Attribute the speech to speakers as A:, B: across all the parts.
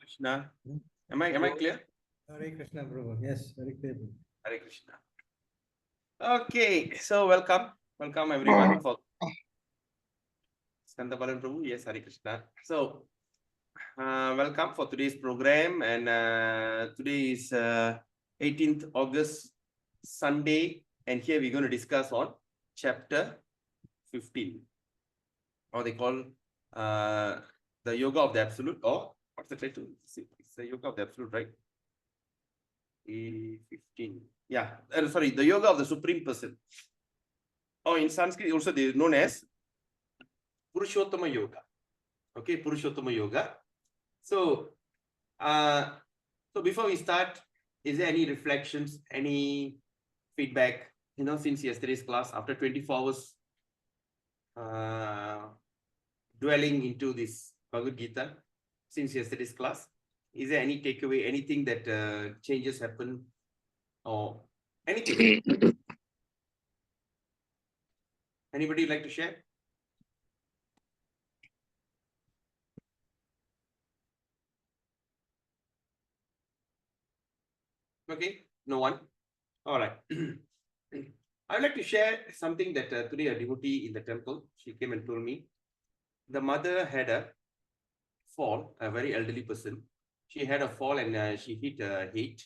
A: Krishna. Am I clear?
B: Hare Krishna, Prabhu. Yes, very clear.
A: Hare Krishna. Okay, so welcome everyone for Skandabalan Prabhu. Yes, Hare Krishna. So, welcome for today's program, and today is 18th August, Sunday, and here we're going to discuss on chapter 15, or they call the Yoga of the Absolute, or what's the title? It's the Yoga of the Absolute, right? 15. Yeah, sorry, the Yoga of the Supreme Person. Or in Sanskrit, also they are known as Purushottama Yoga. Okay, Purushottama Yoga. So, so before we start, is there any reflections, any feedback? Since yesterday's class, after 24 hours dwelling into this Bhagavad Gita, since yesterday's class, is there any takeaway, anything that changes happen, or anything? Anybody like to share? Okay, no one. All right. I'd like to share something that today a devotee in the temple, she came and told me. The mother had a fall, a very elderly person. She had a fall and she hit a head.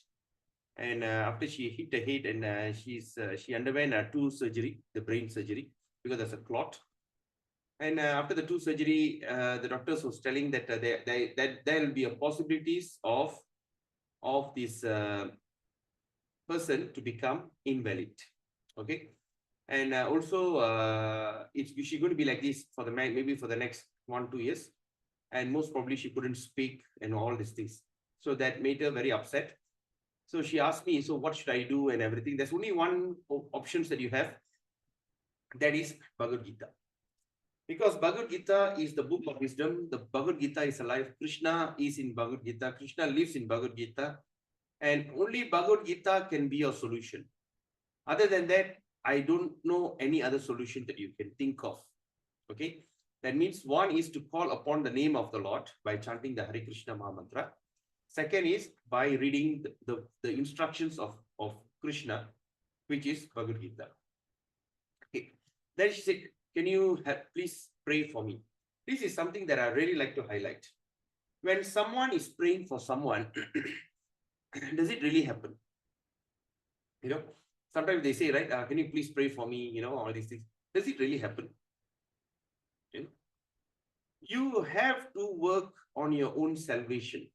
A: And after she hit a head, and she underwent two surgery, the brain surgery, because there's a clot. And after the two surgery, the doctors was telling that there will be a possibilities of this person to become invalid. Okay. And also, it's usually going to be like this for the maybe for the next 1-2 years. And most probably she couldn't speak and all these things. So that made her very upset. So she asked me, so what should I do and everything? There's only one options that you have. That is Bhagavad Gita. Because Bhagavad Gita is the book of wisdom. The Bhagavad Gita is alive. Krishna is in Bhagavad Gita. Krishna lives in Bhagavad Gita. And only Bhagavad Gita can be your solution. Other than that, I don't know any other solution that you can think of. Okay. That means one is to call upon the name of the Lord by chanting the Hare Krishna Maha Mantra. Second is by reading the instructions of Krishna, which is Bhagavad Gita. Okay. Then she said, can you please pray for me? This is something that I really like to highlight. When someone is praying for someone, does it really happen? Sometimes they say, right, can you please pray for me, all these things. Does it really happen? You have to work on your own salvation.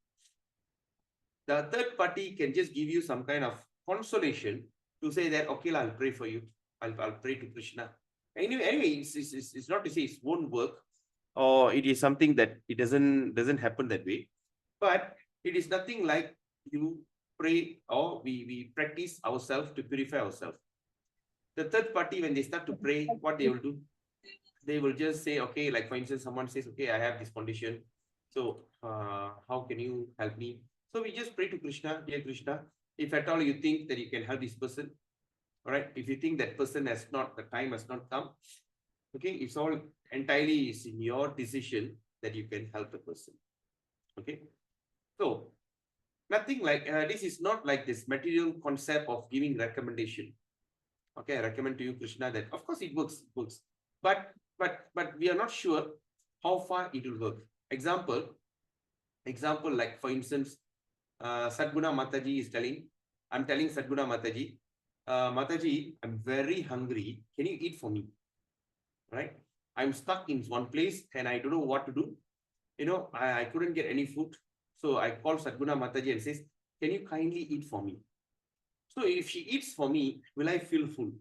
A: The third party can just give you some kind of consolation to say that, okay, I'll pray for you. I'll pray to Krishna. Anyway, it's not to say it won't work, or it is something that it doesn't happen that way. But it is nothing like you pray or we practice ourselves to purify ourselves. The third party, when they start to pray, what they will do? They will just say, okay, like for instance, someone says, okay, I have this condition. So how can you help me? So we just pray to Krishna, dear Krishna. If at all you think that you can help this person, all right, if you think that person the time has not come, okay, it's all entirely is in your decision that you can help the person. Okay. So nothing like, this is not like this material concept of giving recommendation. Okay, I recommend to you, Krishna, that of course it works. But we are not sure how far it will work. Example, like for instance, Sadguna Mataji is telling, I'm telling Sadguna Mataji, Mataji, I'm very hungry. Can you eat for me? Right? I'm stuck in one place and I don't know what to do. I couldn't get any food. So I called Sadguna Mataji and says, can you kindly eat for me? So if she eats for me, will I feel full?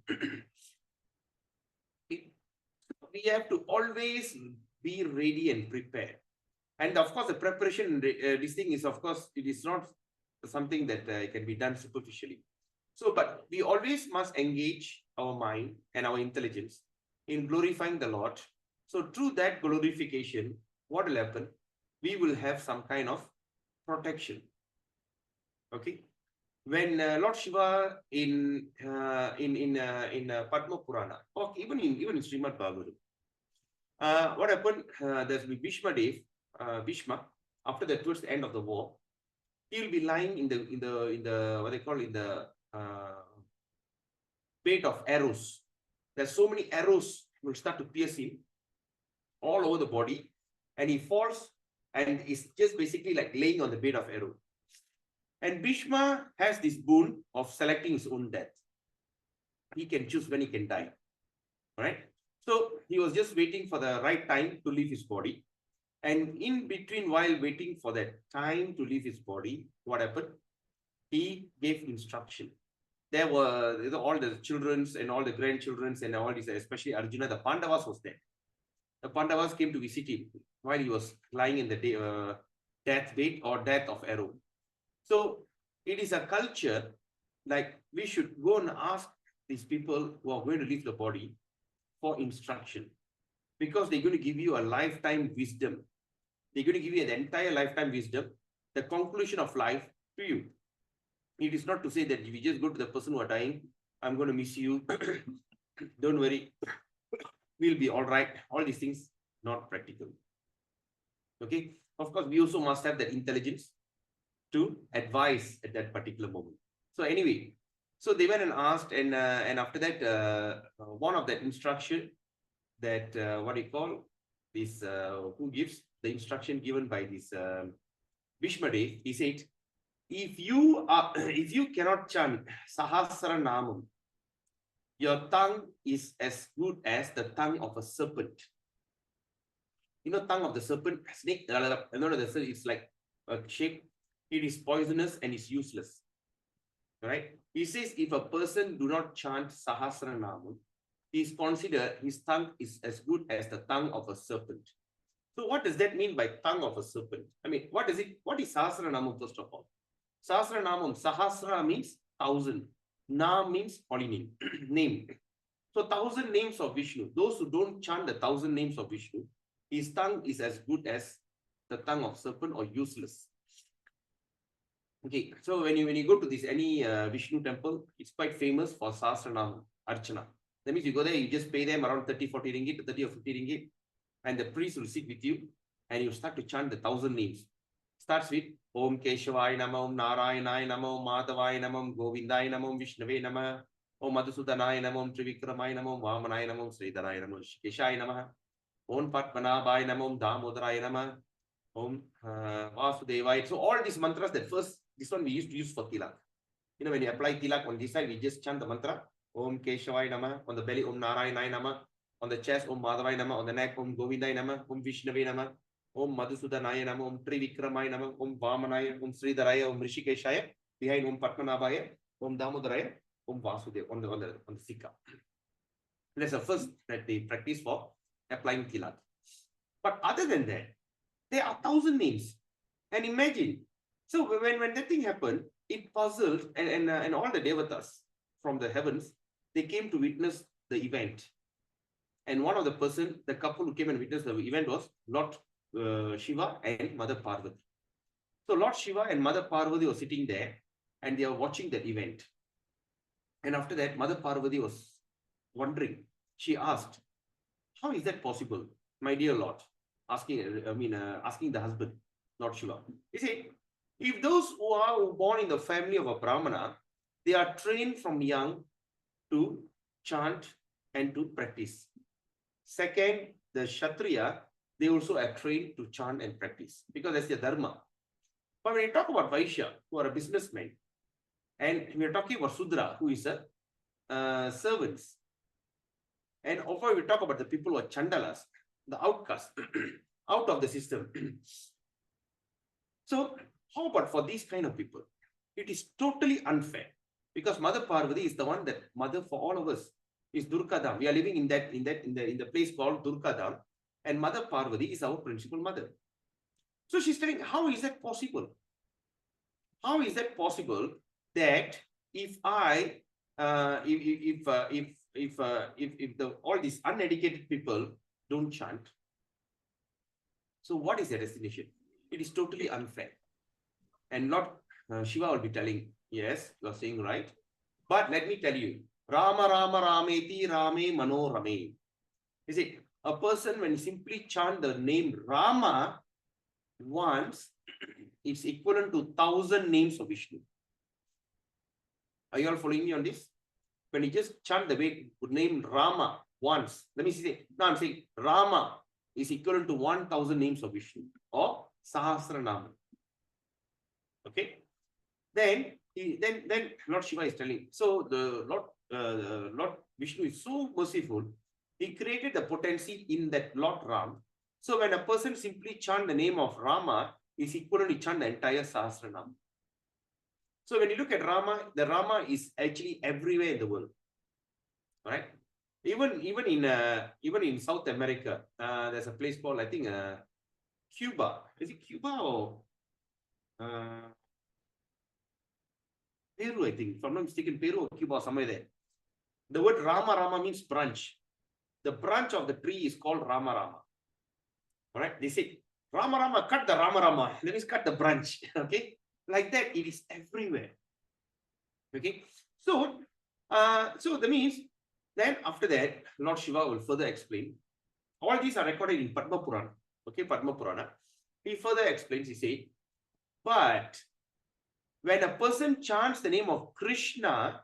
A: We have to always be ready and prepared. And of course, the preparation, this thing is, of course, it is not something that can be done superficially. So, but we always must engage our mind and our intelligence in glorifying the Lord. So through that glorification, what will happen? We will have some kind of protection. Okay. When Lord Shiva in Padma Purana, or even in Srimad Bhagavatam, what happened? There's Bhishma Dev, Bhishma, after the towards the end of the war, he will be lying in the what they call in the bed of arrows. There's so many arrows will start to pierce him all over the body, and he falls and is just basically like laying on the bed of arrow. And Bhishma has this boon of selecting his own death. He can choose when he can die. Right? So he was just waiting for the right time to leave his body. And in between, while waiting for that time to leave his body, what happened? He gave instruction. There were all the children's and all the grandchildren's and all these, especially Arjuna, the Pandavas was there. The Pandavas came to visit him while he was lying in the death bed or death of arrow. So it is a culture like we should go and ask these people who are going to leave the body for instruction, because they're going to give you a lifetime wisdom. They're going to give you an entire lifetime wisdom, the conclusion of life to you. It is not to say that if you just go to the person who are dying, I'm going to miss you. Don't worry. We'll be all right. All these things, not practical. Okay. Of course, we also must have that intelligence to advise at that particular moment. So anyway, so they went and asked, and after that, one of that instruction that what do you call this? Who gives the instruction given by this Bhishma Dev? He said, if you cannot chant Sahasra Namam, your tongue is as good as the tongue of a serpent. You know, tongue of the serpent, snake. It's like a shape. It is poisonous and is useless. Right? He says, if a person do not chant Sahasra Namam, he is considered his tongue is as good as the tongue of a serpent. So what does that mean by tongue of a serpent? I mean, what is it? What is Sahasra Namam first of all? Sahasra Namam, Sahasra means 1,000. Nam means holy name. Name. So 1,000 names of Vishnu. Those who don't chant the 1,000 names of Vishnu, his tongue is as good as the tongue of serpent or useless. Okay, so when you go to this any Vishnu temple, it's quite famous for Sahasranam Archana. That means you go there, you just pay them around 30, 40 ringgit, 30 or 50 ringgit, and the priest will sit with you and you start to chant the 1,000 names. Starts with Om Keshavai Namam, Narayanai Namam, Madhavai Namam, Govindai Namam, Vishnave Namah, Om Madhusudanai Namam, Trivikramai Namam, Vamanai Namam, Sridharai Namam, Shikeshai Namah, Om Patmanabhai Namam, Damodarai Namah, Om Vasudevai. So all these mantras, that first, this one we used to use for tilak. You know, when you apply tilak on this side, we just chant the mantra, Om Keshavai Namah, on the belly, Om Narayanai Namah, on the chest, Om Madhavai Namah, on the neck, Om Govindai Namah, Om Vishnave Namah, Om Madhusudanaya Namah, Om Trivikramaya Namah, Om Vamanaya, Om Sridharaya, Om Rishikeshaya, behind Om Patmanabhaya, Om Damodaraya, Om Vasudev on the Sikha. That's the first that they practice for applying tilak. But other than that, there are 1,000 names. And imagine, so when that thing happened, it puzzled, and all the devatas from the heavens, they came to witness the event. And one of the person, the couple who came and witnessed the event was Lord Shiva and Mother Parvati. So Lord Shiva and Mother Parvati were sitting there and they were watching that event. And after that, Mother Parvati was wondering. She asked, how is that possible, my dear Lord? Asking the husband, Lord Shiva. He said, if those who are born in the family of a Brahmana, they are trained from young to chant and to practice. Second, the Kshatriya, they also are trained to chant and practice because that's their dharma. But when you talk about Vaishya, who are a businessman, and we are talking about Sudra, who is a servants, and also we talk about the people who are Chandalas, the outcasts, out of the system. So how about for these kind of people? It is totally unfair because Mother Parvati is the one that mother for all of us is Durkadam. We are living in the place called Durkadam, and Mother Parvati is our principal mother. So she's telling, how is that possible? How is that possible that if all these uneducated people don't chant, so what is their destination? It is totally unfair. And Lord Shiva will be telling, yes, you are saying right. But let me tell you, Rama Rama Rameti Rame Mano Rame. Is it a person when simply chant the name Rama, once, it's equivalent to 1,000 names of Vishnu. Are you all following me on this? When you just chant the way name Rama once, let me see. No, I'm saying Rama is equivalent to 1,000 names of Vishnu or Sahasranama. Okay. Then Lord Shiva is telling. So the Lord Vishnu is so merciful. He created the potency in that Lord Ram. So when a person simply chant the name of Rama, is equivalent to chant the entire Sahasranama. So when you look at Rama, the Rama is actually everywhere in the world. Right? Even in South America, there's a place called, I think, Cuba. Is it Cuba or Peru? I think, if I'm not mistaken, Peru or Cuba, somewhere there. The word Rama means branch. The branch of the tree is called Rama. All right? They say Rama, cut the Rama. That means cut the branch. Okay, like that, it is everywhere. Okay, so that means. Then after that, Lord Shiva will further explain. All these are recorded in Padma Purana. Okay, Padma Purana. He further explains, he says, but when a person chants the name of Krishna,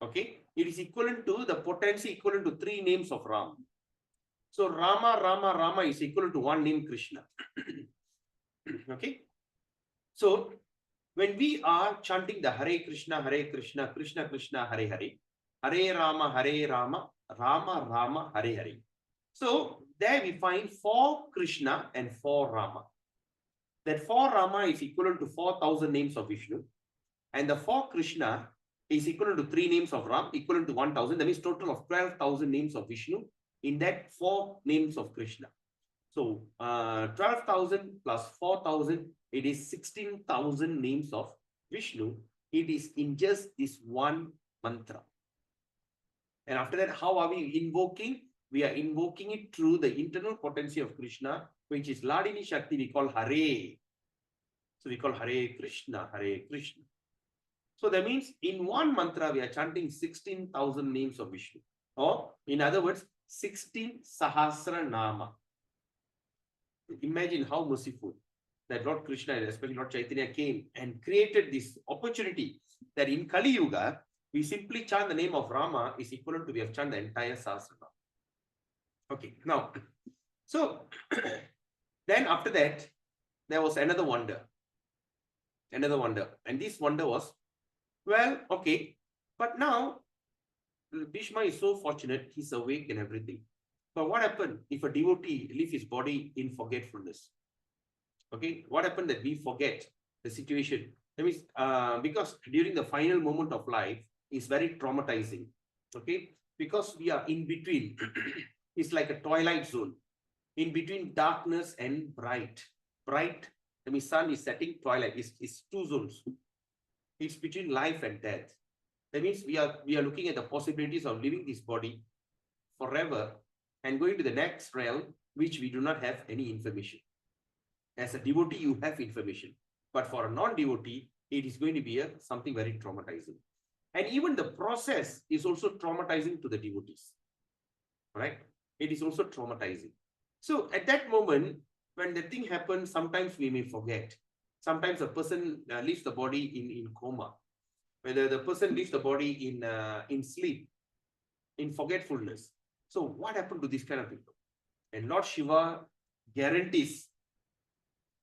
A: okay, it is equivalent to the potency equivalent to 3 names of Ram. So Rama is equivalent to 1 name Krishna. Okay. So when we are chanting the Hare Krishna, Krishna Krishna, Hare Hare, Hare Rama, Rama Rama, Hare Hare. So there we find 4 Krishna and 4 Rama. That 4 Rama is equivalent to 4,000 names of Vishnu. And the 4 Krishna is equivalent to 3 names of Ram, equivalent to 1,000. That means total of 12,000 names of Vishnu. In that 4 names of Krishna. So 12,000 plus 4,000, it is 16,000 names of Vishnu. It is in just this one mantra. And after that, how are we invoking? We are invoking it through the internal potency of Krishna, which is Ladini Shakti, we call Hare. So we call Hare Krishna, Hare Krishna. So that means in one mantra, we are chanting 16,000 names of Vishnu. Or in other words, 16 Sahasra Nama. Imagine how merciful that Lord Krishna, and especially Lord Chaitanya, came and created this opportunity that in Kali Yuga, we simply chant the name of Rama is equivalent to we have chanted the entire Sahasranama. Okay, now, so then after that, there was another wonder. And this wonder was, well, okay, but now Bhishma is so fortunate, he's awake and everything. But what happened if a devotee leaves his body in forgetfulness? Okay, what happened that we forget the situation? That means because during the final moment of life is very traumatizing. Okay, because we are in between. It's like a twilight zone. In between darkness and bright. Bright, that means sun is setting, twilight is 2 zones. It's between life and death. That means we are looking at the possibilities of leaving this body forever and going to the next realm, which we do not have any information. As a devotee, you have information. But for a non-devotee, it is going to be something very traumatizing. And even the process is also traumatizing to the devotees. Right? It is also traumatizing. So at that moment, when the thing happens, sometimes we may forget. Sometimes a person leaves the body in coma. Whether the person leaves the body in sleep, in forgetfulness. So what happened to this kind of people? And Lord Shiva guarantees,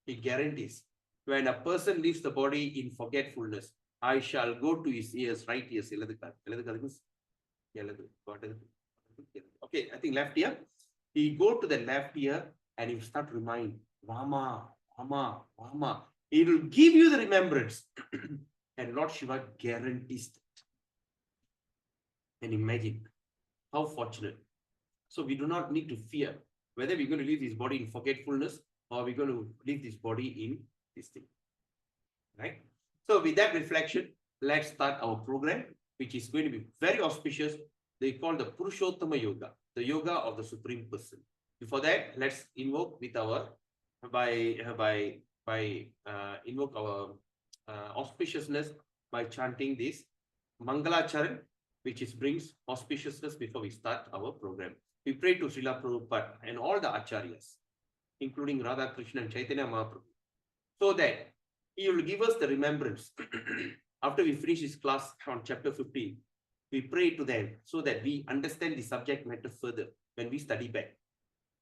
A: he guarantees, when a person leaves the body in forgetfulness, I shall go to his ears, right ears. Okay, I think left ear. He go to the left ear and he start remind, Rama. It will give you the remembrance. And Lord Shiva guarantees that. And imagine how fortunate. So we do not need to fear whether we're going to leave this body in forgetfulness or we're going to leave this body in this thing. Right? So with that reflection, let's start our program, which is going to be very auspicious. They call the Purushottama Yoga, the yoga of the Supreme Person. Before that, let's invoke with our invoke our auspiciousness by chanting this Mangala Charan, which brings auspiciousness before we start our program. We pray to Srila Prabhupada and all the Acharyas. including Radha Krishna and Chaitanya Mahaprabhu, so that he will give us the remembrance. After we finish this class on chapter 15, we pray to them so that we understand the subject matter further when we study back,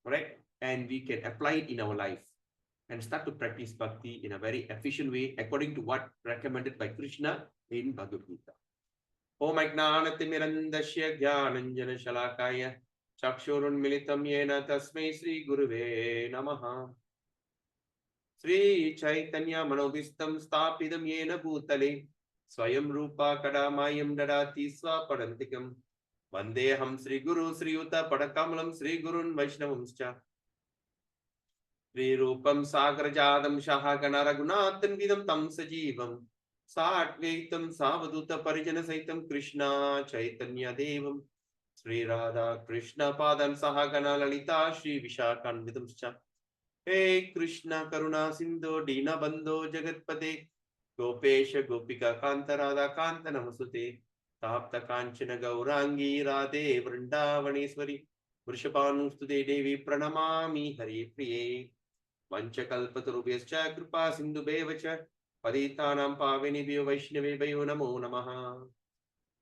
A: right? And we can apply it in our life and start to practice bhakti in a very efficient way according to what recommended by Krishna in Bhagavad Gita. Om Ajnanatimirandasya Gyananjana Shalakaya Chakshurunmilitam Yena Tasmai Sri Guruve Namaha. Sri Chaitanya Manovistam Stapidam Yena Bhutale Swayam Rupa Kadamayam Dadati Swapadantikam Vandeham Sri Guru Sri Yuta Padakamalam Sri Gurun Vaishnavamscha Sri Rupam Sagrajadam Shahagana Raghunathan Vidam Tam Sajivam Satvaitam Savaduta Parijana Saitam Krishna Chaitanya Devam Sri Radha Krishna Padan Sahagana Lalita Sri Vishakan Vidamscha Hey Krishna Karuna Sindhu Dina Bandho Jagatpate Gopesha Gopika Kanta Radha Kanta Namasute Tapta Kanchana Gaurangi Radhe Vrindavaneshwari Vrishabhanustude Devi Pranamami Hari Priye Vanchakalpatarubhyascha Kripa Sindhu Bevacha Paditanam Pavinibhyo Vaishnavibhyo Namo Namaha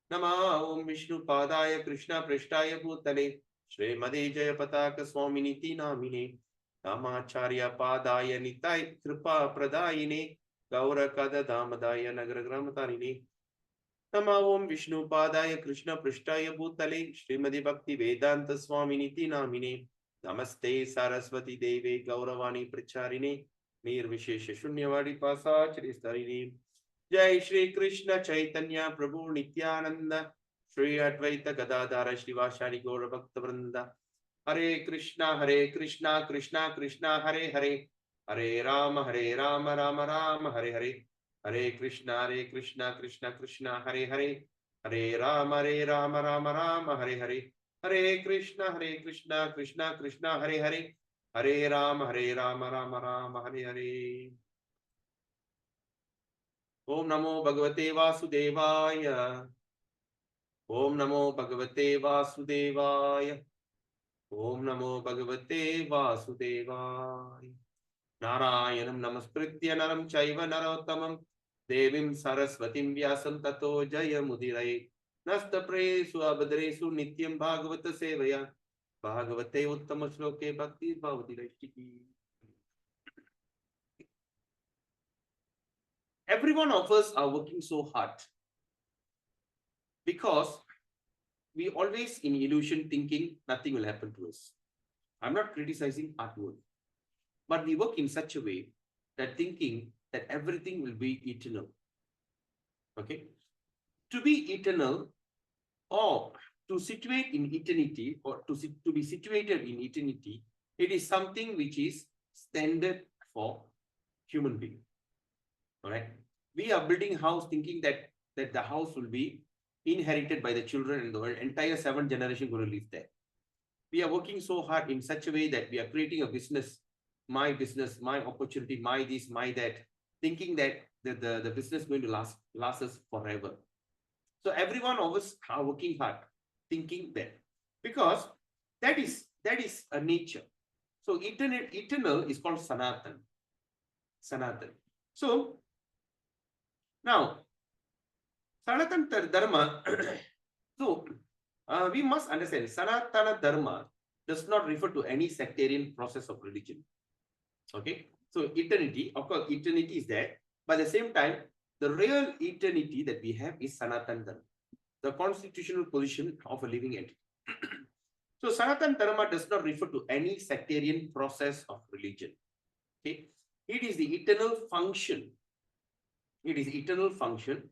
A: Nama Om Vishnu Padaya Krishna Prishtaya Bhutale Srimadi Jayapataka Swaminiti Namine Namacharya Padaya Nitai Kripa Pradayine Gaura Kada Damadaya Nagaragramatarine Nama Om Vishnu Padaya Krishna Prishtaya Bhutale Srimadi Bhakti Vedanta Swaminiti Namine Namaste Saraswati Deve Gauravani Pracharine Nirvishesha Shunyavadi Pasachari Starine Jai Shri Krishna Chaitanya Prabhu Nityananda Shri Advaita Gadadhara Shivashari Gaura Bhakta Vrinda Hare Krishna Krishna Krishna Hare Hare Hare Rama Rama Rama Hare Hare Hare Krishna Krishna Krishna Hare Hare Hare Rama Rama Rama Hare Hare Hare Krishna Krishna Krishna Hare Hare Hare Rama Rama Rama Hare Hare Om Namo Bhagavate Vasudevaya Om Namo Bhagavate Vasudevaya Om Namo Bhagavate Vasudevaya Narayanam Namaskritya Naram Chaiva Narottamam Devim Saraswatim Vyasam Tato Jaya Mudirai Nasta Presu Abhadresu Nityam Bhagavata Sevaya Bhagavate Uttama Shloke Bhakti Bhavati Raishtiki. Every one of us are working so hard because we always in illusion thinking nothing will happen to us. I'm not criticizing artwork, but we work in such a way that thinking that everything will be eternal. Okay? To be eternal or to situate in eternity or to be situated in eternity, it is something which is standard for human being. All right? We are building a house thinking that the house will be inherited by the children and the entire 7th generation going to live there. We are working so hard in such a way that we are creating a business, my opportunity, my this, my that, thinking that the business is going to last us forever. So every one of us are working hard, thinking that, because that is a nature. So eternal is called Sanatan. So now Sanatana Dharma. So we must understand Sanatana Dharma does not refer to any sectarian process of religion. Okay, so eternity, of course, eternity is there, but at the same time, the real eternity that we have is Sanatana Dharma, the constitutional position of a living entity. So Sanatana Dharma does not refer to any sectarian process of religion. Okay, it is the eternal function. It is the eternal function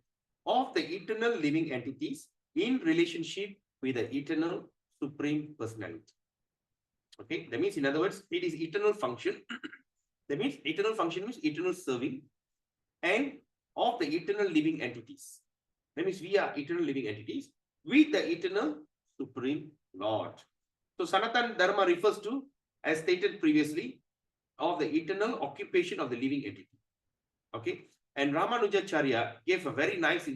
A: of the eternal living entities in relationship with the eternal supreme personality. Okay, that means, in other words, it is eternal function. That means eternal function means eternal serving and of the eternal living entities. That means we are eternal living entities with the eternal supreme Lord. So Sanatana Dharma refers to, as stated previously, of the eternal occupation of the living entity. Okay, and Ramanujacharya gave a very nice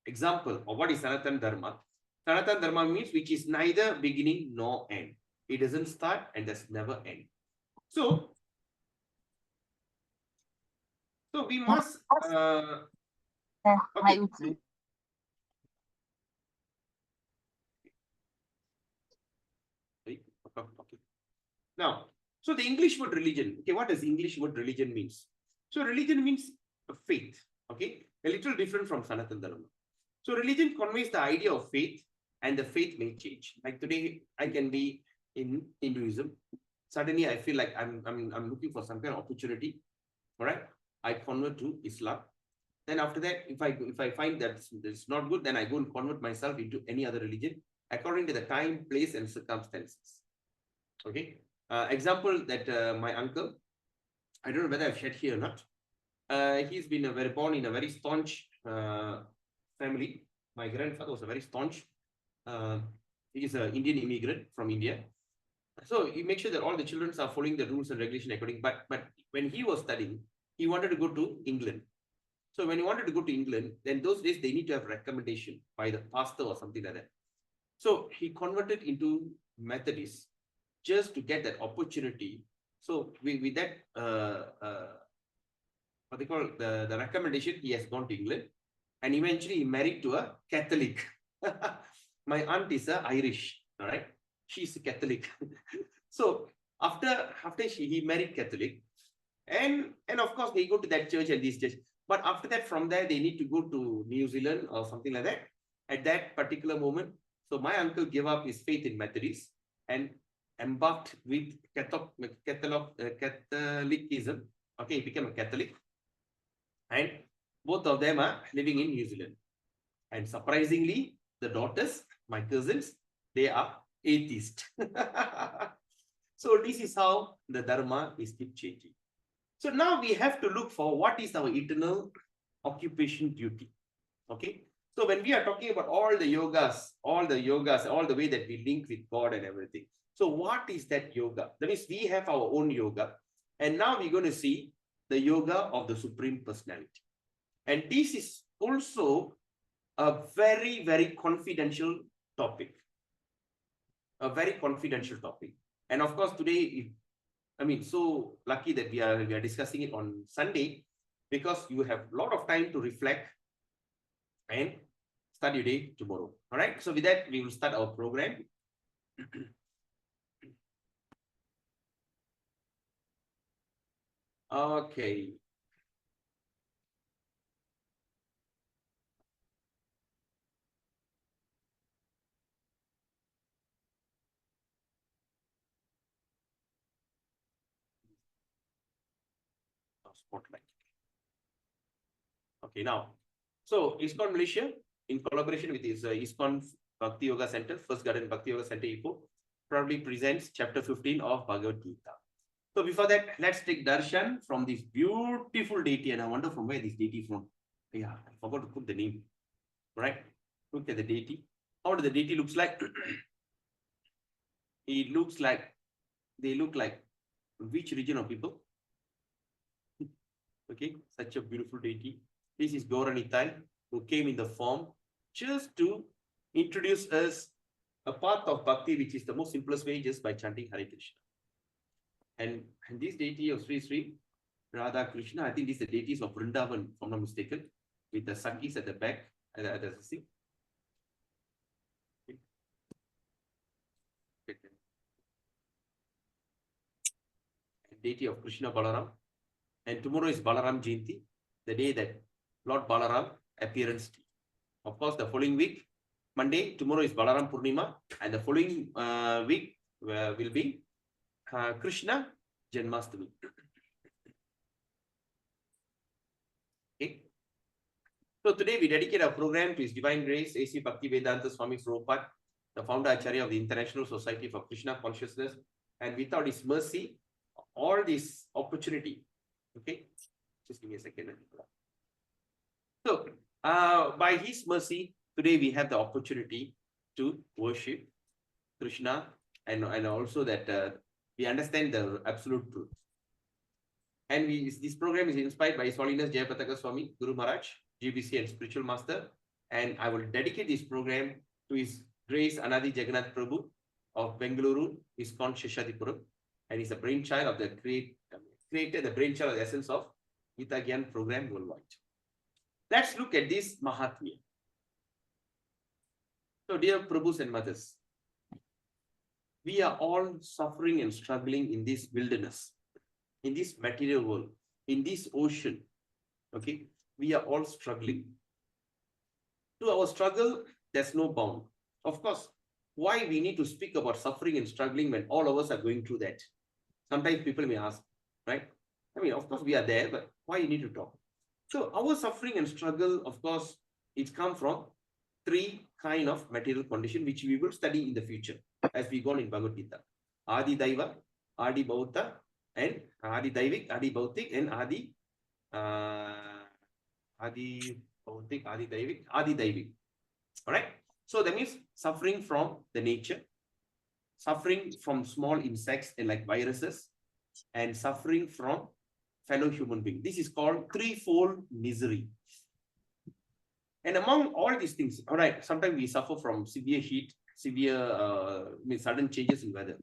A: example of what is Sanatana Dharma. Sanatana Dharma means which is neither beginning nor end. It doesn't start and does never end. So we must okay. Okay. Now, so the English word religion. Okay, what does English word religion means? So religion means a faith. Okay, a little different from Sanatana Dharma. So religion conveys the idea of faith, and the faith may change. Like today, I can be in Hinduism. Suddenly, I feel like I'm looking for some kind of opportunity. All right, I convert to Islam. Then after that, if I find that it's not good, then I go and convert myself into any other religion according to the time, place, and circumstances. Okay. Example that my uncle, I don't know whether I've shared here or not. He's been born in a very staunch family. My grandfather was a very staunch. He is an Indian immigrant from India. So he makes sure that all the children are following the rules and regulation according. But when he was studying, he wanted to go to England. So when he wanted to go to England, then those days they need to have recommendation by the pastor or something like that. So he converted into Methodist just to get that opportunity. So with that, what they call the recommendation, he has gone to England, and eventually he married to a Catholic. My aunt is a Irish, all right? She's a Catholic. So after he married Catholic, and of course they go to that church and this church. But after that, from there they need to go to New Zealand or something like that. At that particular moment, so my uncle gave up his faith in Methodist and embarked with Catholicism. Okay, he became a Catholic, and both of them are living in New Zealand. And surprisingly, the daughters, my cousins, they are atheist. So this is how the Dharma is keep changing. So now we have to look for what is our eternal occupation duty. Okay. So when we are talking about all the yogas, all the way that we link with God and everything. So what is that yoga? That means we have our own yoga. And now we're going to see the yoga of the Supreme Personality. And this is also a very, very confidential topic. A very confidential topic. And of course, today, so lucky that we are discussing it on Sunday, because you have a lot of time to reflect and start your day tomorrow. All right. So with that, we will start our program. Okay. Spotlight. Okay, now, so ISKCON Malaysia, in collaboration with his ISKCON Bhakti Yoga Center, First Garden Bhakti Yoga Center, Ipoh, proudly presents chapter 15 of Bhagavad Gita. So before that, let's take darshan from this beautiful deity, and I wonder from where this deity is from. Yeah, I forgot to put the name. Right? Look at the deity. How does the deity looks like? It looks like, they look like which region of people? Okay, such a beautiful deity. This is Gauranitai, who came in the form just to introduce us a path of bhakti, which is the most simplest way, just by chanting Hare Krishna. And this deity of Sri Sri Radha Krishna, I think this is the deities of Vrindavan, if I'm not mistaken, with the Sakis at the back. Deity of Krishna Balaram. And tomorrow is Balaram Jayanti, the day that Lord Balaram appearance. Of course, the following week, Monday, tomorrow is Balaram Purnima, and the following week will be Krishna Janmashtami. Okay. So today we dedicate our program to His Divine Grace, A.C. Bhaktivedanta Swami Prabhupada, the founder Acharya of the International Society for Krishna Consciousness. And without His mercy, all this opportunity, okay, just give me a second. So, by His mercy, today we have the opportunity to worship Krishna, and also that we understand the absolute truth. And this program is inspired by His Holiness Jayapataka Swami, Guru Maharaj, GBC and Spiritual Master. And I will dedicate this program to His Grace Anadi Jagannath Prabhu, of Bengaluru, ISKCON Sheshadipuram, and is a brainchild of the created the brainchild of the essence of Gita Gyan program worldwide. Let's look at this Mahatmya. So, dear Prabhus and mothers, we are all suffering and struggling in this wilderness, in this material world, in this ocean. Okay, we are all struggling. To our struggle, there's no bound. Of course, why we need to speak about suffering and struggling when all of us are going through that? Sometimes people may ask, right? I mean, of course, we are there, but why you need to talk? So our suffering and struggle, of course, it's come from three kind of material condition, which we will study in the future as we go on in Bhagavad Gita. Adi Daiva, Adi Bhauta, and Adi Daivik, Adi Bhautik, and Adi Bhautik, Adi Daivik, Adi Daivik. All right. So that means suffering from the nature, suffering from small insects and like viruses, and suffering from fellow human being. This is called threefold misery. And among all these things, all right, sometimes we suffer from severe heat, severe sudden changes in weather.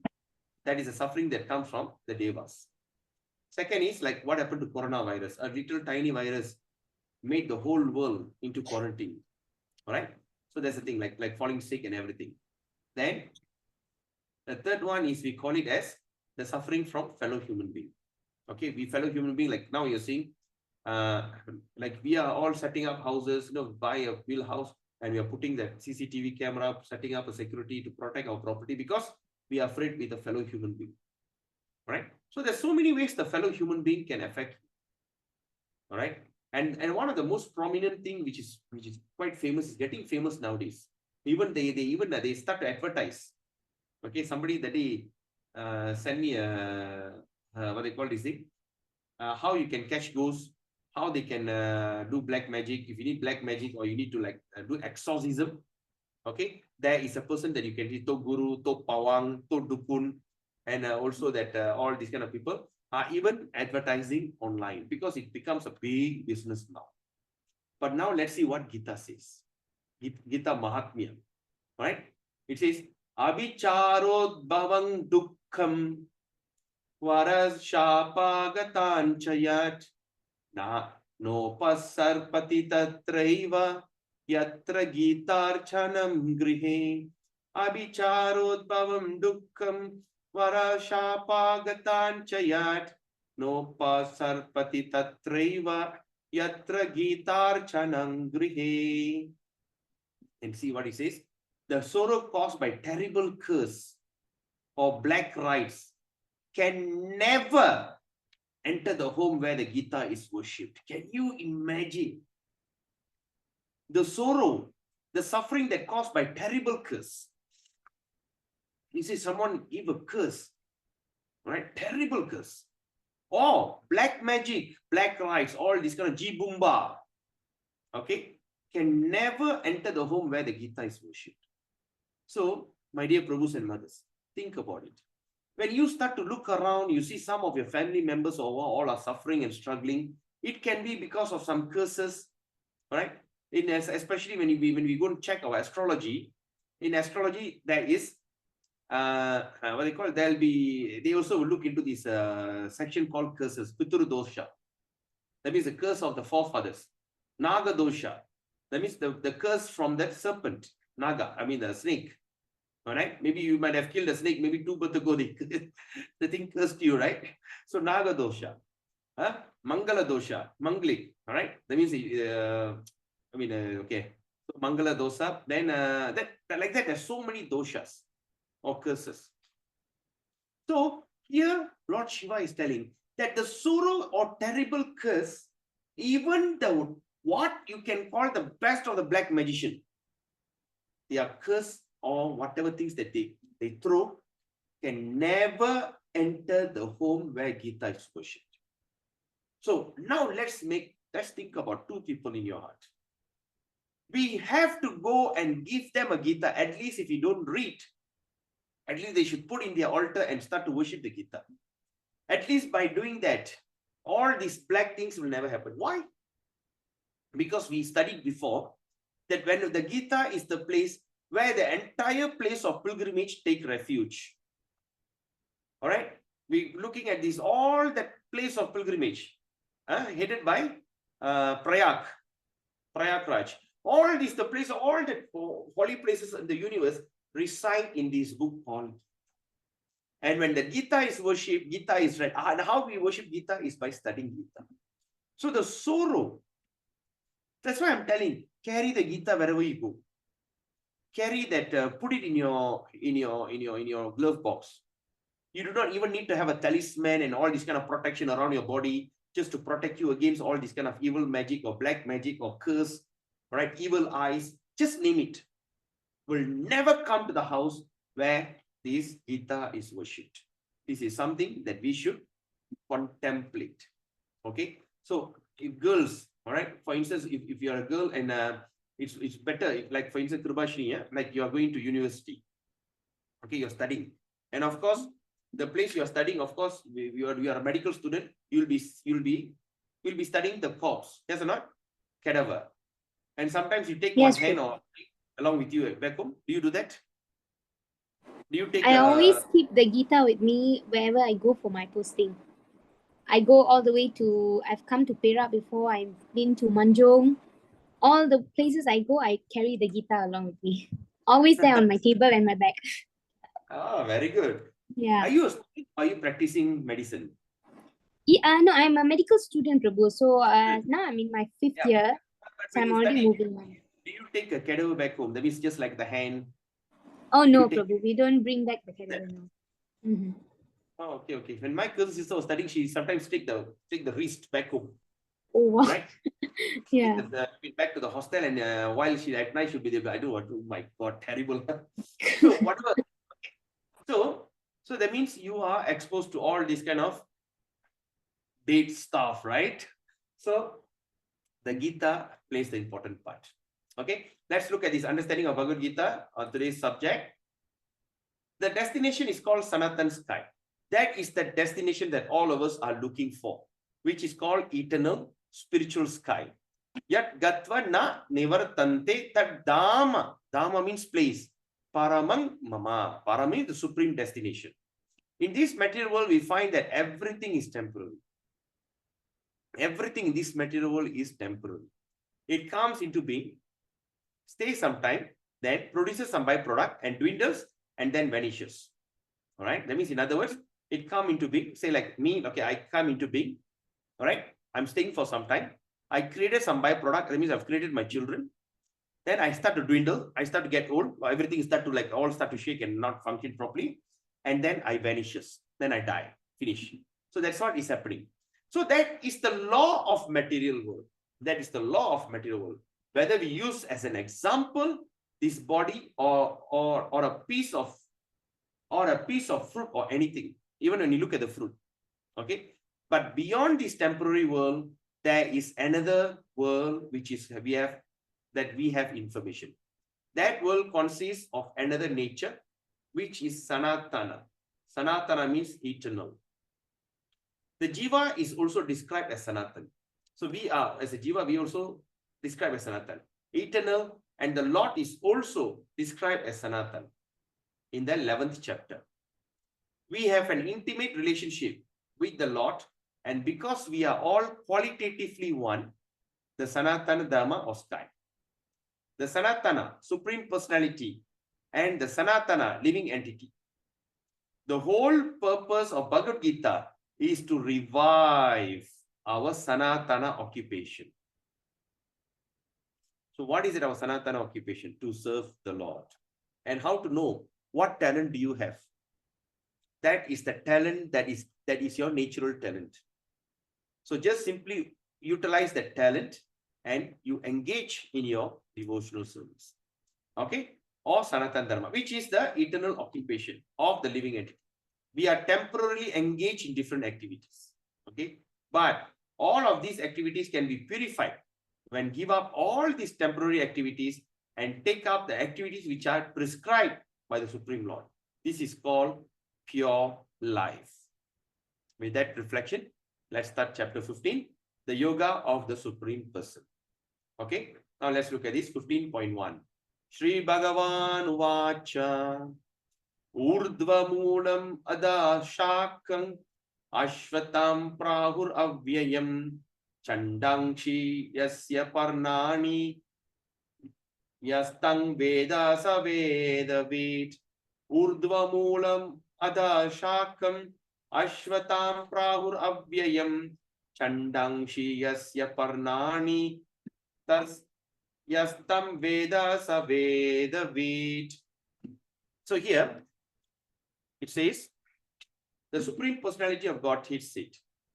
A: That is a suffering that comes from the devas. Second is like what happened to coronavirus. A little tiny virus made the whole world into quarantine. All right. So that's the thing, like falling sick and everything. Then the third one is we call it as the suffering from fellow human being. Okay, we fellow human being, like now you're seeing, like we are all setting up houses, buy a real house, and we are putting the CCTV camera up, setting up a security to protect our property because we are afraid with a fellow human being. Right? So there's so many ways the fellow human being can affect. All right. And one of the most prominent thing which is quite famous, is getting famous nowadays. Even they start to advertise. Okay, somebody that they send me a what they call this thing, how you can catch ghosts, how they can do black magic. If you need black magic or you need to do exorcism, okay, there is a person that you can do, to guru, to pawang, to dukun, and also that all these kind of people are even advertising online because it becomes a big business now. But now let's see what Gita says. Gita Mahatmya, right? It says, Abhicharodbhavang dukkham varas shapagatanchayat na nopasarpati tatraiva yatra gitarchanam grihe. Abhicharodbhavam dukkham varashapagatanchayat nopasarpati tatraiva yatra gitarchanam grihe. And see what he says. The sorrow caused by terrible curse or black rites can never enter the home where the Gita is worshipped. Can you imagine the sorrow, the suffering that caused by terrible curse? He says someone give a curse, right? Terrible curse. Or black magic, black rites, all this kind of jibumba, okay, can never enter the home where the Gita is worshipped. So, my dear Prabhus and mothers, think about it. When you start to look around, you see some of your family members all are suffering and struggling. It can be because of some curses, right? Especially when we go and check our astrology. In astrology, there is what they call, they also will look into this section called curses, Pitru dosha. That means the curse of the forefathers. Naga dosha. That means the curse from that serpent, Naga, I mean the snake. All right, maybe you might have killed a snake, maybe 2 months ago, the thing cursed you, right? So Naga dosha, Mangala dosha, Mangli, all right? That means, okay. So Mangala dosha, then like that, there's so many doshas or curses. So here, Lord Shiva is telling that the sorrow or terrible curse, even the what you can call the best of the black magician, they are cursed or whatever things that they throw, can never enter the home where Gita is worshipped. So now let's think about 2 people in your heart. We have to go and give them a Gita. At least if you don't read, at least they should put in their altar and start to worship the Gita. At least by doing that, all these black things will never happen. Why? Because we studied before that when the Gita is the place where the entire place of pilgrimage take refuge. All right, we looking at this, all that place of pilgrimage, headed by Prayagraj. All these, the place, all the holy places in the universe reside in this book called. And when the Gita is worshipped, Gita is read. And how we worship Gita is by studying Gita. So the sorrow, that's why I'm telling, carry the Gita wherever you go. Carry that, put it in your glove box. You do not even need to have a talisman and all this kind of protection around your body just to protect you against all this kind of evil magic or black magic or curse, right? Evil eyes, just name it. Will never come to the house where this Gita is worshipped. This is something that we should contemplate. Okay. So if girls, all right, for instance, if you're a girl and it's better, if, like for instance, Krubashni, like you are going to university. Okay, you're studying. And of course, the place you are studying, of course, you are a medical student, you'll be studying the corpse, yes or not? Cadaver. And sometimes you take
C: Yes,
A: one hand
C: Prabhu.
A: or along with you back home. Do you do that? Do you take
C: I always keep the Gita with me wherever I go for my posting. I go all the way to, I've come to Perak before, I've been to Manjong. All the places I go, I carry the Gita along with me. Always there on my table and my bag.
A: very good.
C: Yeah.
A: Are you practicing medicine?
C: No, I'm a medical student, Prabhu. So now I'm in my 5th year. So I'm already moving on.
A: Do you take a cadaver back home? That means just like the hand.
C: Oh no, Prabhu. We don't bring back the cadaver now. Mm-hmm.
A: Oh, okay, okay. When my cousin sister was studying, she sometimes take the wrist back home.
C: Oh wow.
A: Right?
C: Yeah.
A: Back to the hostel, and while she at night she'll be there. I don't want to. Oh my God, terrible. So whatever. So that means you are exposed to all this kind of date stuff, right? So the Gita plays the important part. Okay, let's look at this understanding of Bhagavad Gita on today's subject. The destination is called Sanatan sky. That is the destination that all of us are looking for, which is called eternal spiritual sky. Yat gatva na nivartante tad dhamma. Dhamma means place. Paramang mama. Param means the supreme destination. In this material world, we find that everything is temporary. Everything in this material world is temporary. It comes into being, stays some time, then produces some byproduct and dwindles and then vanishes. All right. That means, in other words, it comes into being, say like me, okay, I come into being. All right. I'm staying for some time. I created some byproduct. That means I've created my children. Then I start to dwindle. I start to get old. Everything start to all start to shake and not function properly. And then I vanishes. Then I die. Finish. So that's what is happening. So that is the law of material world. That is the law of material world. Whether we use as an example this body or a piece of fruit or anything, even when you look at the fruit. Okay. But beyond this temporary world, there is another world which is we have information. That world consists of another nature, which is Sanatana. Sanatana means eternal. The Jiva is also described as Sanatan. So we are, as a Jiva, we also describe as Sanatan. Eternal, and the Lord is also described as Sanatan in the 11th chapter. We have an intimate relationship with the Lord, and because we are all qualitatively one, the Sanatana Dharma or sky. The Sanatana, Supreme Personality, and the Sanatana, living entity. The whole purpose of Bhagavad Gita is to revive our Sanatana occupation. So what is it, our Sanatana occupation? To serve the Lord. And how to know what talent do you have? That is the talent that is your natural talent. So just simply utilize that talent and you engage in your devotional service. Okay? Or Sanatana Dharma, which is the eternal occupation of the living entity. We are temporarily engaged in different activities. Okay? But all of these activities can be purified when give up all these temporary activities and take up the activities which are prescribed by the Supreme Lord. This is called pure life. With that reflection, let's start chapter 15, the yoga of the Supreme Person. Okay, now let's look at this 15.1. Shri Bhagavan Uvacha Urdhva Moolam Ada Shakam Ashvatam Prahur Avyayam Chandangshi Yasya Parnani Yastang Veda Saveda Vid Urdhva Moolam Ada Shakam Ashvatam Prahur Avyayam Chandangshi Yasya Parnani Tas Yastam Veda Saveda Vid. So here it says the Supreme Personality of Godhead said,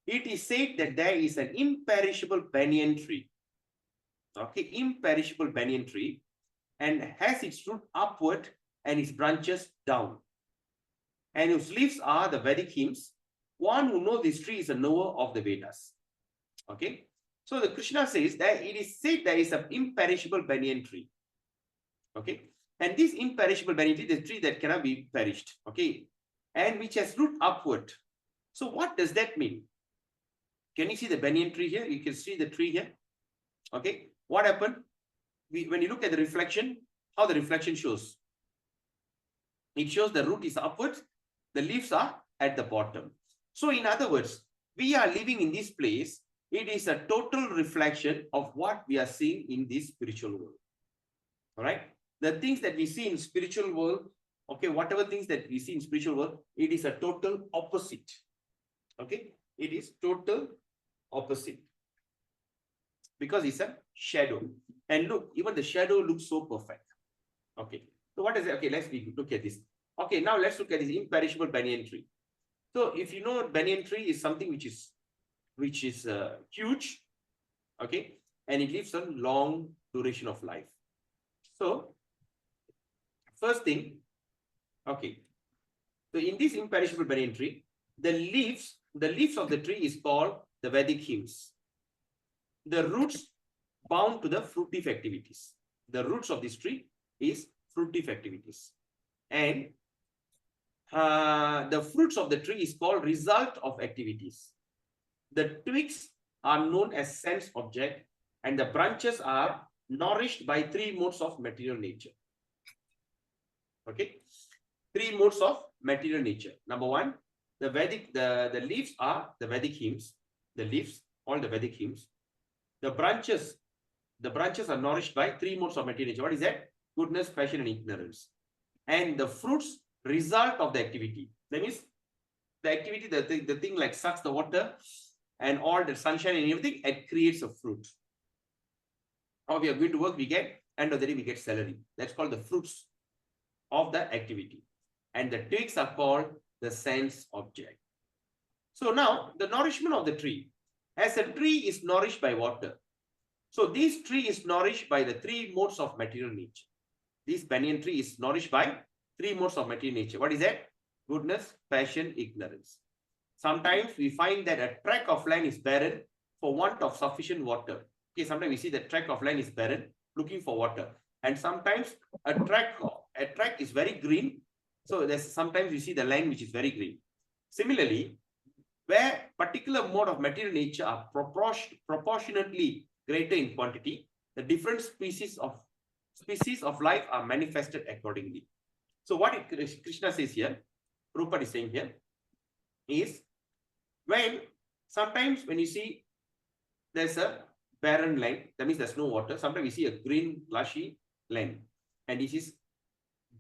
A: it is said that there is an imperishable banyan tree. Okay, imperishable banyan tree, and has its root upward and its branches down, and whose leaves are the Vedic hymns. One who knows this tree is a knower of the Vedas. Okay, so the Krishna says that it is said there is an imperishable banyan tree. Okay, and this imperishable banyan tree is a tree that cannot be perished. Okay, and which has root upward. So what does that mean? Can you see the banyan tree here? You can see the tree here. Okay, what happened? When you look at the reflection, how the reflection shows? It shows the root is upwards, the leaves are at the bottom. So in other words, we are living in this place. It is a total reflection of what we are seeing in this spiritual world. All right. The things that we see in spiritual world, okay, whatever things that we see in spiritual world, it is a total opposite. Okay, it is total opposite because it's a shadow. And look, even the shadow looks so perfect. Okay, so what is it? Okay, let's look at this. Okay, now let's look at this imperishable banyan tree. So if you know, banyan tree is something which is huge, okay, and it lives a long duration of life. So first thing, okay, so in this imperishable banyan tree, the leaves of the tree is called the Vedic hymns. The roots bound to the fruitive activities. The roots of this tree is fruitive activities, and the fruits of the tree is called result of activities. The twigs are known as sense object, and the branches are nourished by three modes of material nature. Okay, three modes of material nature. Number one, the leaves are the Vedic hymns. The leaves, all the Vedic hymns. The branches are nourished by three modes of material nature. What is that? Goodness, passion, and ignorance. And the fruits result of the activity. That means the activity, the thing like sucks the water and all the sunshine and everything, it creates a fruit. Or we are going to work, we get, end of the day, we get salary. That's called the fruits of the activity. And the twigs are called the sense object. So now the nourishment of the tree, as a tree is nourished by water. So this tree is nourished by the three modes of material nature. This banyan tree is nourished by three modes of material nature. What is that? Goodness, passion, ignorance. Sometimes we find that a tract of land is barren for want of sufficient water. Okay, sometimes we see the tract of land is barren, looking for water. And sometimes a tract is very green. So there's sometimes you see the land which is very green. Similarly, where particular mode of material nature are proportionately greater in quantity, the different species of life are manifested accordingly. So what Krishna says here, Prabhupada is saying here, is when sometimes when you see there's a barren land, that means there's no water. Sometimes we see a green, lushy land, and this is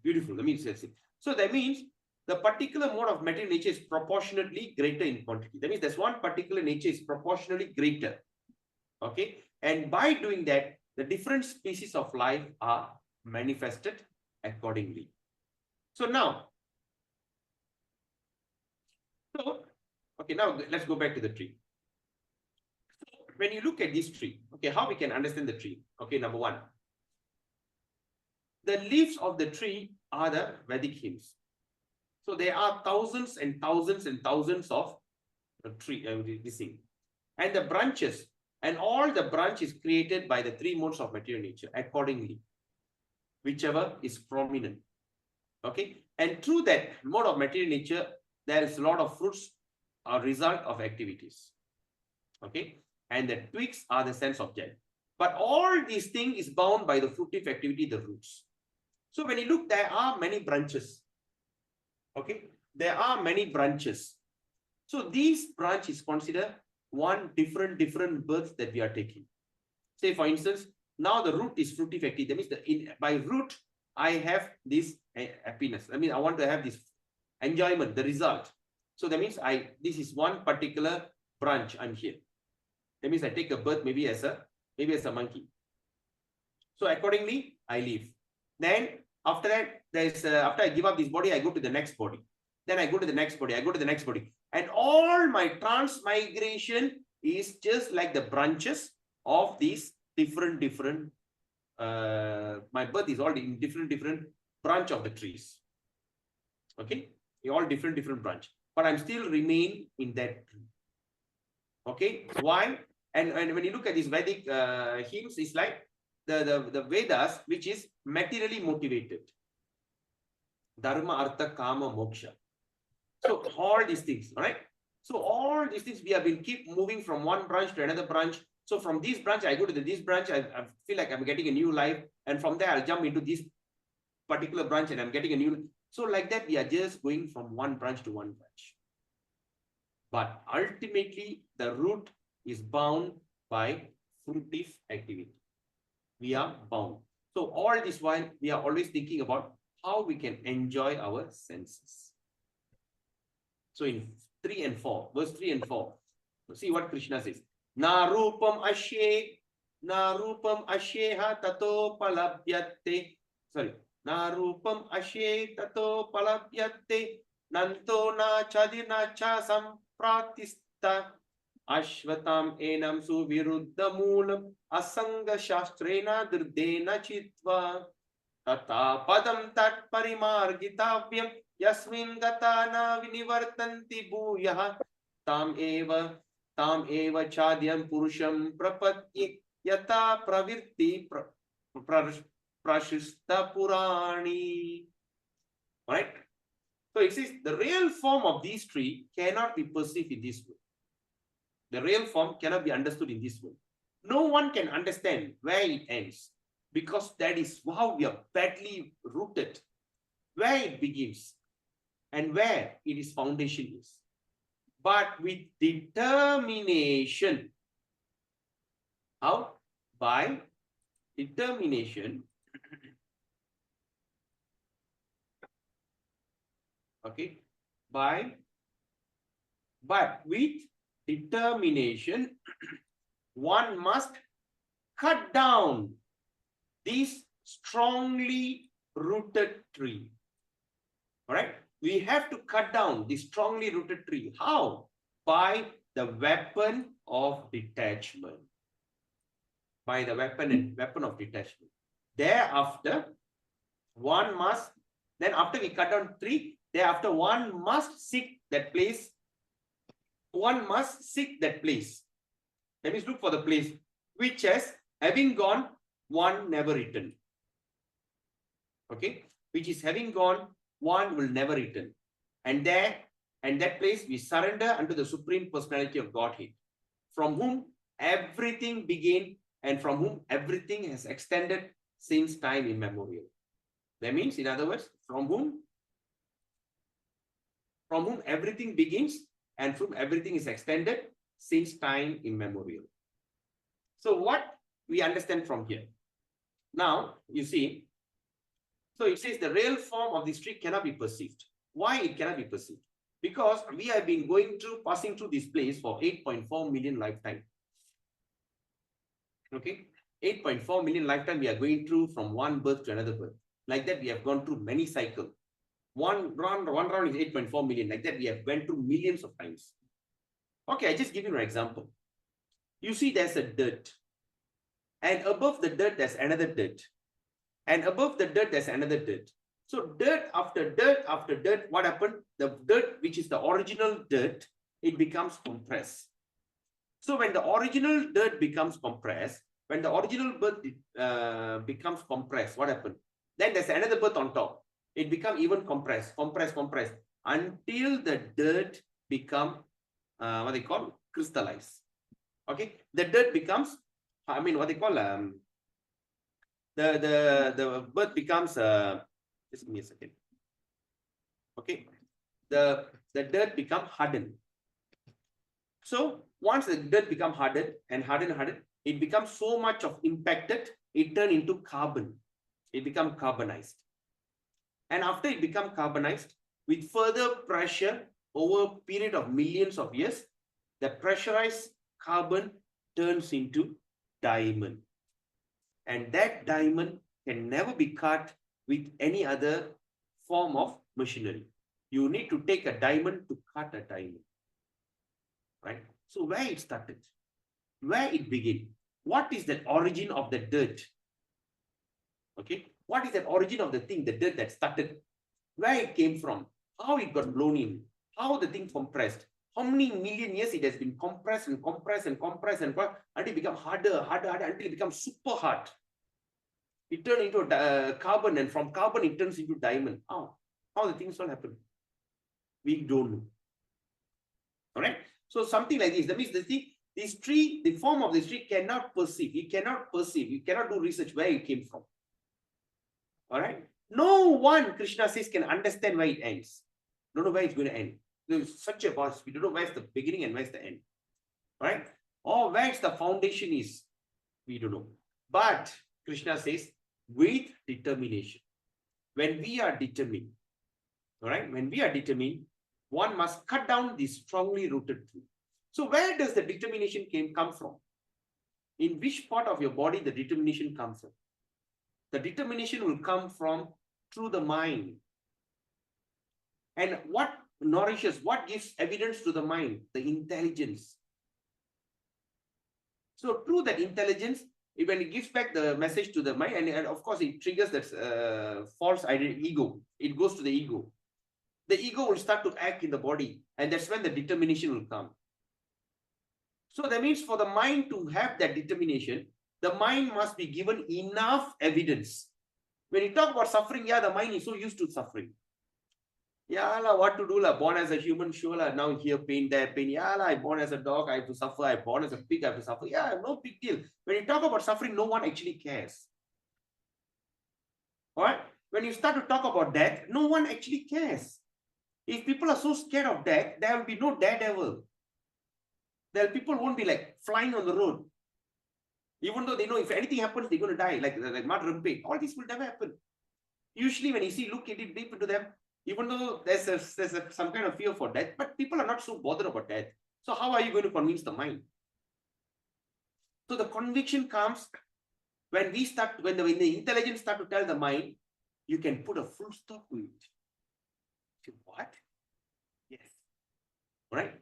A: beautiful. That means so that means the particular mode of material nature is proportionately greater in quantity. That means there's one particular nature is proportionally greater. Okay, and by doing that, the different species of life are manifested accordingly. So now, okay, now let's go back to the tree. So when you look at this tree, okay, how we can understand the tree? Okay, number one, the leaves of the tree are the Vedic hymns. So there are thousands and thousands and thousands of this thing. And the branches, and all the branch is created by the three modes of material nature accordingly, whichever is prominent. Okay, and through that mode of material nature, there is a lot of fruits are result of activities. Okay, and the twigs are the sense object. But all these things is bound by the fruitive activity, the roots. So when you look, there are many branches. Okay, there are many branches. So these branch is considered one different birth that we are taking. Say for instance, now the root is fruitifactory. That means by root, I have this happiness. I mean, I want to have this enjoyment, the result. So that means this is one particular branch. I'm here. That means I take a birth maybe as a monkey. So accordingly, I live. Then after that, after I give up this body, I go to the next body. Then I go to the next body. I go to the next body. And all my transmigration is just like the branches of these different. My birth is all in different branch of the trees. Okay, all different branch. But I'm still remain in that tree. Okay, why? And when you look at these Vedic hymns, it's like the Vedas, which is materially motivated. Dharma, Artha, Kama, Moksha. So all these things, right? So all these things, we have been keep moving from one branch to another branch. So from this branch, I go to this branch, I feel like I'm getting a new life. And from there, I'll jump into this particular branch and I'm getting a new. So like that, we are just going from one branch to one branch. But ultimately, the root is bound by fruitive activity. We are bound. So all this while, we are always thinking about how we can enjoy our senses. So in 3 and 4, verse 3 and 4, see what Krishna says. Na rupam asheha tato palabhyate. Sorry. Na rupam ashe tato palabhyate. Nanto na chadina cha sampratista. Ashvatam enam suviruddha moolam. Asanga shastrena dirdena chitva. Tata padam tat parimargitavyam. Yasmin gatana vinivartanti bhuyah. Tam eva chadyam purusham prapatyi yata pravirti prashista purani. Right? So it says the real form of these three cannot be perceived in this way. The real form cannot be understood in this way. No one can understand where it ends, because that is how we are badly rooted, where it begins and where its foundation is. But with determination, how? By determination, okay, but with determination, one must cut down this strongly rooted tree. All right? We have to cut down this strongly rooted tree. How? By the weapon of detachment. By the weapon of detachment. Thereafter, one must, then after we cut down tree, thereafter one must seek that place. One must seek that place. That means look for the place which has, having gone, one never return. Okay? Which is having gone, one will never return. And that place we surrender unto the Supreme Personality of Godhead, from whom everything began and from whom everything has extended since time immemorial. That means, in other words, from whom everything begins and from everything is extended since time immemorial. So what we understand from here? Now, you see, so it says the real form of this tree cannot be perceived. Why it cannot be perceived? Because we have been passing through this place for 8.4 million lifetime. Okay, 8.4 million lifetime we are going through from one birth to another birth. Like that, we have gone through many cycles. One round is 8.4 million. Like that, we have went through millions of times. Okay, I just give you an example. You see, there's a dirt. And above the dirt, there's another dirt. And above the dirt, there's another dirt. So dirt after dirt after dirt, what happened? The dirt, which is the original dirt, it becomes compressed. So when the original dirt becomes compressed, when the original birth becomes compressed, what happened? Then there's another birth on top. It becomes even compressed, until the dirt become, what they call, crystallized. Okay, the dirt becomes, what they call, the birth becomes just give me a second. Okay, the dirt become hardened. So once the dirt become hardened and hardened, it becomes so much of impacted, it turn into carbon. It become carbonized. And after it become carbonized, with further pressure over a period of millions of years, the pressurized carbon turns into diamond. And that diamond can never be cut with any other form of machinery. You need to take a diamond to cut a diamond. Right? So where it started? Where it began? What is the origin of the dirt? Okay, what is the origin of the thing, the dirt that started? Where it came from? How it got blown in? How the thing compressed? How many million years it has been compressed and compressed and compressed and until it become harder until it becomes super hard. It turned into carbon, and from carbon it turns into diamond. How the things all happen? We don't know. All right. So something like this. That means this tree, the form of this tree cannot perceive. You cannot perceive. You cannot do research where it came from. All right. No one, Krishna says, can understand where it ends. Don't know where it's going to end. There's such a vast. We don't know where's the beginning and where's the end. All right. Or where's the foundation is. We don't know. But Krishna says, with determination. When we are determined, all right, when we are determined, one must cut down the strongly rooted truth. So where does the determination come from? In which part of your body the determination comes from? The determination will come from through the mind. And what nourishes, what gives evidence to the mind? The intelligence. So through that intelligence, when it gives back the message to the mind, and of course it triggers that false ego. It goes to the ego. The ego will start to act in the body, and that's when the determination will come. So that means for the mind to have that determination, the mind must be given enough evidence. When you talk about suffering, yeah, the mind is so used to suffering. Yeah, la, what to do? La, born as a human, sure, la, now here pain, there pain. Yeah, la, I born as a dog, I have to suffer. I born as a pig, I have to suffer. Yeah, no big deal. When you talk about suffering, no one actually cares. All right? When you start to talk about death, no one actually cares. If people are so scared of death, there will be no daredevil. People won't be like flying on the road. Even though they know if anything happens, they're going to die, like mud rumping. All this will never happen. Usually when you see, look at it deep into them, even though there's some kind of fear for death, but people are not so bothered about death. So how are you going to convince the mind? So the conviction comes when we start, when the intelligence start to tell the mind, you can put a full stop to it. What? Yes. All right.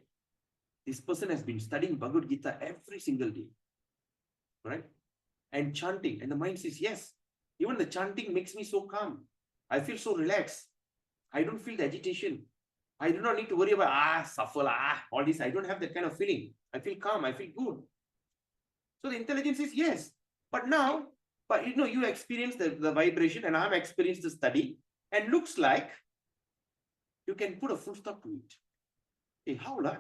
A: This person has been studying Bhagavad Gita every single day. Right? And chanting. And the mind says, yes. Even the chanting makes me so calm. I feel so relaxed. I don't feel the agitation. I do not need to worry about, suffer, all this. I don't have that kind of feeling. I feel calm. I feel good. So the intelligence is yes. But now, you experience the vibration, and I've experienced the study, and looks like you can put a full stop to it. Hey, how la?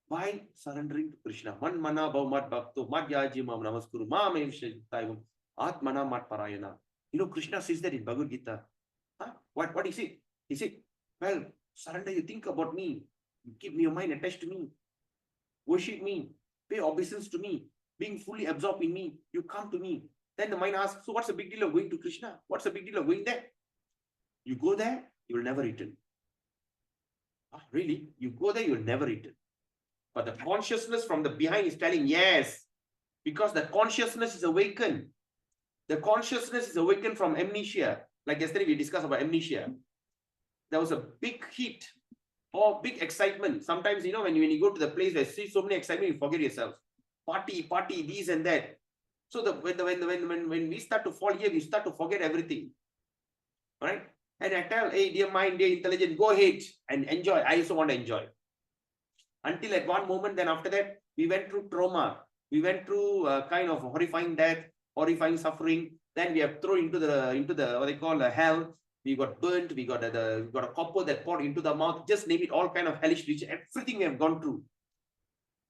A: By surrendering to Krishna. Man mana bhav mat bhakto mat yaji mam namaskuru mam evshayitayam atmana mat parayana. Krishna says that in Bhagavad Gita. Huh? What is it? He said, well, surrender, you think about me. You keep your mind attached to me. Worship me. Pay obeisance to me. Being fully absorbed in me. You come to me. Then the mind asks, so what's the big deal of going to Krishna? What's the big deal of going there? You go there, you will never return. Really? You go there, you will never return. But the consciousness from the behind is telling yes, because the consciousness is awakened. The consciousness is awakened from amnesia. Like yesterday we discussed about amnesia. There was a big heat or big excitement. Sometimes, when you go to the place where you see so many excitement, you forget yourself. Party, this and that. So when we start to fall here, we start to forget everything. All right? And I tell, hey, dear mind, dear intelligence, go ahead and enjoy. I also want to enjoy. Until at one moment, then after that, we went through trauma. We went through kind of horrifying death, horrifying suffering. Then we have thrown into the what they call hell. We got burnt. We got a copper that poured into the mouth. Just name it, all kind of hellish region. Everything we have gone through.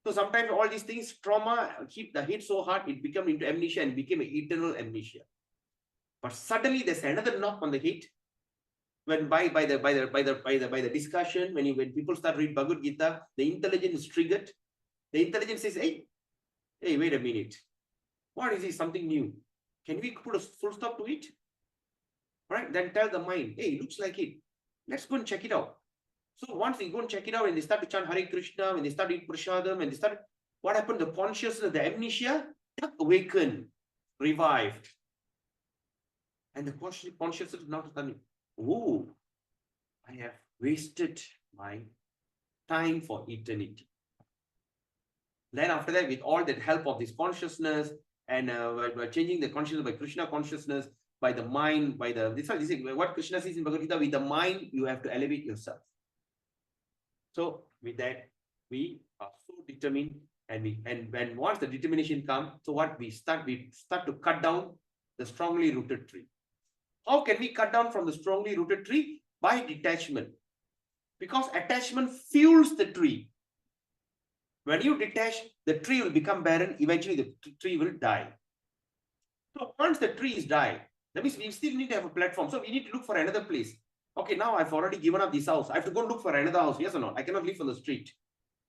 A: So sometimes all these things, trauma hit so hard, it became into amnesia and became an eternal amnesia. But suddenly there's another knock on the head. When by the discussion, when people start reading Bhagavad Gita, the intelligence is triggered. The intelligence says, hey, wait a minute. What is this? Something new. Can we put a full stop to it? Right? Then tell the mind, hey, looks like it. Let's go and check it out. So once they go and check it out, and they start to chant Hare Krishna, when they start to eat prasadam, and they start, what happened? The consciousness, the amnesia, awakened, revived. And the consciousness now starting, oh, I have wasted my time for eternity. Then after that, with all that help of this consciousness, and by changing the consciousness by Krishna consciousness, by the mind, by the this is what Krishna says in Bhagavad Gita, with the mind, you have to elevate yourself. So with that, we are so determined, and when once the determination comes, so what we start to cut down the strongly rooted tree. How can we cut down from the strongly rooted tree? By detachment. Because attachment fuels the tree. When you detach, the tree will become barren. Eventually, the tree will die. So once the tree is died, that means we still need to have a platform. So we need to look for another place. Okay, now I've already given up this house. I have to go look for another house. Yes or no? I cannot live on the street.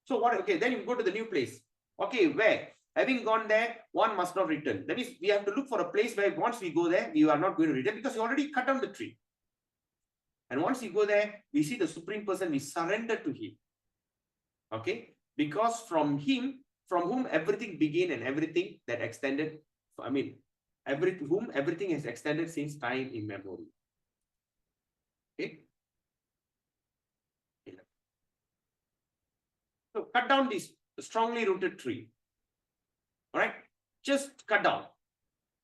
A: So what? Okay, then you go to the new place. Okay, where? Having gone there, one must not return. That means we have to look for a place where once we go there, we are not going to return because you already cut down the tree. And once you go there, we see the Supreme Person, we surrender to Him. Okay? Because from Him, from whom everything began and everything that extended, I mean, whom everything has extended since time immemorial. Okay? So cut down this strongly rooted tree. All right? Just cut down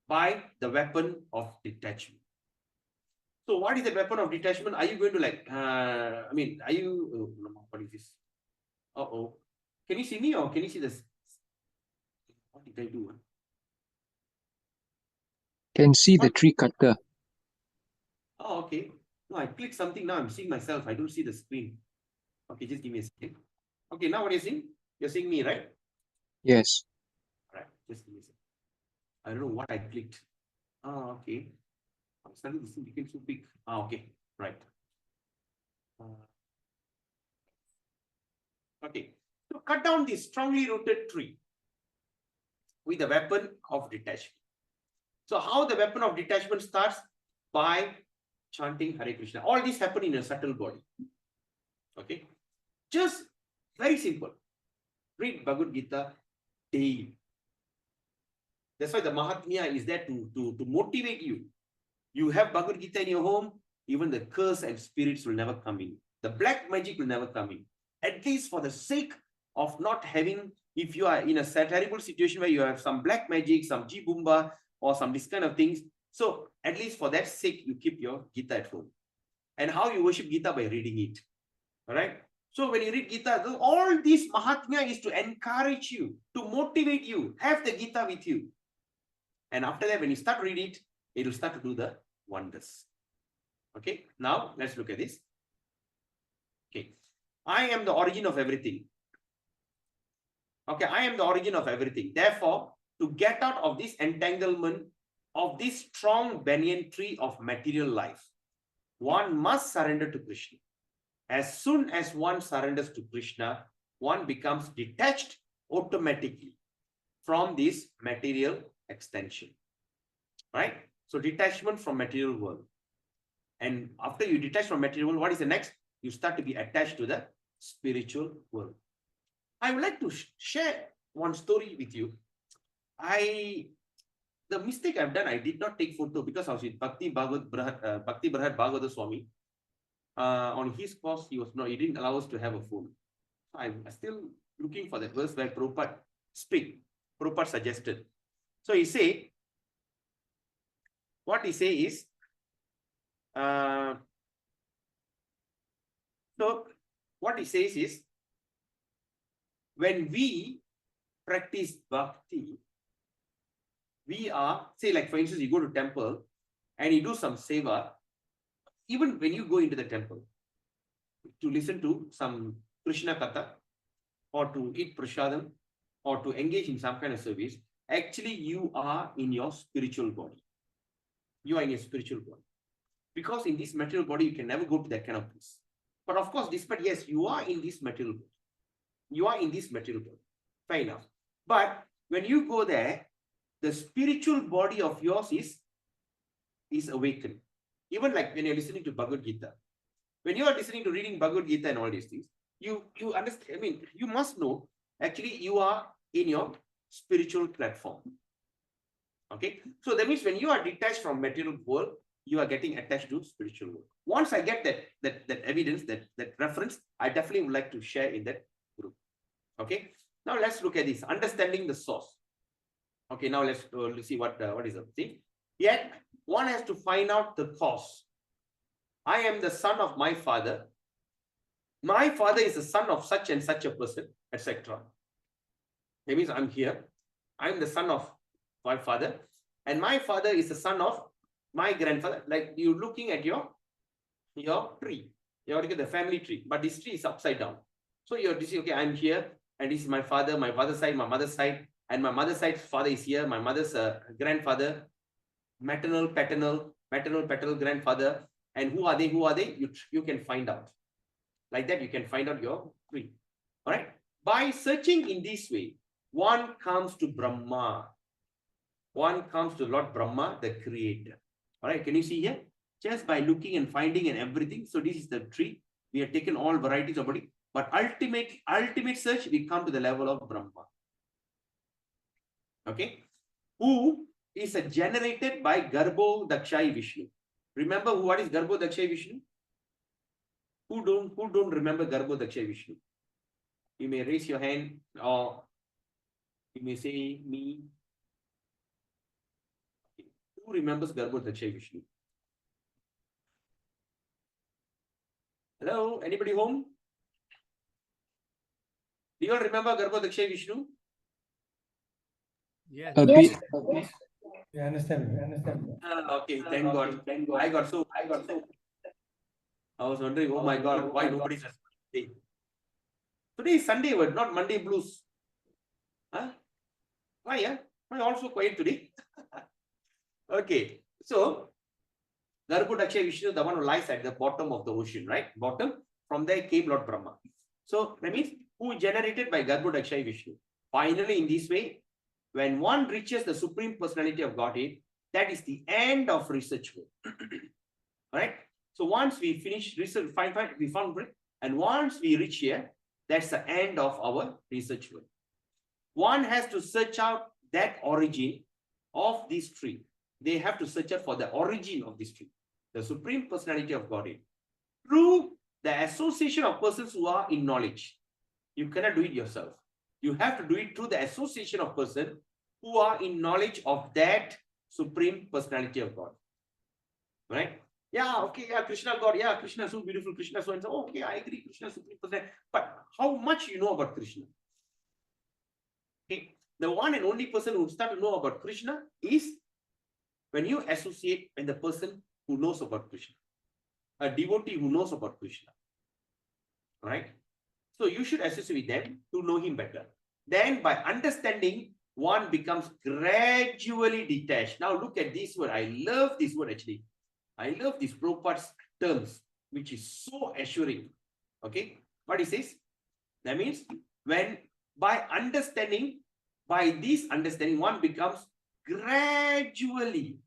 A: by the weapon of detachment. So what is the weapon of detachment? Are you going to like, are you, what is this? Uh-oh. Can you see me or can you see this? What did I do?
D: Can see the tree cutter.
A: Oh, okay. No, I clicked something now. I'm seeing myself. I don't see the screen. Okay, just give me a second. Okay, now what are you seeing? You're seeing me, right?
D: Yes.
A: All right, just give me a second. I don't know what I clicked. Oh, okay. Suddenly this thing became so big. Ah, okay, right. Okay, so cut down this strongly rooted tree with the weapon of detachment. So how the weapon of detachment starts? By chanting Hare Krishna. All this happen in a subtle body. Okay, just very simple. Read Bhagavad Gita daily. That's why the Mahatmya is there to motivate you. You have Bhagavad Gita in your home, even the curse and spirits will never come in. The black magic will never come in. At least for the sake of not having, if you are in a terrible situation where you have some black magic, some Jibumba, or some this kind of things. So at least for that sake, you keep your Gita at home. And how you worship Gita? By reading it. All right. So when you read Gita, all this Mahatmya is to encourage you, to motivate you. Have the Gita with you. And after that, when you start reading it, it will start to do the wonders. Okay. Now let's look at this. Okay. I am the origin of everything. Okay. I am the origin of everything. Therefore, to get out of this entanglement of this strong banyan tree of material life, one must surrender to Krishna. As soon as one surrenders to Krishna, one becomes detached automatically from this material extension. Right? So detachment from material world. And after you detach from material world, what is the next? You start to be attached to the spiritual world. I would like to share one story with you. The mistake I've done, I did not take photo because I was with Bhakti Bharat Bhagavata Swami. On his course, he didn't allow us to have a phone. So I'm still looking for that verse where Prabhupada suggested. So what he say is, what he says is, when we practice bhakti, we are, say like for instance, you go to temple and you do some seva, even when you go into the temple to listen to some Krishna Katha or to eat prasadam or to engage in some kind of service, actually you are in your spiritual body. You are in a spiritual body. Because in this material body, you can never go to that kind of place. But of course, despite, yes, you are in this material body. You are in this material body. Fair enough. But when you go there, the spiritual body of yours is awakened. Even like when you're listening to Bhagavad Gita. When you are listening to reading Bhagavad Gita and all these things, you understand, I mean, you must know, actually, you are in your spiritual platform. Okay. So that means when you are detached from material world, you are getting attached to spiritual world. Once I get that evidence, that reference, I definitely would like to share in that group. Okay. Now let's look at this, understanding the source. Okay. Now let's see what is the thing. Yet one has to find out the cause. I am the son of my father. My father is the son of such and such a person, etc. That means I'm here. I'm the son of my father, and my father is the son of my grandfather. Like you're looking at your tree. You're looking at the family tree, but this tree is upside down. So you're saying, okay, I'm here, and this is my father, my father's side, my mother's side, and my mother's side father is here. My mother's grandfather, maternal, paternal, grandfather. And who are they? Who are they? You can find out. Like that, you can find out your tree. All right. By searching in this way, one comes to Brahma. One comes to Lord Brahma, the creator. All right. Can you see here? Just by looking and finding and everything. So this is the tree. We have taken all varieties of body. But ultimate search, we come to the level of Brahma. Okay. Who is generated by Garbho Dakshai Vishnu. Remember what is Garbho Dakshai Vishnu? Who don't remember Garbho Dakshai Vishnu? You may raise your hand, or you may say me. Who remembers Garbho Dakshai Vishnu? Hello, anybody home? Do you all remember Garbho Dakshai Vishnu?
B: Yes.
D: A
C: Yes.
D: bit.
B: We understand.
A: Okay, thank God. I got so. I was wondering, oh my God, why nobody's responding? Today is Sunday, but not Monday blues. Huh? Why? Yeah? Why also quiet today? Okay, so Garbho Dakshai Vishnu, the one who lies at the bottom of the ocean, right? Bottom. From there came Lord Brahma. So that means who generated by Garbho Dakshai Vishnu. Finally, in this way, when one reaches the Supreme Personality of Godhead, that is the end of research work. Right? So once we finish research, we found it, and once we reach here, that's the end of our research work. One has to search out that origin of this tree. They have to search out for the origin of this tree, the Supreme Personality of Godhead, through the association of persons who are in knowledge. You cannot do it yourself. You have to do it through the association of persons who are in knowledge of that Supreme Personality of God. Right? Yeah, okay, yeah, Krishna God, yeah, Krishna so beautiful, Krishna so and so. Okay, I agree, Krishna Supreme Personality. But how much you know about Krishna? Okay, the one and only person who start to know about Krishna is when you associate with the person who knows about Krishna, a devotee who knows about Krishna. Right? So you should associate with them to know him better. Then by understanding, one becomes gradually detached. Now look at this word. I love this word actually. I love this Prabhupada's terms, which is so assuring. Okay. What he says? That means when by understanding, by this understanding, one becomes gradually.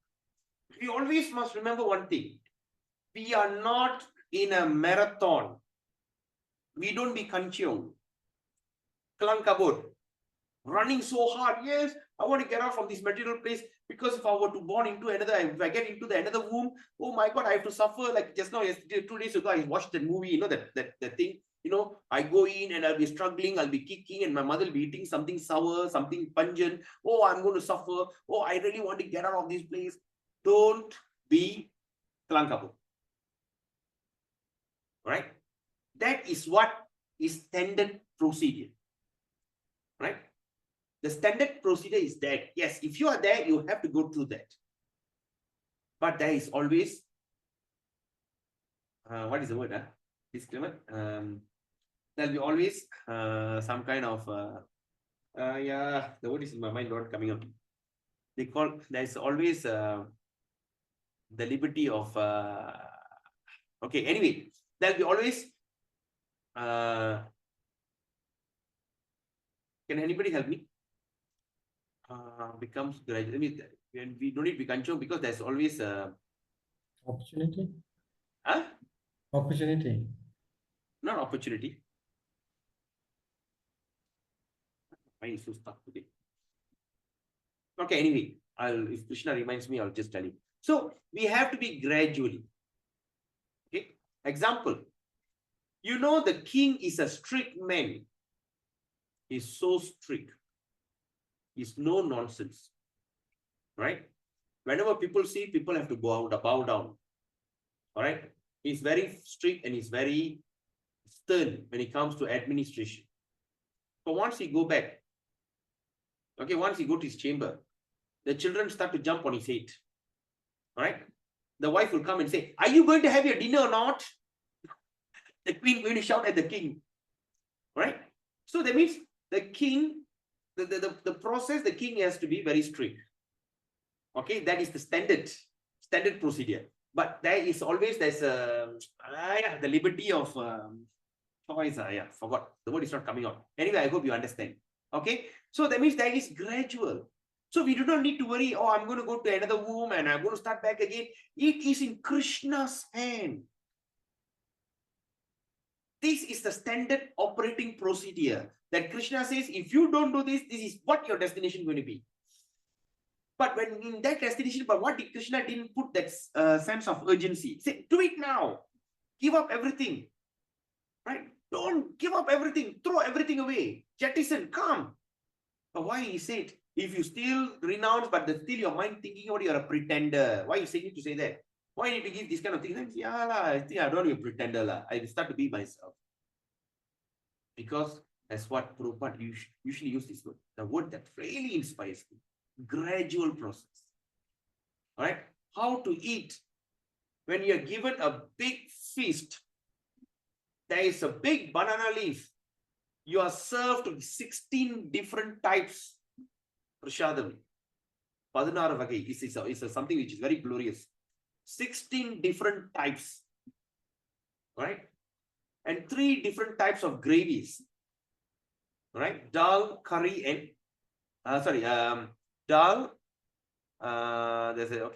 A: We always must remember one thing. We are not in a marathon. We don't be kanchiong, kelang kabut, running so hard. Yes, I want to get out from this material place, because if I were to born into another, if I get into the another womb, oh my God, I have to suffer. Like just now, yesterday, 2 days ago, I watched that movie, you know, that thing, you know, I go in and I'll be struggling, I'll be kicking, and my mother will be eating something sour, something pungent. Oh, I'm going to suffer. Oh, I really want to get out of this place. Don't be kelang kabut. Right? That is what is standard procedure. Right? The standard procedure is that, yes, if you are there, you have to go through that. But there is always, what is the word? Disclaimer. There'll be always some kind of, yeah, the word is in my mind, not coming up. There's always, the liberty of okay, anyway, there'll be always can anybody help me? Becomes gradual. I mean, we don't need to be controlled because there's always a
B: Opportunity.
A: huh?
B: Opportunity.
A: Not opportunity. Mine is so stuck today. Okay, anyway, if Krishna reminds me, I'll just tell you. So we have to be gradually. Okay. Example. You know the king is a strict man. He's so strict. He's no nonsense. Right? Whenever people see, people have to bow down. All right. He's very strict and he's very stern when it comes to administration. So once he go back, okay, once he go to his chamber, the children start to jump on his head. All right. The wife will come and say, "Are you going to have your dinner or not?" The queen going to shout at the king. All right. So that means the king, the process, the king has to be very strict. Okay, that is the standard procedure. But there is always there's the liberty of choice. Forgot the word is not coming out. Anyway, I hope you understand. Okay, so that means that is gradual. So we do not need to worry. Oh, I'm going to go to another womb and I'm going to start back again. It is in Krishna's hand. This is the standard operating procedure that Krishna says, if you don't do this, this is what your destination is going to be. But when in that destination, but what did Krishna didn't put that sense of urgency? Say, do it now. Give up everything. Right? Don't give up everything. Throw everything away. Jettison, come. But why he said, if you still renounce, but still your mind thinking about you're a pretender. Why you saying to say that? Why you need to give this kind of things? Yeah, I think I don't be a pretender. I will start to be myself. Because that's what Prabhupada usually use this word. The word that really inspires me. Gradual process. All right? How to eat. When you're given a big feast, there is a big banana leaf. You are served with 16 different types. Prashadam. 16 vagai. It's something which is very glorious. 16 different types. Right? And 3 different types of gravies. Right? Dal, curry, and dal. There's a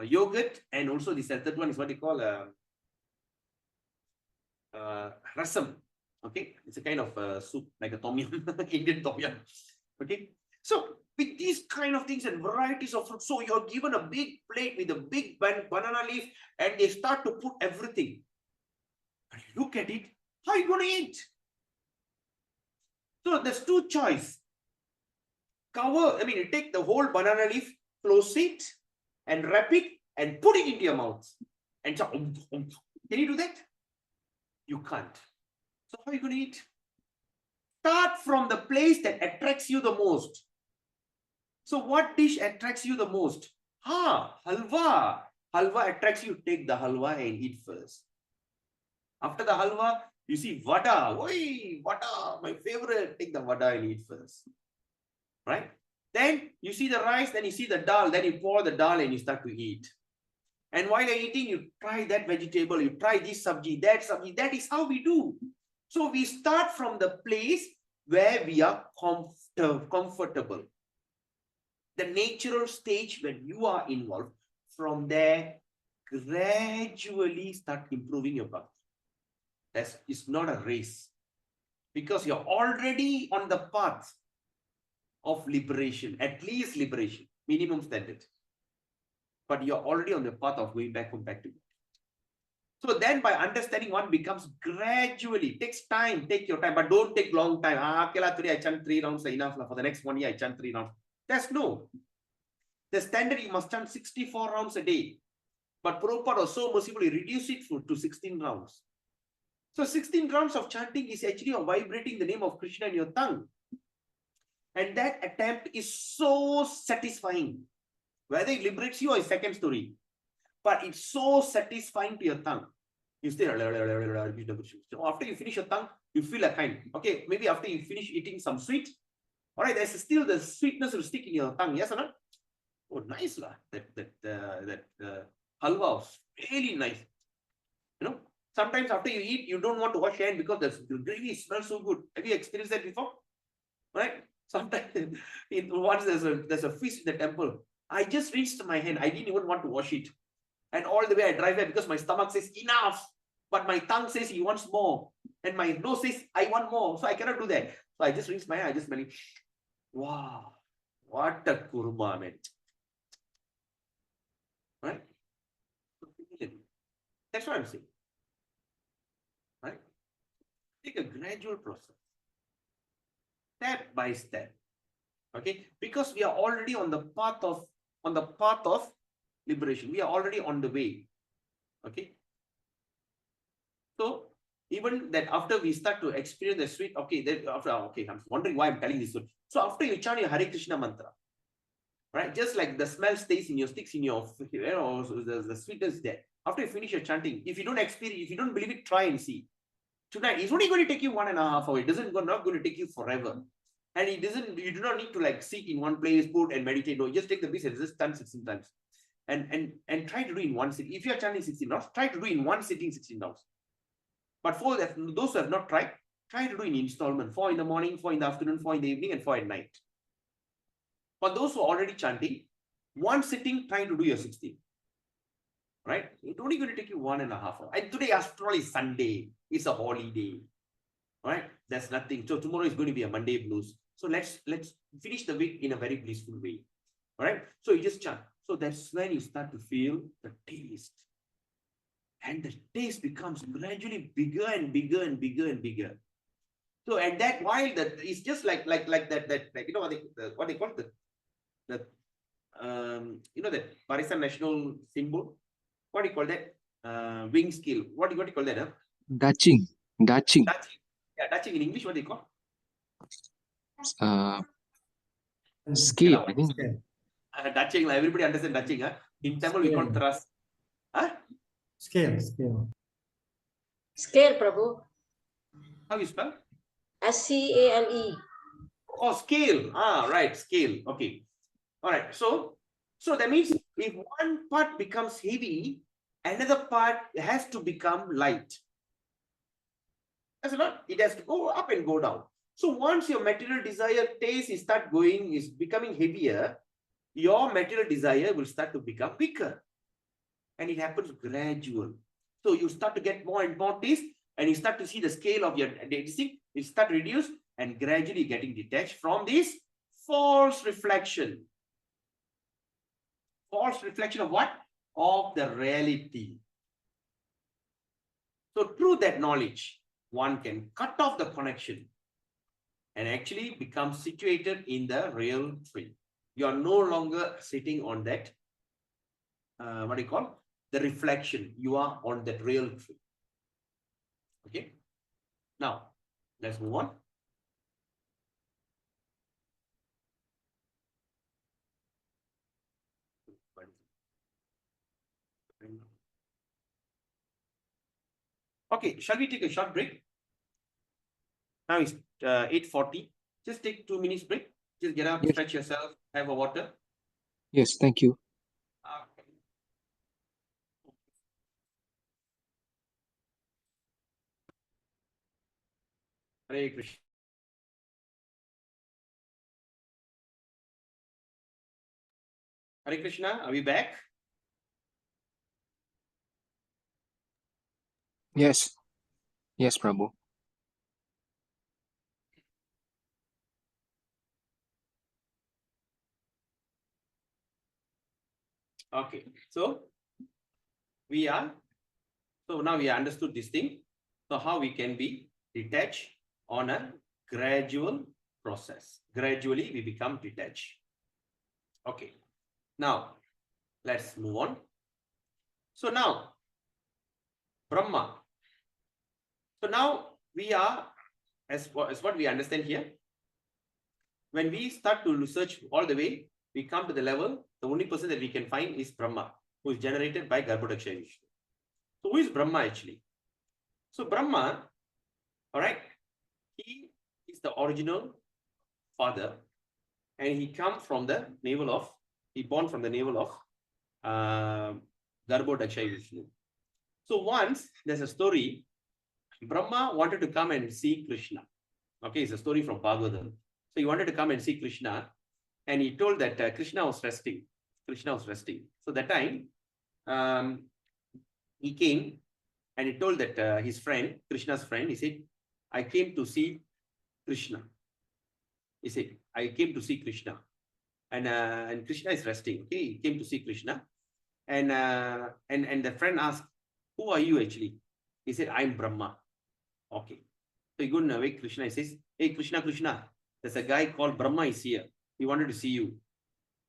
A: yogurt, and also the third one is what you call rasam. Okay, it's a kind of soup like a tom yum, Indian tom yum. Okay, so with these kind of things and varieties of fruit, so you're given a big plate with a big banana leaf, and they start to put everything. And you look at it, how are you going to eat? So there's 2 choices. You take the whole banana leaf, close it, and wrap it, and put it into your mouth. And so, can you do that? You can't. So how are you going to eat? Start from the place that attracts you the most. So what dish attracts you the most? Halwa. Halwa attracts you. Take the halwa and eat first. After the halwa, you see vada. Oi, vada, my favorite. Take the vada and eat first. Right? Then you see the rice, then you see the dal, then you pour the dal and you start to eat. And while you're eating, you try that vegetable, you try this sabji, that sabji. That is how we do. So we start from the place where we are comfortable. The natural stage when you are involved, from there, gradually start improving your path. It's not a race. Because you're already on the path of liberation, at least liberation, minimum standard. But you're already on the path of going back home, back to God. So then by understanding, one becomes gradually, takes time, take your time, but don't take long time. Today I chant 3 rounds, enough. For the next 1 year, I chant 3 rounds. That's no. The standard, you must chant 64 rounds a day. But Prabhupada was so merciful, he reduced it to 16 rounds. So 16 rounds of chanting is actually vibrating the name of Krishna in your tongue. And that attempt is so satisfying. Whether it liberates you or is second story. But it's so satisfying to your tongue. You stay. So after you finish your tongue, you feel a kind. Okay, maybe after you finish eating some sweet, all right, there's still the sweetness will stick in your tongue. Yes or not? Oh, nice lah. That halwa was really nice. You know, sometimes after you eat, you don't want to wash your hand because the gravy smells so good. Have you experienced that before? Right? Sometimes once there's a feast in the temple. I just rinsed my hand. I didn't even want to wash it. And all the way I drive there because my stomach says enough. But my tongue says he wants more. And my nose says I want more. So I cannot do that. So I just rinse my hand. I just smell it. Wow. What a kurma, man. Right? That's what I'm saying. Right? Take a gradual process. Step by step. Okay? Because we are already on the path of liberation. We are already on the way. Okay? So even that after we start to experience the sweet, okay, then after okay, I'm wondering why I'm telling this one. So after you chant your Hare Krishna mantra, right? Just like the smell stays in your sticks in your, you know, so the sweetness is there. After you finish your chanting, if you don't experience, if you don't believe it, try and see. Tonight, it's only going to take you 1.5 hours. It doesn't not going to take you forever. And it doesn't, you do not need to like sit in one place, put and meditate. No, just take the beats and just stand 16 times. And try to do in one sitting. If you're chanting 16 hours, try to do in one sitting 16 hours. But for that, those who have not tried, try to do in installment. 4 in the morning, 4 in the afternoon, 4 in the evening, and 4 at night. For those who are already chanting, one sitting, try to do your 16. Right? It's only going to take you 1.5 hours. And today, after all, is Sunday. It's a holiday. Right? There's nothing. So tomorrow is going to be a Monday blues. So let's finish the week in a very blissful way. All right? So you just chant. So that's when you start to feel the taste. And the taste becomes gradually bigger and bigger and bigger and bigger. So at that while that it's just like that like, you know what they call the you know that Barisan national symbol. What do you call that? Wing scale. What do you call that? Huh?
D: Daching.
A: Dutching. Yeah, Dutching in English. What do you call?
D: Scale, I think.
B: Scale.
A: Dutching. Everybody understand Dutching. Huh? In Tamil we call
B: Scale.
A: trust. Huh?
B: Scale. Scale.
E: Scale, Prabhu.
A: How you spell?
E: SCALE.
A: Oh, scale. Ah, right. Scale. Okay. All right. So that means if one part becomes heavy, another part has to become light. That's not. It has to go up and go down. So once your material desire taste is becoming heavier, your material desire will start to become weaker. And it happens gradual. So you start to get more and more taste, and you start to see the scale of your tasting, it start to reduce and gradually getting detached from this false reflection. False reflection of what? Of the reality. So through that knowledge, one can cut off the connection and actually become situated in the real tree. You are no longer sitting on that, what do you call? The reflection. You are on that real tree. Okay. Now, let's move on. Okay, shall we take a short break? Now it's 8:40. Just take 2 minutes break. Just get up,
D: Yes.
A: stretch yourself, have a water.
D: Yes, thank you.
A: Hare Krishna. Hare Krishna, are we back?
D: Yes. Yes, Prabhu.
A: Okay, so now we understood this thing. So how we can be detached on a gradual process. Gradually we become detached. Okay, now let's move on. So now Brahma. So now we are, as what we understand here, when we start to research all the way, we come to the level, the only person that we can find is Brahma, who is generated by Garbhodaksha Vishnu. So who is Brahma actually? So Brahma, all right, he is the original father, and he comes from the navel of He born from the navel of Garbhodaksha Vishnu. So once there's a story, Brahma wanted to come and see Krishna. Okay, it's a story from Bhagavatam. So he wanted to come and see Krishna, and he told that Krishna was resting. Krishna was resting. So that time, he came and he told that his friend, Krishna's friend, he said, I came to see Krishna. He said, I came to see Krishna. And Krishna is resting. Okay, he came to see Krishna. And the friend asked, who are you actually? He said, I'm Brahma. Okay. So he go and wake Krishna. He says, hey, Krishna, there's a guy called Brahma is here. He wanted to see you.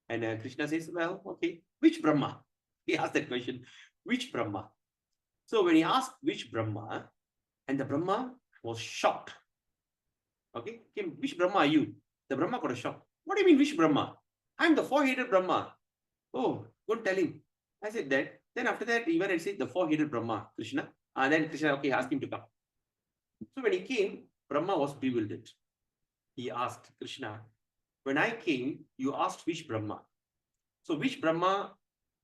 A: And Krishna says, well, okay, which Brahma? He asked that question, which Brahma? So when he asked which Brahma, and the Brahma was shocked. Okay, which Brahma are you? The Brahma got a shock. What do you mean, which Brahma? I'm the four-headed Brahma. Oh, don't tell him. I said that. Then after that, he went and said the four-headed Brahma, Krishna. And then Krishna, okay, asked him to come. So when he came, Brahma was bewildered. He asked Krishna, when I came, you asked which Brahma. So which Brahma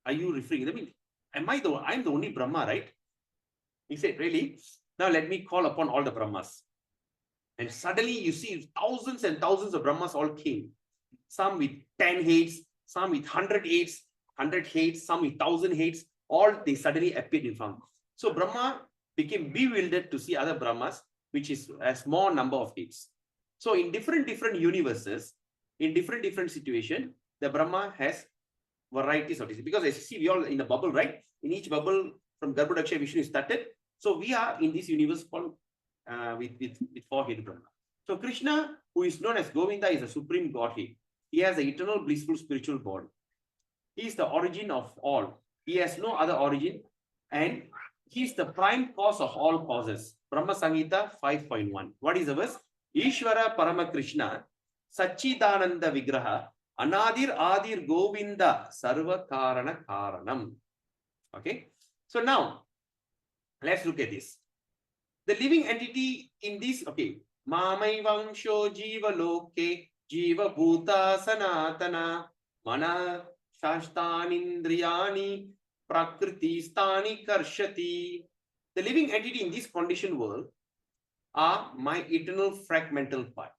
A: are you referring? I mean, I'm the only Brahma, right? He said, really? Now let me call upon all the Brahmas. And suddenly you see thousands and thousands of Brahmas all came. Some with 10 heads, some with 100 heads, some with 1,000 heads. All they suddenly appeared in front. So Brahma became bewildered to see other Brahmas, which is a small number of heads. So in different universes, in different situations, the Brahma has varieties of this. Because as you see, we all in a bubble, right? In each bubble from Garbhodaksha Vishnu is started. So we are in this universe called with four-headed Brahma. So Krishna, who is known as Govinda, is a supreme Godhead. He has an eternal blissful spiritual body. He is the origin of all. He has no other origin, and he is the prime cause of all causes. Brahma Samhita 5.1. What is the verse? Ishvara Parama Krishna Sachidananda Vigraha Anadir Adir Govinda Sarva Karana Karanam. Okay. So now let's look at this. The living entity in this, okay, Mamai Vamsho Jiva Loke Jiva Bhuta Sanatana Mana Shashtanindriyani Prakriti Stani Karshati. The living entity in this conditioned world are my eternal fragmental part.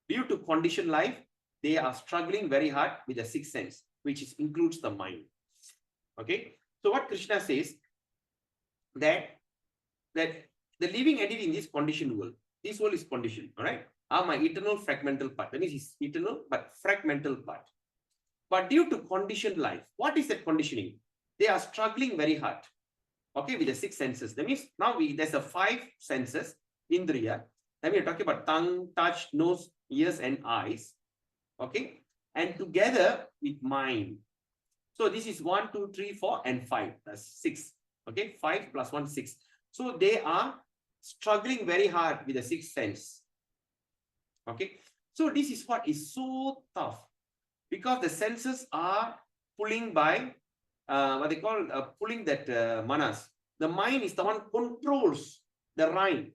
A: Due to conditioned life, they are struggling very hard with the sixth sense, which includes the mind. Okay. So what Krishna says, that the living entity in this conditioned world, this world is conditioned, all right, are my eternal fragmental part. That means it's eternal but fragmental part. But due to conditioned life, what is that conditioning? They are struggling very hard, okay, with the six senses. That means now there's a five senses, Indriya. That means we're talking about tongue, touch, nose, ears, and eyes, okay, and together with mind. So this is 1, 2, 3, 4, and 5. That's 6. Okay, 5 plus 1, 6. So they are struggling very hard with the sixth sense. Okay, so this is what is so tough, because the senses are pulling by what they call pulling that manas. The mind is the one controls the mind.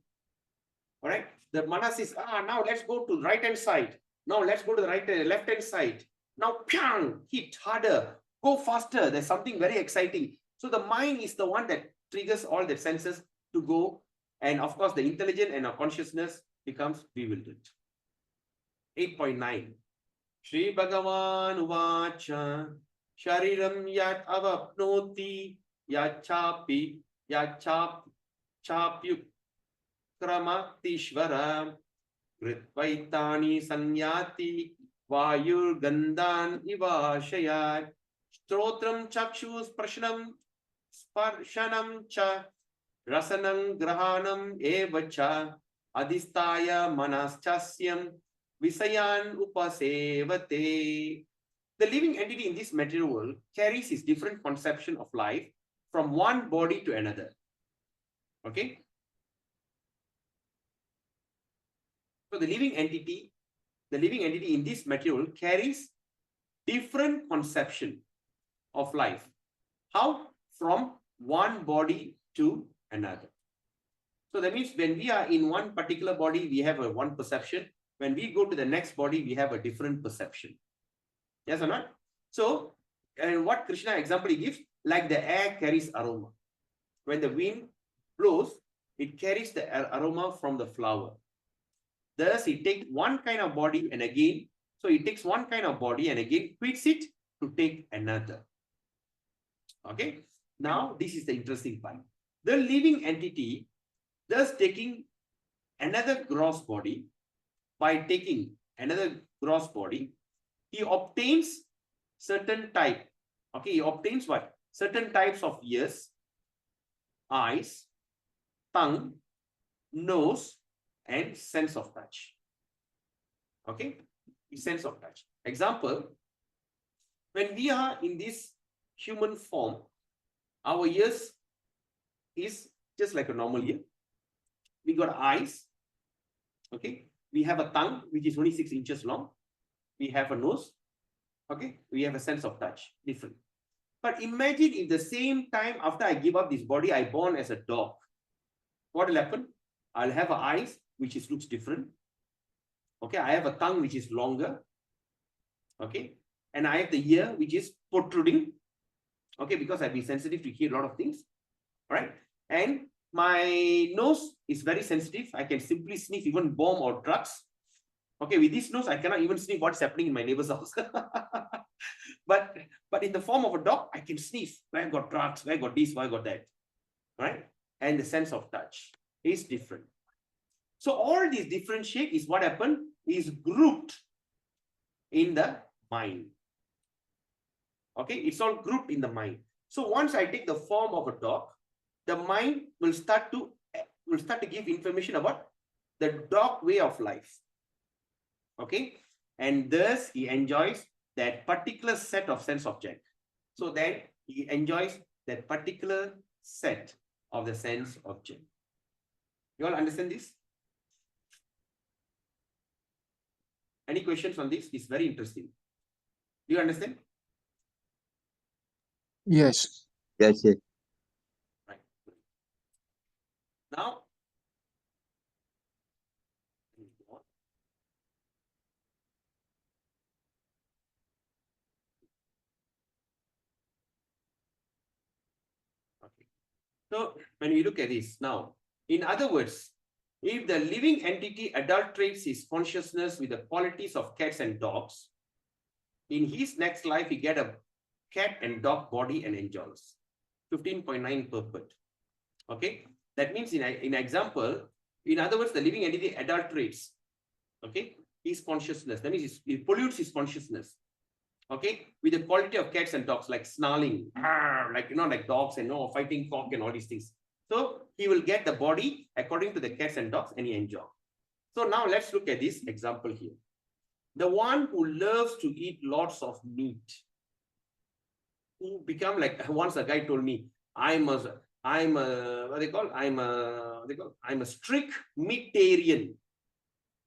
A: All right, the manas is now let's go to right hand side. Now let's go to the left hand side. Now hit harder, go faster. There's something very exciting. So the mind is the one that triggers all the senses to go, and of course the intelligence and our consciousness becomes bewildered. 8.9. Shri Bhagavan Uvacha Shariram Yat Avapnoti Yachapi Yachapyuk Kramatishvara Gritvaitani Sanyati Vayur Gandan Ivashayat Strotram Chakshus Prashanam Sparshanam Cha Rasanam Grahanam Evacha Adistaya Manaschasya Visayan Upasevate. The living entity in this material world carries his different conception of life from one body to another. Okay. So the living entity in this material carries different conception of life. How? From one body to another. So that means when we are in one particular body, we have a one perception. When we go to the next body, we have a different perception. Yes or not? So, and what Krishna example he gives, like the air carries aroma. When the wind blows, it carries the aroma from the flower. Thus, it takes one kind of body and again, so it takes one kind of body and again quits it to take another. Okay. Now, this is the interesting part. The living entity, thus taking another gross body, by taking another gross body, he obtains certain type. Okay, he obtains what? Certain types of ears, eyes, tongue, nose, and sense of touch. Okay, sense of touch. Example, when we are in this human form, our ears is just like a normal ear. We got eyes. Okay, we have a tongue which is only 6 inches long. We have a nose. Okay, we have a sense of touch, different. But imagine if the same time after I give up this body, I born as a dog. What will happen? I'll have eyes which is looks different. Okay, I have a tongue which is longer. Okay, and I have the ear which is protruding. Okay, because I've been sensitive to hear a lot of things. All right, and my nose is very sensitive. I can simply sniff even bomb or drugs. Okay, with this nose, I cannot even sniff what's happening in my neighbor's house. but in the form of a dog, I can sniff where I got drugs, where I got this, where I got that. Right? And the sense of touch is different. So all these differentiate is what happened is grouped in the mind. Okay, it's all grouped in the mind. So once I take the form of a dog, the mind will start to give information about the dog way of life. Okay, and thus he enjoys that particular set of sense object. So then he enjoys that particular set of the sense object. You all understand this? Any questions on this? It's very interesting. Do you understand?
D: Yes.
F: Yes, yes.
A: Right. Now, okay. So when we look at this now, in other words, if the living entity adulterates his consciousness with the qualities of cats and dogs, in his next life, he get a cat and dog body and enjoys 15.9 perpet. Okay, that means in example, in other words, the living entity adulterates, okay, his consciousness. That means he pollutes his consciousness, okay, with the quality of cats and dogs, like snarling, like like dogs and fighting cock and all these things. So he will get the body according to the cats and dogs and he enjoy. So now let's look at this example here. The one who loves to eat lots of meat, who become like, once a guy told me, I'm a strict meatarian.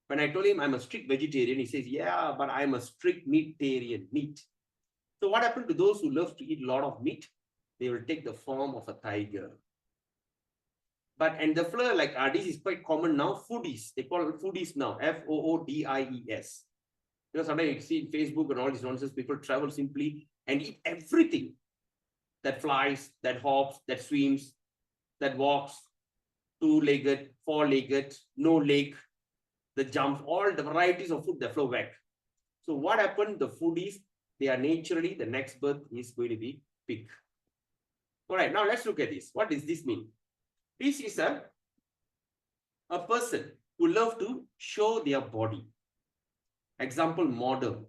A: When I told him I'm a strict vegetarian, he says, yeah, but I'm a strict meatarian, meat. So what happened to those who love to eat a lot of meat? They will take the form of a tiger. And the flair, like this is quite common now, foodies. They call it foodies now, Foodies. Sometimes you see Facebook and all these nonsense, people travel simply and eat everything that flies, that hops, that swims, that walks, 2-legged, 4-legged, no leg, the jumps, all the varieties of food that flow back. So what happened? The foodies, they are naturally, the next birth is going to be pig. All right, now let's look at this. What does this mean? This is a person who love to show their body. Example, model,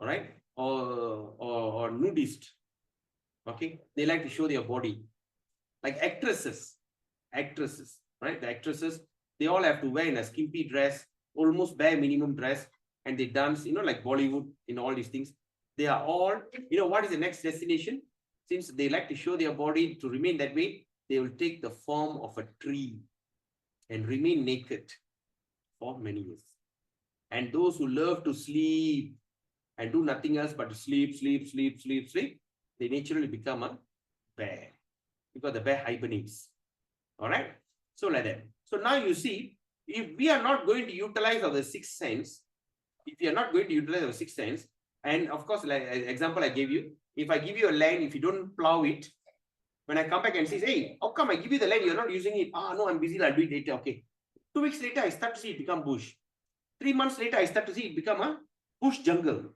A: all right, or nudist. Okay, they like to show their body. Like actresses, right? The actresses, they all have to wear in a skimpy dress, almost bare minimum dress, and they dance, like Bollywood, all these things. They are all, what is the next destination? Since they like to show their body to remain that way, they will take the form of a tree and remain naked for many years. And those who love to sleep and do nothing else but to sleep, they naturally become a bear, because the bear hibernates. All right. So like that. So now you see, if we are not going to utilize our sixth sense, And of course, like example I gave you, if I give you a land, if you don't plow it, when I come back and say, hey, how come I give you the land, you're not using it? Ah, no, I'm busy, I'll do it later. Okay. 2 weeks later, I start to see it become bush. 3 months later, I start to see it become a bush jungle.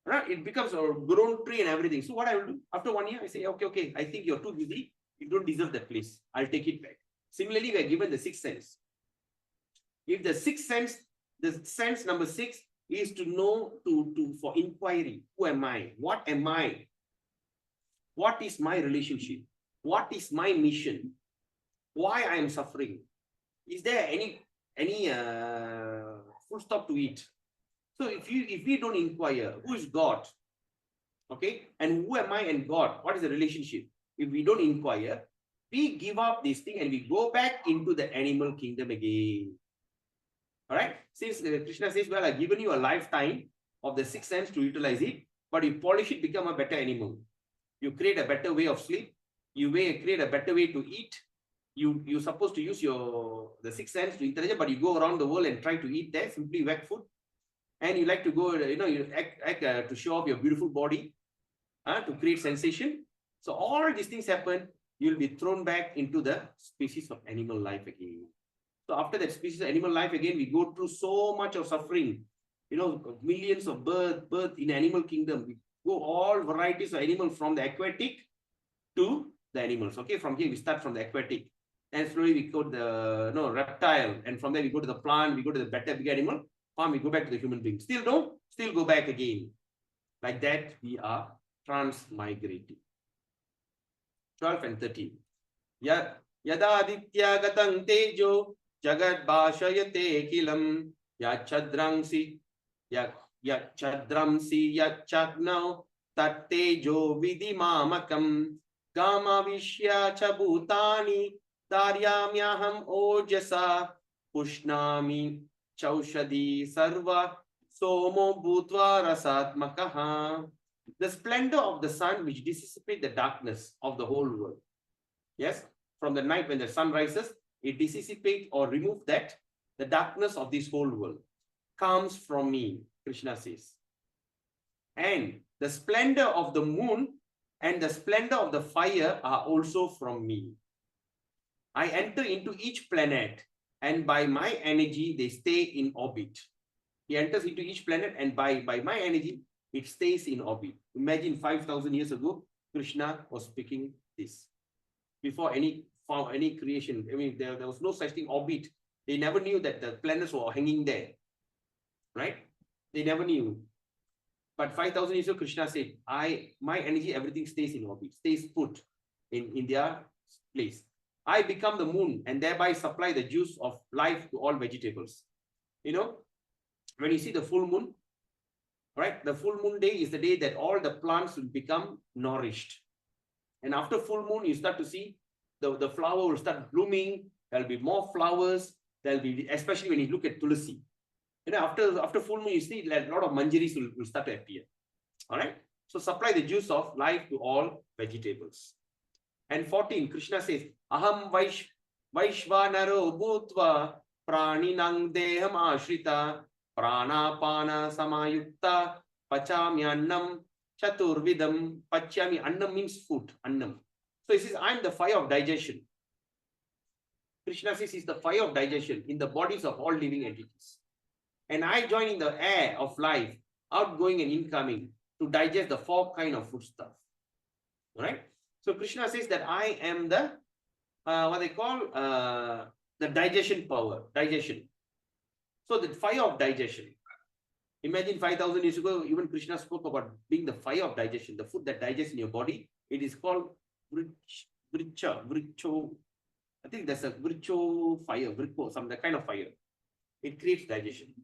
A: Right? It becomes a grown tree and everything. So what I will do after 1 year, I say, okay, I think you're too busy. You don't deserve that place. I'll take it back. Similarly, we are given the sixth sense. If the sixth sense, the sense number 6 is to know for inquiry. Who am I? What am I? What is my relationship? What is my mission? Why I am suffering? Is there any full stop to it? So if we don't inquire, who is God? Okay, and who am I and God? What is the relationship? If we don't inquire, we give up this thing and we go back into the animal kingdom again. All right. Since Krishna says, well, I've given you a lifetime of the sixth sense to utilize it, but you polish it, become a better animal. You create a better way of sleep. You create a better way to eat. You're supposed to use the sixth sense to intelligence, but you go around the world and try to eat there, simply whack food. And you like to go, you act to show off your beautiful body, to create sensation. So all these things happen, you'll be thrown back into the species of animal life again. So after that species of animal life again, we go through so much of suffering, millions of birth in animal kingdom. We go all varieties of animals from the aquatic to the animals. Okay, from here we start from the aquatic. And slowly we go to the reptile, and from there we go to the plant, we go to the big animal, farm, we go back to the human being. Still go back again. Like that, we are transmigrating. 12 and 13. Yada aditya gatang tejo jagat bhashayate kilam yachadramsi yachagnav tat tejo vidimamakam gama vishya cha bhutani daryamyaham ojasa pushnami chaushadi sarva somo bhutva rasatmakaha. The splendor of the sun which dissipates the darkness of the whole world. Yes, from the night when the sun rises, it dissipates or removes the darkness of this whole world. Comes from me, Krishna says. And the splendor of the moon and the splendor of the fire are also from me. I enter into each planet, and by my energy, they stay in orbit. He enters into each planet, and by my energy, it stays in orbit. Imagine 5,000 years ago, Krishna was speaking this. Before any creation, I mean, there was no such thing, orbit. They never knew that the planets were hanging there. Right? They never knew. But 5,000 years ago, Krishna said, my energy, everything stays in orbit, stays put in their place. I become the moon and thereby supply the juice of life to all vegetables. When you see the full moon, right? The full moon day is the day that all the plants will become nourished. And after full moon, you start to see the flower will start blooming. There'll be more flowers. There'll be, especially when you look at tulsi. After full moon, you see a lot of manjaris will start to appear. All right. So supply the juice of life to all vegetables. And 14, Krishna says, Aham Vaishvanaro Bhutva Praninang Deham Ashrita Pranapana Samayukta Pachamyannam Chaturvidam. Pachyami, Annam means food, Annam. So he says, I'm the fire of digestion. Krishna says he's the fire of digestion in the bodies of all living entities. And I join in the air of life, outgoing and incoming, to digest the 4 kinds of food stuff. All right? So Krishna says that I am the, what they call, the digestion power, digestion. So the fire of digestion. Imagine 5,000 years ago, even Krishna spoke about being the fire of digestion, the food that digests in your body. It is called vricho. I think there's a vricho fire, some kind of fire. It creates digestion.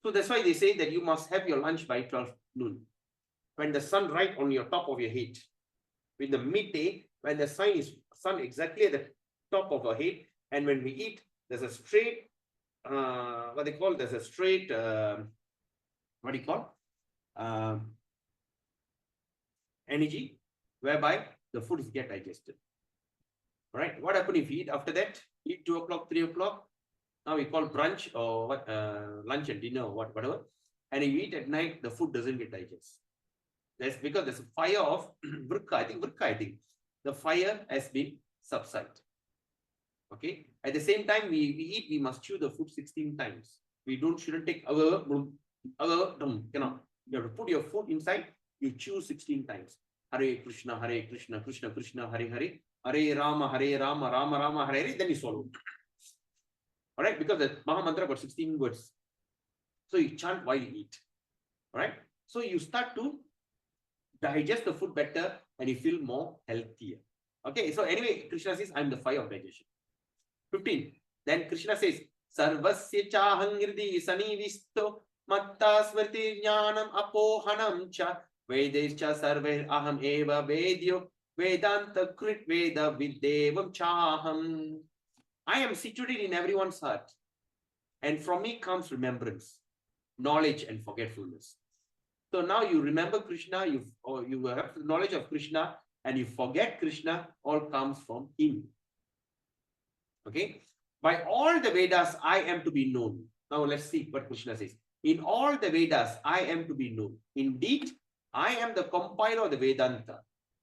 A: So that's why they say that you must have your lunch by 12 noon. When the sun right on your top of your head. In the midday, when the sun is exactly at the top of our head, and when we eat, there's a straight, energy, whereby the food is get digested. All right. What happens if you eat after that? Eat 2 o'clock, 3 o'clock. Now we call brunch or lunch and dinner or whatever. and if you eat at night, the food doesn't get digested. That's because there's a fire of vrka. I think the fire has been subsided. Okay. At the same time, we eat, we must chew the food 16 times. We shouldn't take cannot. You have to put your food inside, you chew 16 times. Hare Krishna, Krishna Krishna, Hare Hare, Hare Rama, Rama Rama, Hare Hare, then you swallow. Alright, because the Maha Mantra got 16 words. So you chant while you eat. Alright. So you start to digest the food better and you feel more healthier. Okay, so anyway, Krishna says, I'm the fire of digestion. 15. Then Krishna says, Sarvasya chahang hridi sanivisto matta smriti jnanam apohanam cha vedescha sarve aham eva vedyo vedanta krit veda videvam chaham. I am situated in everyone's heart, and from me comes remembrance, knowledge and forgetfulness. So now you remember Krishna, you have the knowledge of Krishna, and you forget Krishna, all comes from him. Okay? By all the Vedas, I am to be known. Now let's see what Krishna says. In all the Vedas, I am to be known. Indeed, I am the compiler of the Vedanta.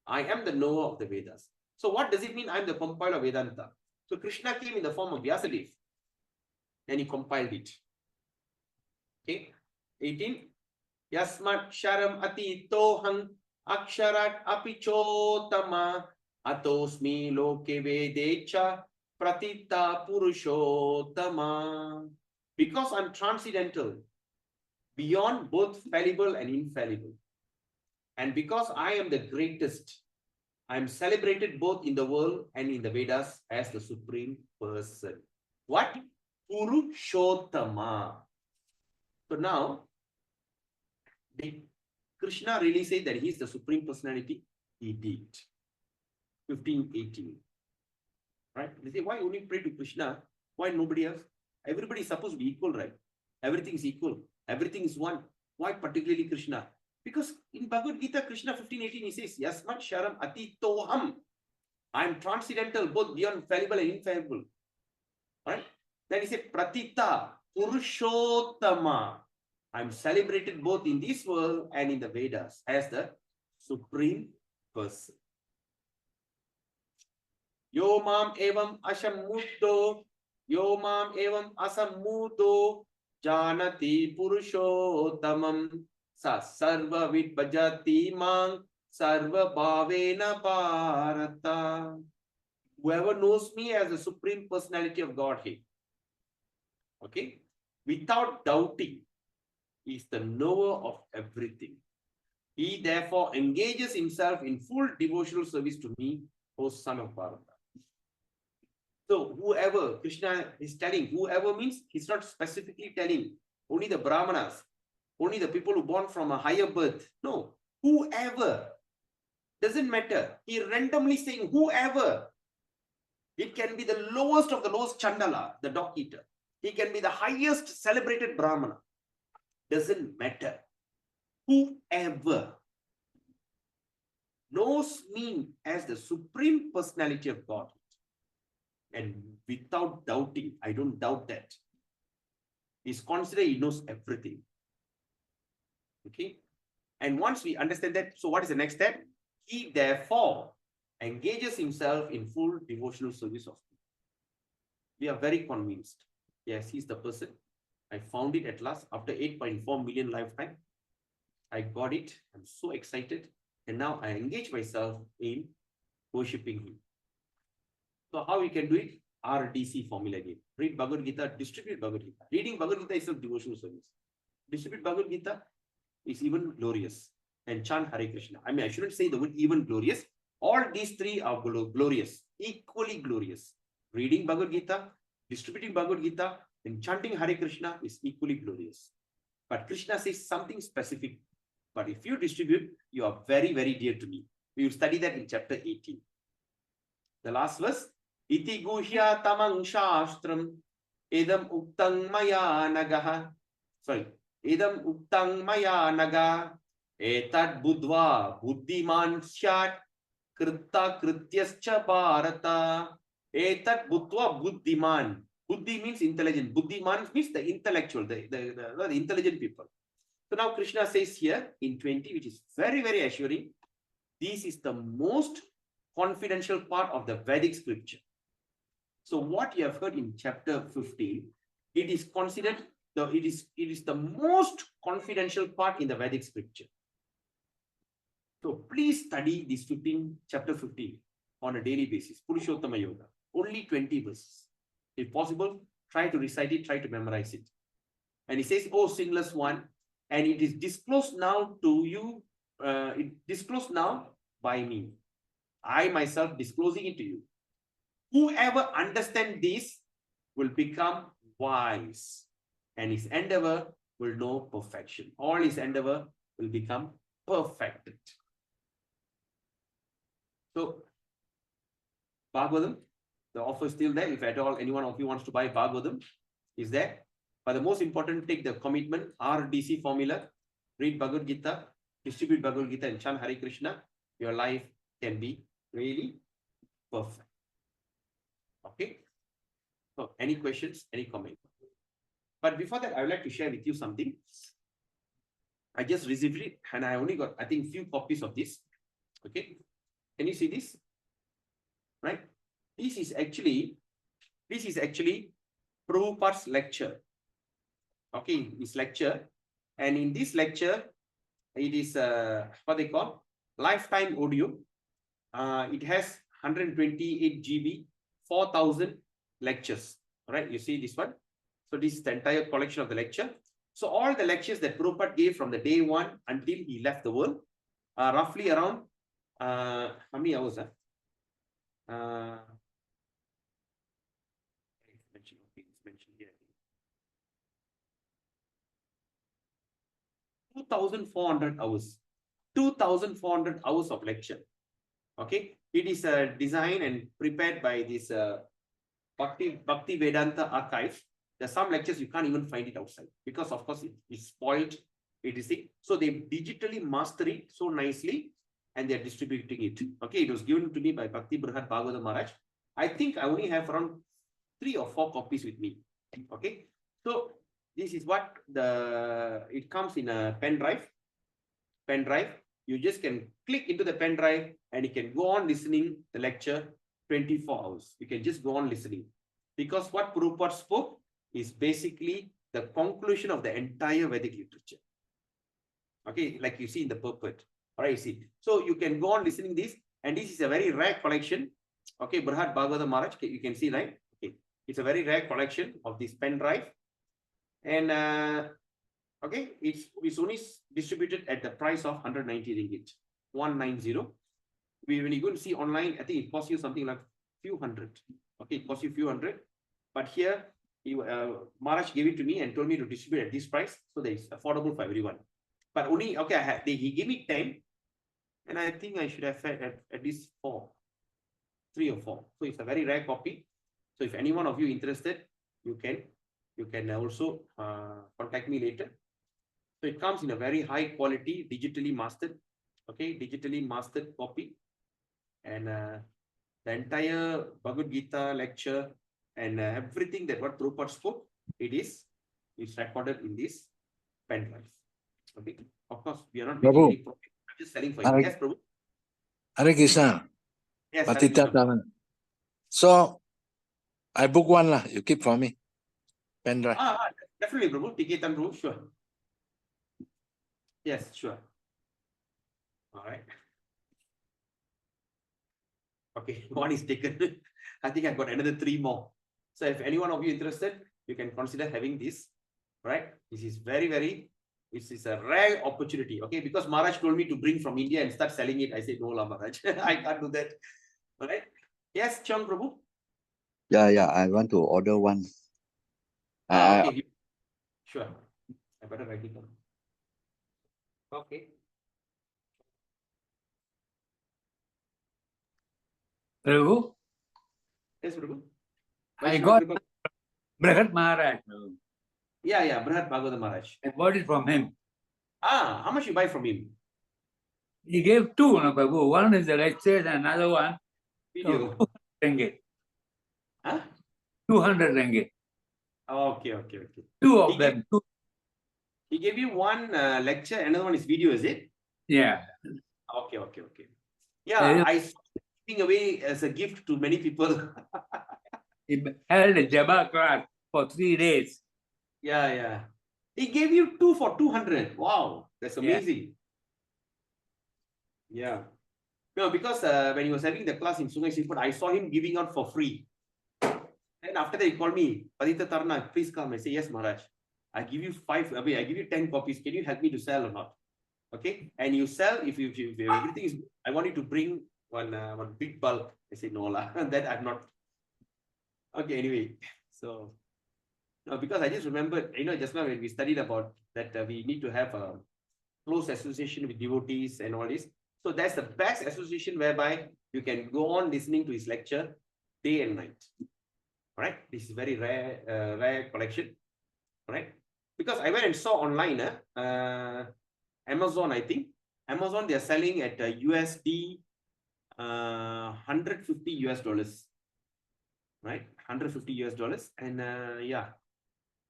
A: I am the knower of the Vedas. So what does it mean, I am the compiler of Vedanta? So Krishna came in the form of Vyasadeva, and he compiled it. Okay? 18. Yasmat sharam atitoham aksharat apichotama atosmi loke vedecha pratita purushottama. Because I'm transcendental, beyond both fallible and infallible, and because I am the greatest, I am celebrated both in the world and in the Vedas as the supreme person. What? Purushottama. So now, did Krishna really say that he is the supreme personality? He did. 15, 18. Right? They say, why only pray to Krishna? Why nobody else? Everybody is supposed to be equal, right? Everything is equal. Everything is one. Why particularly Krishna? Because in Bhagavad Gita, Krishna 15, 18, he says, Yasmat sharam atitoham. I am transcendental, both beyond fallible and infallible. Right? Then he said, Pratita Purushottama. I am celebrated both in this world and in the Vedas as the supreme person. Yo mam evam ashamudo, yo mam evam asamudo, janati purushottamam, sa sarva vidbhajati mang, sarva bhavena bharata. Whoever knows me as the supreme personality of Godhead, okay, without doubting, is the knower of everything. He therefore engages himself in full devotional service to me, O son of Bharata. So whoever, Krishna is telling, whoever means he's not specifically telling only the Brahmanas, only the people who born from a higher birth. No, whoever, doesn't matter. He randomly saying whoever. It can be the lowest of the lowest Chandala, the dog eater. He can be the highest celebrated Brahmana. Doesn't matter. Whoever knows me as the supreme personality of God, and without doubting, I don't doubt that, is considered he knows everything. Okay? And once we understand that, so what is the next step? He therefore engages himself in full devotional service of me. We are very convinced. Yes, he's the person. I found it at last after 8.4 million lifetime. I got it. I'm so excited. And now I engage myself in worshipping him. So how we can do it? RDC formula again. Read Bhagavad Gita, distribute Bhagavad Gita. Reading Bhagavad Gita is a devotional service. Distribute Bhagavad Gita is even glorious. And chant Hare Krishna. I mean, I shouldn't say the word even glorious. All these three are glorious, equally glorious. Reading Bhagavad Gita, distributing Bhagavad Gita, and chanting Hare Krishna is equally glorious. But Krishna says something specific. But if you distribute, you are very, very dear to me. We will study that in chapter 18. The last verse. Iti guhya tamang shastram idam uktang maya nagaha. Sorry. Idam uktang maya naga etad budva buddhiman syat kritta krityascha bharata. Etad budva buddhiman. Buddhi means intelligent. Buddhiman means the intellectual, the intelligent people. So now Krishna says here in 20, which is very, very assuring, this is the most confidential part of the Vedic scripture. So what you have heard in chapter 15, it is considered it is the most confidential part in the Vedic scripture. So please study this chapter 15 on a daily basis. Purushottama Yoga. Only 20 verses. If possible, try to recite it, try to memorize it. And he says, "Oh, sinless one," and it is disclosed now to you, disclosed now by me. I myself disclosing it to you. Whoever understands this will become wise, and his endeavor will know perfection. All his endeavor will become perfected. So, Bhagavatam, the offer is still there. If at all anyone of you wants to buy Bhagavatam, is there. But the most important, take the commitment, RDC formula, read Bhagavad Gita, distribute Bhagavad Gita, and chant Hare Krishna. Your life can be really perfect. Okay. So, any questions, any comments? But before that, I would like to share with you something. I just received it, and I only got, I think, few copies of this. Okay. Can you see this? Right? This is actually Prabhupada's lecture. Okay, his lecture. And in this lecture, it is what they call lifetime audio. It has 128 GB, 4,000 lectures. Right? You see this one? So this is the entire collection of the lecture. So all the lectures that Prabhupada gave from the day one until he left the world are roughly around how many hours? It's mentioned here. 2,400 hours. 2,400 hours of lecture. Okay. It is designed and prepared by this Bhakti Vedanta archive. There are some lectures you can't even find it outside because, of course, it's spoiled. It is sick. So they digitally master it so nicely and they're distributing it. Okay, it was given to me by Bhakti Brihad Bhagavata Maharaj. I think I only have around 3 or 4 copies with me. Okay, so this is what it comes in a pen drive. You just can click into the pen drive and you can go on listening the lecture 24 hours. You can just go on listening because what Prabhupada spoke is basically the conclusion of the entire Vedic literature. Okay, like you see in the purport. All right, you see. So you can go on listening this, and this is a very rare collection. Okay, Brihad Bhagavata Maharaj, you can see, right? Okay, it's a very rare collection of this pen drive. And okay, it's only distributed at the price of 190 ringgit. 190. When you go and see online, I think it costs you something like few hundred. Okay, it costs you few hundred. But here, Maharaj gave it to me and told me to distribute at this price, so that it's affordable for everyone. But only, okay, he gave me 10, and I think I should have had at least 4, 3 or 4. So it's a very rare copy. So if any one of you interested, you can also contact me later. So it comes in a very high quality, digitally mastered, okay, digitally mastered copy, and the entire Bhagavad Gita lecture and everything that what Prabhupada spoke, it's recorded in this pen drive. Okay, of course, we are not making any profit. I'm just selling for you. Yes, Prabhu.
F: Hare Krishna.
A: Yes, Hare
F: Patita
A: Krishna.
F: Taman. So I book one lah. You keep for me. Pen drive.
A: Definitely, Prabhu. Tiketan, Prabhu. Sure. Yes, sure. All right. Okay, one is taken. I think I've got another 3 more. So if any one of you interested, you can consider having this. Right? This is this is a rare opportunity. Okay, because Maharaj told me to bring from India and start selling it. I said, no, Maharaj, I can't do that. All right. Yes, Chang Prabhu.
G: Yeah, I want to order one.
A: Okay. Sure. I better write it down. Okay.
H: Prabhu,
A: Yes, Prabhu.
H: I
A: Vaishnava
H: got
A: Kripa.
H: Brihat Maharaj. Prabhu.
A: Yeah, Brihad Bhagavata Maharaj.
H: I bought it from him.
A: How much you buy from him?
H: He gave 2, no, Prabhu. One is the lectures and another one,
A: Video.
H: 200 ringgit.
A: Huh?
H: 200 ringgit.
A: Okay.
H: 2 of
A: He
H: them.
A: He gave you one lecture, another one is video, is it?
H: Yeah.
A: Okay. Yeah,
H: Yeah.
A: I saw it giving away as a gift to many people.
H: He held a Jabba class for 3 days.
A: Yeah. He gave you 2 for 200. Wow, that's
H: Yeah.
A: amazing. Yeah. No, because when he was having the class in Sungai Siput, I saw him giving out for free. And after that, he called me, Padita Tarna, please come. I say, yes, Maharaj. I give you 10 copies. Can you help me to sell or not? Okay. And you sell, if everything is, I want you to bring one big bulk. I say, no, lah. That I'm not. Okay, anyway. So, no, because I just remembered, just now when we studied about that, we need to have a close association with devotees and all this. So that's the best association whereby you can go on listening to his lecture day and night. All right. This is very rare collection. All right. Because I went and saw online, Amazon, I think. Amazon, they are selling at USD 150 US dollars. Right? 150 US dollars. And yeah.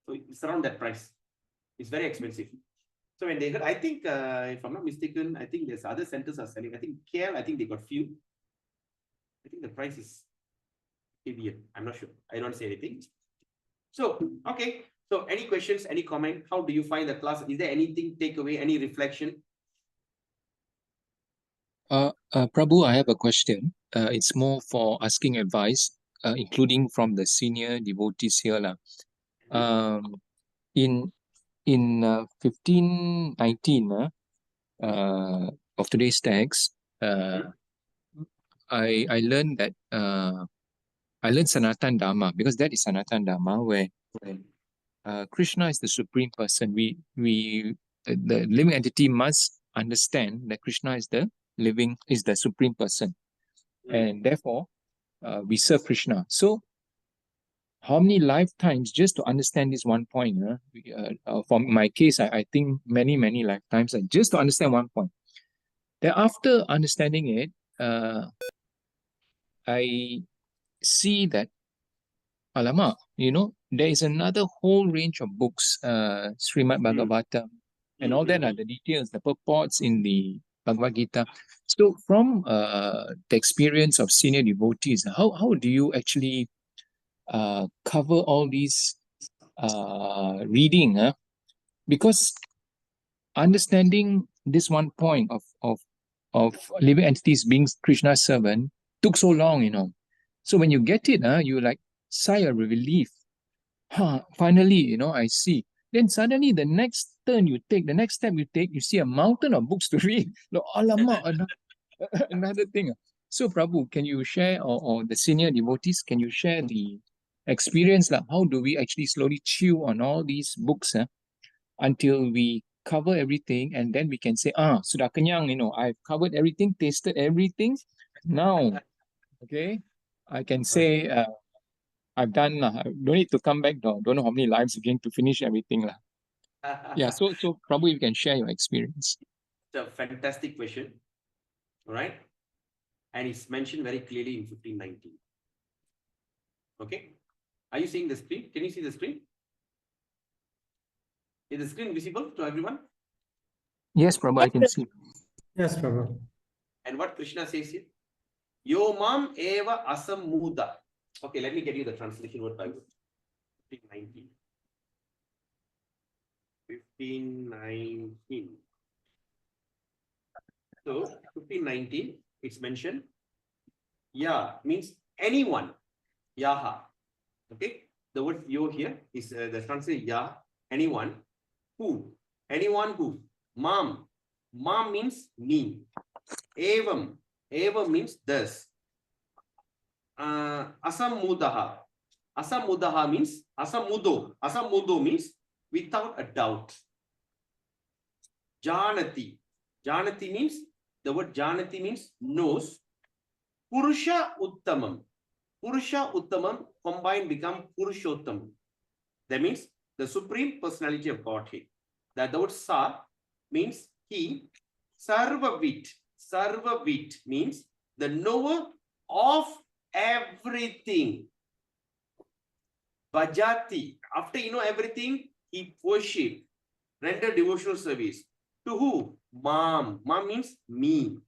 A: So it's around that price. It's very expensive. So when they heard, I think, if I'm not mistaken, I think there's other centers are selling. I think KL, I think they got few. I think the price is KBN. I'm not sure. I don't say anything. So, okay. So any questions, any comment? How do you find the class? Is there anything takeaway, any reflection?
D: Prabhu, I have a question. It's more for asking advice, including from the senior devotees here, lah. In 1519 of today's text, I learned that I learned Sanatan Dharma, because that is Sanatan Dharma, where Krishna is the supreme person. The living entity must understand that Krishna is the supreme person, and therefore we serve Krishna. So how many lifetimes just to understand this one point? For my case, I think many lifetimes, just to understand one point. Then after understanding it, I see that, alamak, there is another whole range of books, Srimad Bhagavatam, and all that are the details, the purports in the Bhagavad Gita. So from the experience of senior devotees, how do you actually cover all these reading? Because understanding this one point of living entities being Krishna's servant took so long. So when you get it, you like sigh a relief. Finally, I see. Then suddenly the next step you take, you see a mountain of books to read. Alamak, another thing. So Prabhu, can you share, or the senior devotees, can you share the experience? How do we actually slowly chew on all these books until we cover everything, and then we can say, sudah kenyang, I've covered everything, tasted everything. Now, okay, I can say, I've done, don't need to come back, don't know how many lives again to finish everything. Yeah, so probably you can share your experience.
A: It's a fantastic question, all right? And it's mentioned very clearly in 1519. Okay, are you seeing the screen? Can you see the screen? Is the screen visible to everyone?
D: Yes, Prabhu, I can see.
B: Yes, Prabhu.
A: And what Krishna says here? Yo mam eva asammuda. Okay, let me get you the translation word by word. 1519. 1519. So 1519, it's mentioned. Ya means anyone. Yaha. Okay. The word yo here is the translation ya. Anyone. Who? Anyone who. Mam. Mam means me. Evam. Evam means thus. Asammudaha. Asammudaha means asammudo. Asammudo means without a doubt. Janati. Janati means, the word Janati means knows. Purusha Uttamam. Purusha Uttamam combined become Purushottam. That means the supreme personality of Godhead. That the word Sa means he. Sarvavit. Sarvavit means the knower of everything. Bhajati. After you know everything, he worship. Render devotional service. To who? Mam. Mam means me.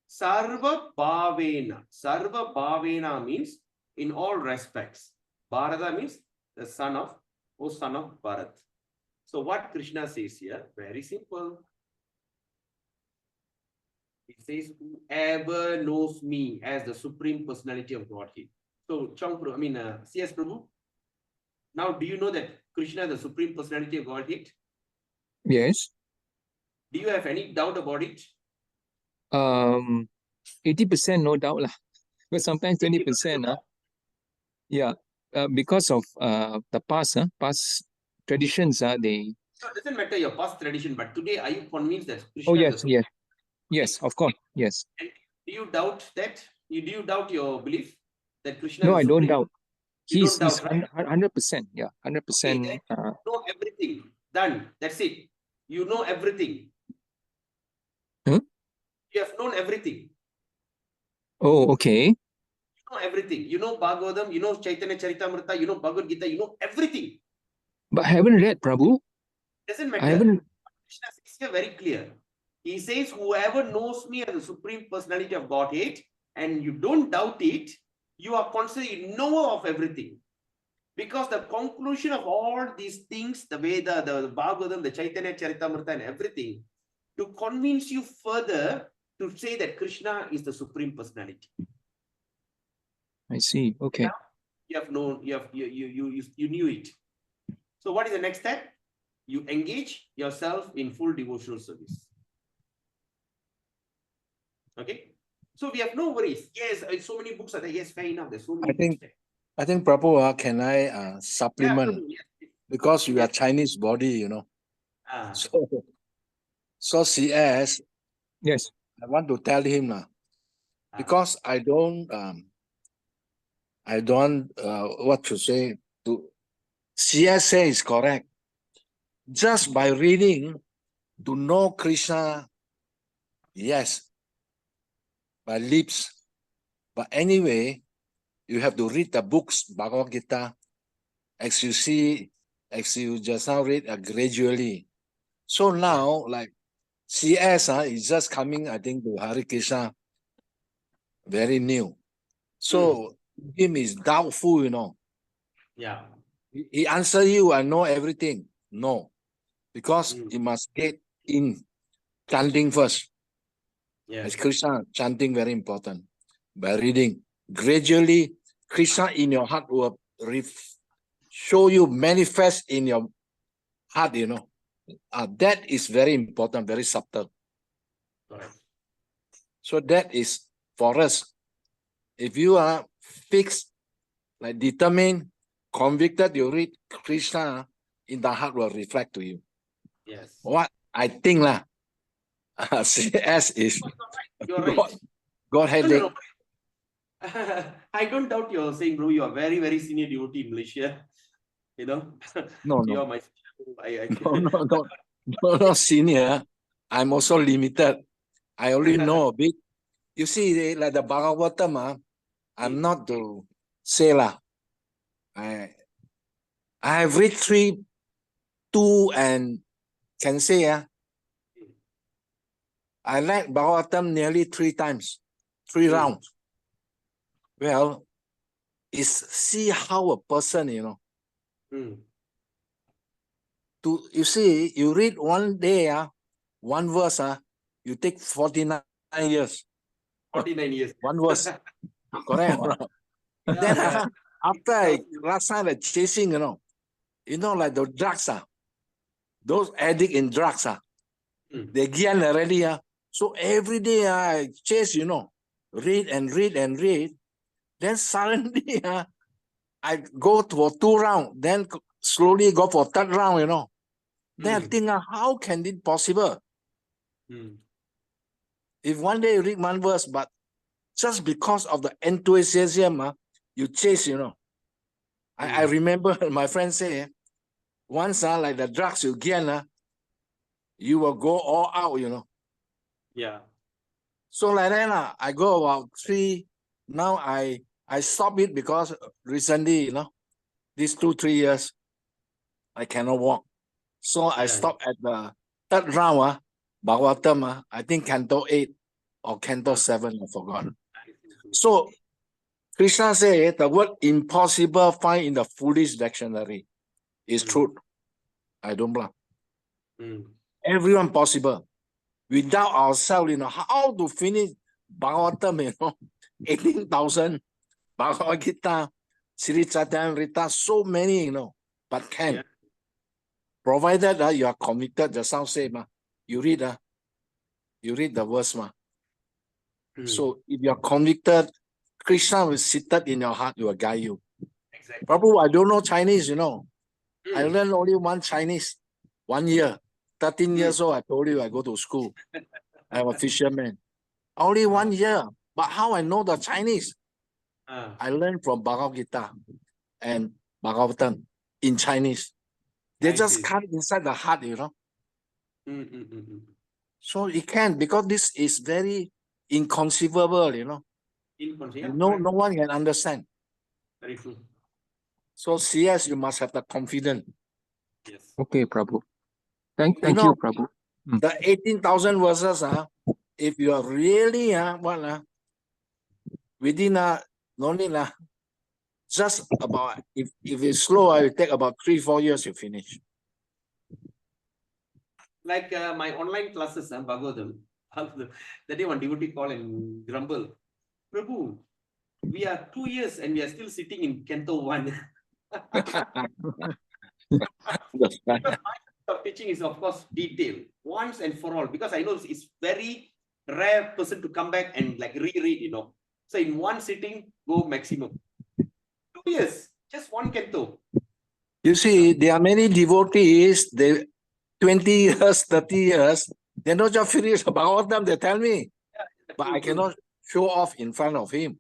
A: Sarva Bhavena. Sarva Bhavena means in all respects. Bharata means the son of, oh son of Bharat. So what Krishna says here, very simple. He says, whoever knows me as the Supreme Personality of Godhead. So, CS Prabhu, now do you know that Krishna is the Supreme Personality of Godhead?
D: Yes.
A: Do you have any doubt about it?
D: 80% no doubt lah. But sometimes 20%. Yeah. Because of the past traditions, they.
A: No, it doesn't matter your past tradition, but today are you convinced that Krishna
D: Oh
A: is
D: yes,
A: the
D: yes, yes. Of course, yes.
A: And do you doubt that? Do you doubt your belief that Krishna
D: No,
A: is
D: I
A: the
D: don't
A: Supreme?
D: doubt.
A: You
D: He's
A: don't doubt, right?
D: 100%. Yeah,
A: Okay,
D: 100%.
A: then you know everything. Done. That's it. You know everything.
D: Huh?
A: You have known everything.
D: Oh, okay.
A: You know everything. You know Bhagavatam, you know Chaitanya Charitamrita, you know Bhagavad Gita, you know everything.
D: But I haven't read, Prabhu.
A: Doesn't
D: I
A: matter.
D: haven't.
A: Krishna is here very clear. He says, whoever knows me as the Supreme Personality of Godhead, and you don't doubt it, you are considered knower of everything. Because the conclusion of all these things, the Veda, the Bhagavatam, the Chaitanya Charitamrita and everything, to convince you further to say that Krishna is the Supreme Personality.
D: I see. Okay.
A: You have known, you knew it. So what is the next step? You engage yourself in full devotional service. Okay. So we have no worries. Yes, so many books are there. Yes, fair enough. There's so many books there.
F: I think Prabhu, can I supplement?
A: Yeah, yes.
F: Because you are
A: Yes.
F: Chinese body, you know.
A: Ah,
F: So CS,
D: Yes.
F: I want to tell him now, because I don't what to say to CS say is correct. Just by reading to know Krishna, yes, by lips. But anyway, you have to read the books, Bhagavad Gita, as you just now read gradually. So now, like CS is just coming, I think, to Hare Krishna, very new. So him is doubtful, you know.
A: yeah.
F: He answer you, I know everything. No, because
A: Mm.
F: you must get in chanting first.
A: Yes.
F: As Krishna, chanting very important. By reading, gradually, Krishna in your heart will show you, manifest in your heart, you know. That is very important, very subtle.
A: Correct.
F: So that is for us. If you are fixed, like determined, convicted, you read Krishna, in the heart will reflect to you.
A: Yes.
F: What I think lah, CS is
A: You're right.
F: God
A: No,
F: headache.
A: no, no. I don't doubt you're saying, bro, you are very, very senior devotee in Malaysia. You know,
F: No,
A: you
F: no.
A: are my.
F: No, senior. I'm also limited. I only know a bit. You see, like the Bhagavatam, I'm not to say lah. I have read 3, 2, and can say I read Bhagavatam nearly 3 times, 3 rounds. Well, it's see how a person, you know. You see, you read one day, one verse, you take 49 years.
A: 49 years.
F: One verse. Correct. Then after last time I chasing, you know, like the drugs, those addict in drugs, they Gyan already. So every day I chase, you know, read and read and read. Then suddenly I go for 2 rounds, then slowly go for 3rd round, you know. Then I think, how can it possible? If one day you read one verse, but just because of the enthusiasm, you chase, you know. I remember my friend say, once like the drugs you get, you will go all out, you know.
A: Yeah.
F: So like that, I go about 3. Now I stop it because recently, you know, these 2, 3 years, I cannot walk. So I
A: Yeah.
F: stopped at the third round, Bhagavatam, I think Canto 8 or Canto 7, I forgot. So Krishna said the word impossible find in the foolish dictionary is
A: Mm.
F: truth. I don't bluff.
A: Mm.
F: Everyone possible. Without ourselves, how to finish Bhagavatam, 18,000, Bhagavad Gita, Sri Chaitanya, so many, but can.
A: Yeah.
F: Provided you are committed, the sound say, you read the verse.
A: Mm.
F: So if you are convicted, Krishna will sit in your heart, he will guide you.
A: Exactly.
F: Prabhu, I don't know Chinese, I
A: Mm.
F: learned only one Chinese, 1 year. 13
A: Mm.
F: years old, I told you I go to school. I'm a fisherman. Only 1 year. But how I know the Chinese?
A: Ah.
F: I learned from Bhagavad Gita and Bhagavatam in Chinese. They
A: I
F: just
A: see.
F: come inside the heart,
A: Mm, mm, mm, mm.
F: So it can, because this is very inconceivable,
A: Yeah,
F: No
A: correct.
F: one can understand.
A: Very true.
F: So CS, you must have the confidence.
A: Yes.
D: Okay, Prabhu. Thank
F: You
D: you,
F: know,
D: Prabhu.
F: the 18,000 verses, if you are really, within, no need, just about, if it's slow, it will take about 3-4 years to finish.
A: Like my online classes, Bhagavatam, that day one devotee call and grumble. Prabhu, we are 2 years and we are still sitting in Canto 1.
F: That's right.
A: Because my style of teaching is, of course, detail, once and for all, because I know it's very rare person to come back and like reread, So in one sitting, go maximum. 2 years, just one canto.
F: You see, there are many devotees, they 20 years, 30 years, they not just finish about them, they tell me. But I cannot show off in front of him.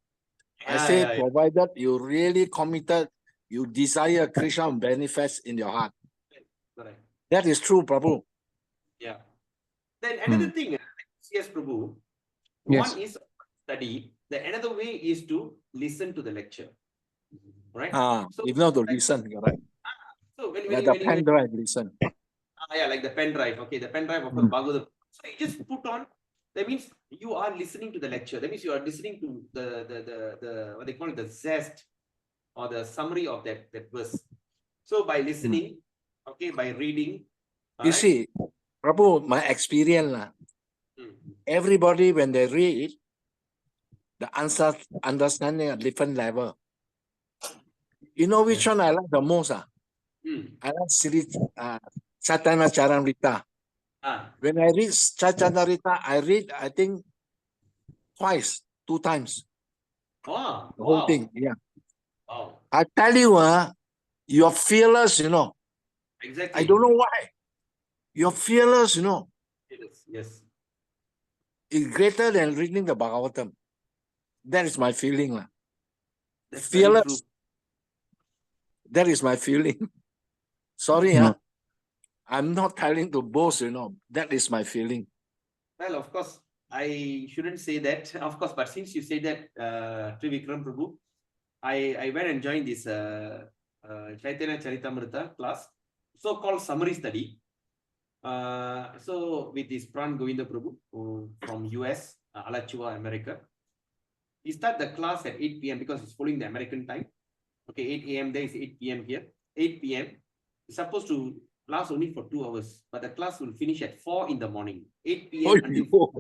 F: I say, provided you really committed, you desire Krishna benefits in your heart.
A: Correct.
F: That is true, Prabhu.
A: Yeah. Then another thing, yes, Prabhu,
D: Yes.
A: one is study, the another way is to listen to the lecture. Right? So,
F: If not to listen, right?
A: So when
F: Like
A: you,
F: the pen drive, listen.
A: yeah, like the pen drive. Okay, the pen drive, of course, Bhagavatam. So you just put on. That means you are listening to the lecture. That means you are listening to the what they call it, the zest or the summary of that verse. So by listening, okay, by reading.
F: You see, Prabhu, my experience, everybody when they read, the answer understanding at different level. You know which one I like the most? I like Sri Chaitanya Charamrita. When I read Chaitanya, I read, I think, twice, 2 times.
A: Oh,
F: The whole thing, yeah.
A: Wow.
F: I tell you, you're fearless,
A: Exactly.
F: I don't know why. You're fearless,
A: Yes.
F: It's greater than reading the Bhagavatam. That is my feeling.
A: That's very
F: Fearless.
A: true.
F: That is my feeling. Sorry, I'm not telling to boast, That is my feeling.
A: Well, of course, I shouldn't say that, of course, but since you say that, Trivikram Prabhu, I went and joined this Chaitanya Charitamrita class, so-called summary study. So with this Pran Govinda Prabhu from US, Alachua, America. He start the class at 8 p.m. because it's following the American time. Okay, 8 a.m. there is 8 p.m. here. 8 p.m. It's supposed to last only for 2 hours, but the class will finish at 4 in the morning. 8 p.m. until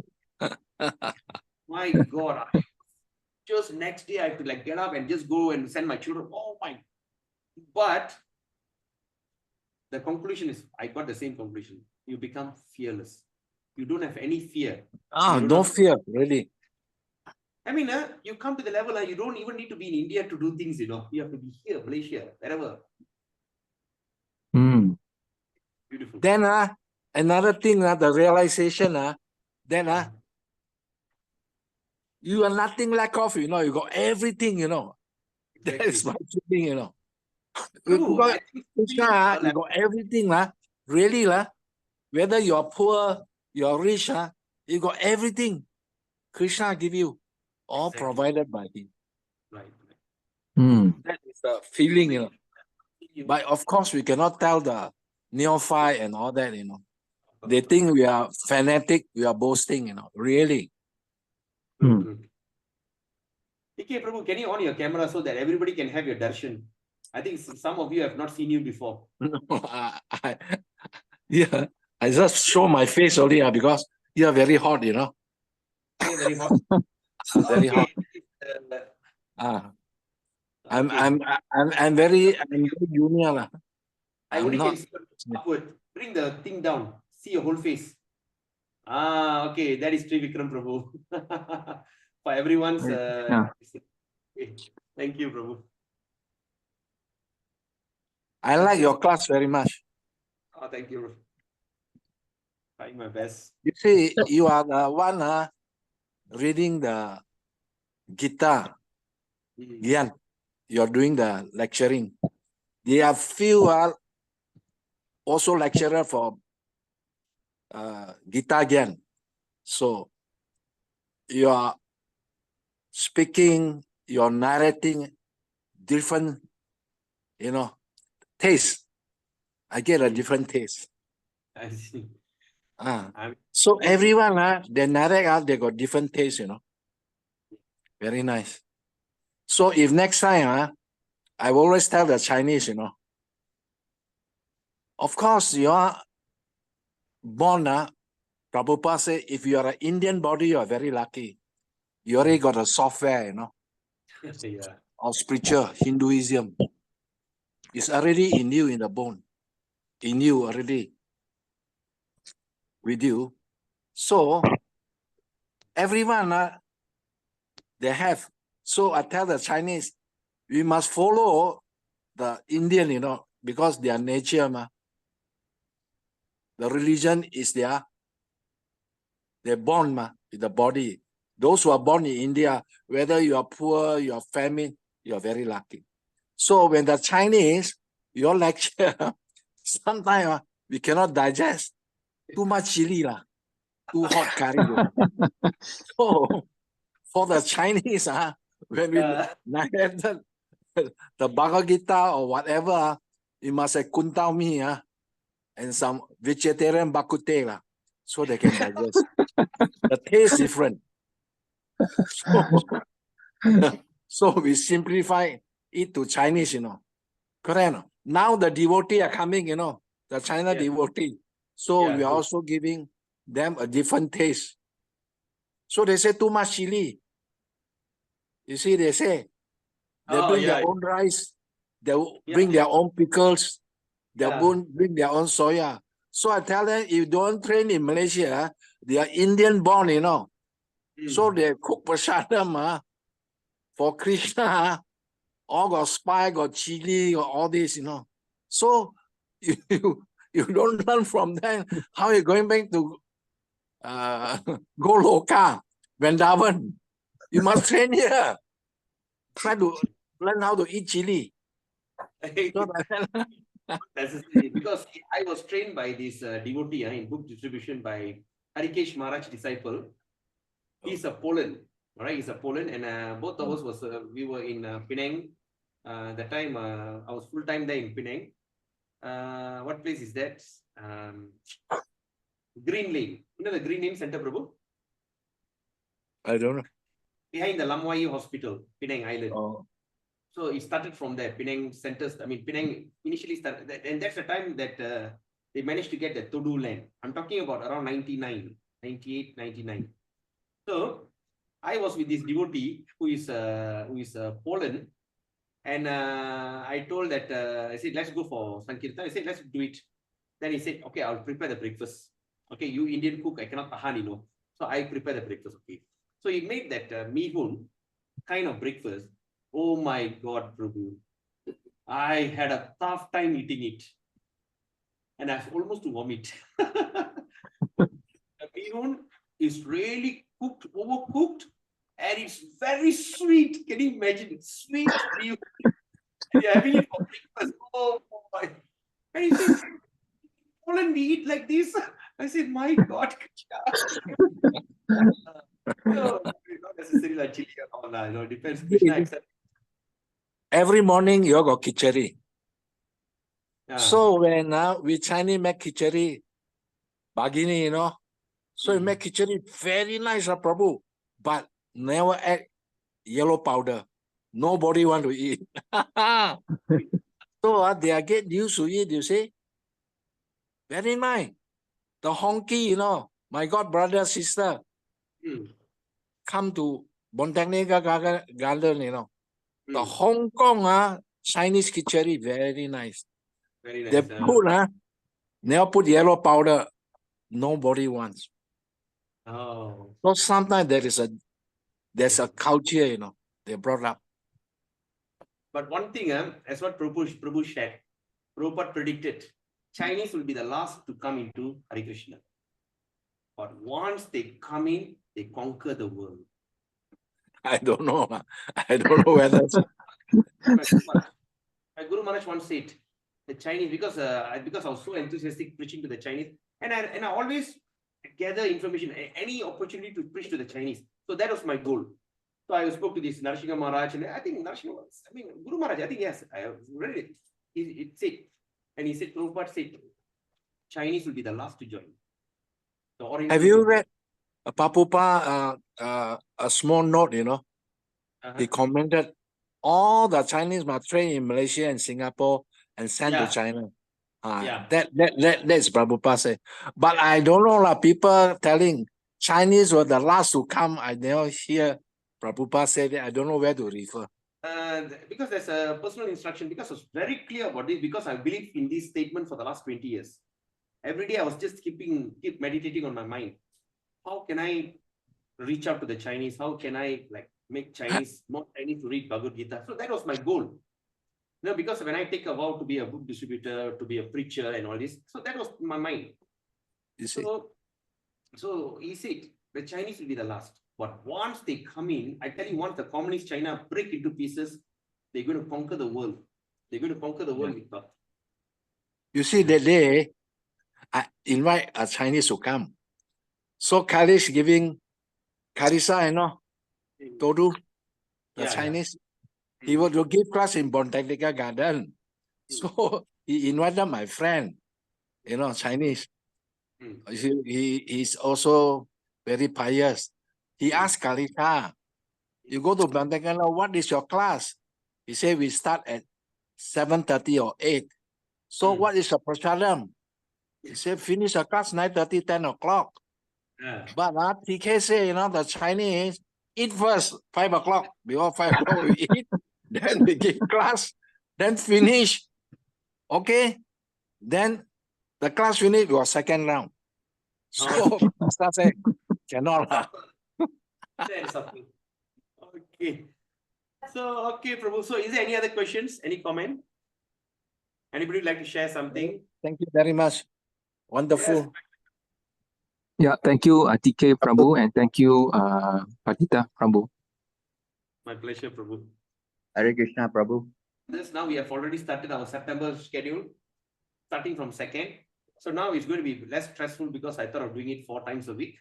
A: my God. Just next day I have to like get up and just go and send my children. Oh my. But the conclusion is, I got the same conclusion. You become fearless. You don't have any fear.
F: No fear, really.
A: I mean, you come to the level, you don't even need to be in India to do things, You have to be here, Malaysia, wherever. Beautiful.
F: Then, another thing, the realization, then, you are nothing lack of, you got everything, That is my feeling,
A: True.
F: Because
A: I think
F: Krishna, you got everything, really, whether you are poor, you are rich, you got everything. Krishna give you, all provided by him.
A: Right.
F: That is the feeling, But of course, we cannot tell the neophyte and all that, you know. They think we are fanatic, we are boasting, you know, really.
A: Good. Okay, Prabhu, can you on your camera so that everybody can have your darshan? I think some of you have not seen you before.
F: No, yeah, I just show my face only because you are very hot, you know.
A: Okay, very hot.
F: Very hot.
A: Uh,
F: I'm
A: okay.
F: I'm very junior lah.
A: I
F: I'm
A: only
F: not.
A: can see your upward. Bring the thing down. See your whole face. Okay, that is Trivikram Prabhu. For everyone's
D: Yeah.
A: okay. Thank you, Prabhu.
F: I like your class very much.
A: Oh, thank you. Trying my best.
F: You see, you are the one reading the Gita. Gyan, you're doing the lecturing. There are few also lecturer for Gita Gyan. So you are speaking, you're narrating different, you know, taste. I get a different taste.
A: I see.
F: So everyone, they narrate they got different taste, you know. Very nice. So if next time, I will always tell the Chinese, you know, of course, you are born, Prabhupada say, if you are an Indian body, you are very lucky. You already got a software, you know,
A: Yeah.
F: of spiritual Hinduism. It's already in you, in the bone. In you already. With you. So, everyone, they have. So I tell the Chinese, we must follow the Indian, you know, because their nature, the religion is they're born with the body. Those who are born in India, whether you are poor, you are famine, you are very lucky. So when the Chinese, your lecture, sometimes we cannot digest too much chili, too hot curry. So for the Chinese, when we narrated the Bhagavad Gita or whatever, you must have kuntao mi and some vegetarian bakute so they can digest. The taste different. So we simplify it to Chinese, you know. Correct. No? Now the devotee are coming, you know, the China devotee. So we are also giving them a different taste. So they say too much chili. You see, they say they bring their own rice, they bring their own pickles, they bring their own soya. So I tell them, if you don't train in Malaysia, they are Indian born, you know. So they cook prasadam for Krishna, all got spice, got chili, got all this, you know. So you don't learn from them how you're going back to Goloka, Vrindavan. You must train here. Try to learn how to eat chili.
A: Necessary, because I was trained by this devotee in book distribution by Harikesh Maharaj disciple. He's a Poland, all right? He's a Poland, and both of us was we were in Penang. That time I was full time there in Penang. What place is that? Green Lane. You know the Green Lane Center, Prabhu?
F: I don't know.
A: Behind the Lamwai Hospital, Penang Island.
F: Oh.
A: So it started from there. Penang centers. I mean, Penang initially started, and that's the time that they managed to get the Todo land. I'm talking about around 99, 98, 99. So I was with this devotee who is Poland, and I told that I said, let's go for Sankirtan. I said, let's do it. Then he said, okay, I'll prepare the breakfast. Okay, you Indian cook, I cannot tahan, you know. So I prepare the breakfast. Okay. So he made that mihun kind of breakfast. Oh my God, Prabhu. I had a tough time eating it. And I almost to vomit. The mihun is really cooked, overcooked, and it's very sweet. Can you imagine? Sweet mihun. And you're having it for breakfast. Oh boy. And he said, Poland, we eat like this. I said, my God. No, not necessarily like chili or all, you know, depends. Krishna accepts.
F: Every morning you got khichdi.
A: Ah,
F: So when we Chinese make khichdi, bagini, so we make khichdi very nice, Prabhu, but never add yellow powder. Nobody want to eat. So they are get used to it, you see. Very nice. The honky, my god brother, sister,
A: mm,
F: come to Botanical Garden, The
A: mm.
F: Hong Kong Chinese khichdi, very nice.
A: Very
F: They
A: nice.
F: put never put yellow powder. Nobody wants.
A: Oh,
F: So sometimes there's a culture, they brought up.
A: but one thing, as what Prabhu shared, Prabhupada predicted, Chinese will be the last to come into Hare Krishna. But once they come in, they conquer the world.
F: I don't know. I don't know whether.
A: My Guru Maharaj once said, the Chinese, because I was so enthusiastic preaching to the Chinese, and I always gather information, any opportunity to preach to the Chinese. So that was my goal. So I spoke to this Narasingha Maharaj, and I think Guru Maharaj, I think yes, I have read it. It said, and he said, Prabhupada said, Chinese will be the last to join. The Oriental
F: Have you
A: people-
F: read Papupa, a small note,
A: Uh-huh.
F: he commented all the Chinese must train in Malaysia and Singapore and sent
A: Yeah.
F: to China.
A: Yeah.
F: That's Prabhupada say. But I don't know, people telling Chinese were the last to come. I never hear Prabhupada say that. I don't know where to refer.
A: Because there's a personal instruction, because I was very clear about this, because I believe in this statement for the last 20 years. Every day I was just keep meditating on my mind. How can I reach out to the Chinese? How can I make Chinese more Chinese to read Bhagavad Gita? So that was my goal. Because when I take a vow to be a book distributor, to be a preacher and all this, so that was my mind.
F: You see?
A: So he said the Chinese will be the last. But once they come in, I tell you, once the communist China break into pieces, they're going to conquer the world. They're going to conquer the world with God.
F: You see, that day, I invite a Chinese to come. So Kalish giving Karisa, Todu, the
A: Yeah,
F: Chinese,
A: yeah.
F: he was to give class in Botanical Garden. So he invited my friend, Chinese. He's also very pious. He asked Kalita, you go to Botanical, what is your class? He said, we start at 7:30 or 8. So what is the prasadam? He said, finish the class 9:30, 10 o'clock.
A: Yeah.
F: But TK say, the Chinese eat first, 5 o'clock. Before 5 o'clock we eat, then we give class, then finish. Okay? Then the class finish, we was second round. So Pastor say, cannot.
A: There is something. Okay. So, okay, Prabhu. So, is there any other questions? Any comment? Anybody would like to share something?
F: Thank you very much. Wonderful.
D: Yeah, thank you, TK Prabhu, and thank you, Patita Prabhu.
A: My pleasure, Prabhu.
G: Hare Krishna, Prabhu.
A: This now we have already started our September schedule, starting from 2nd. So now it's going to be less stressful because I thought of doing it 4 times a week.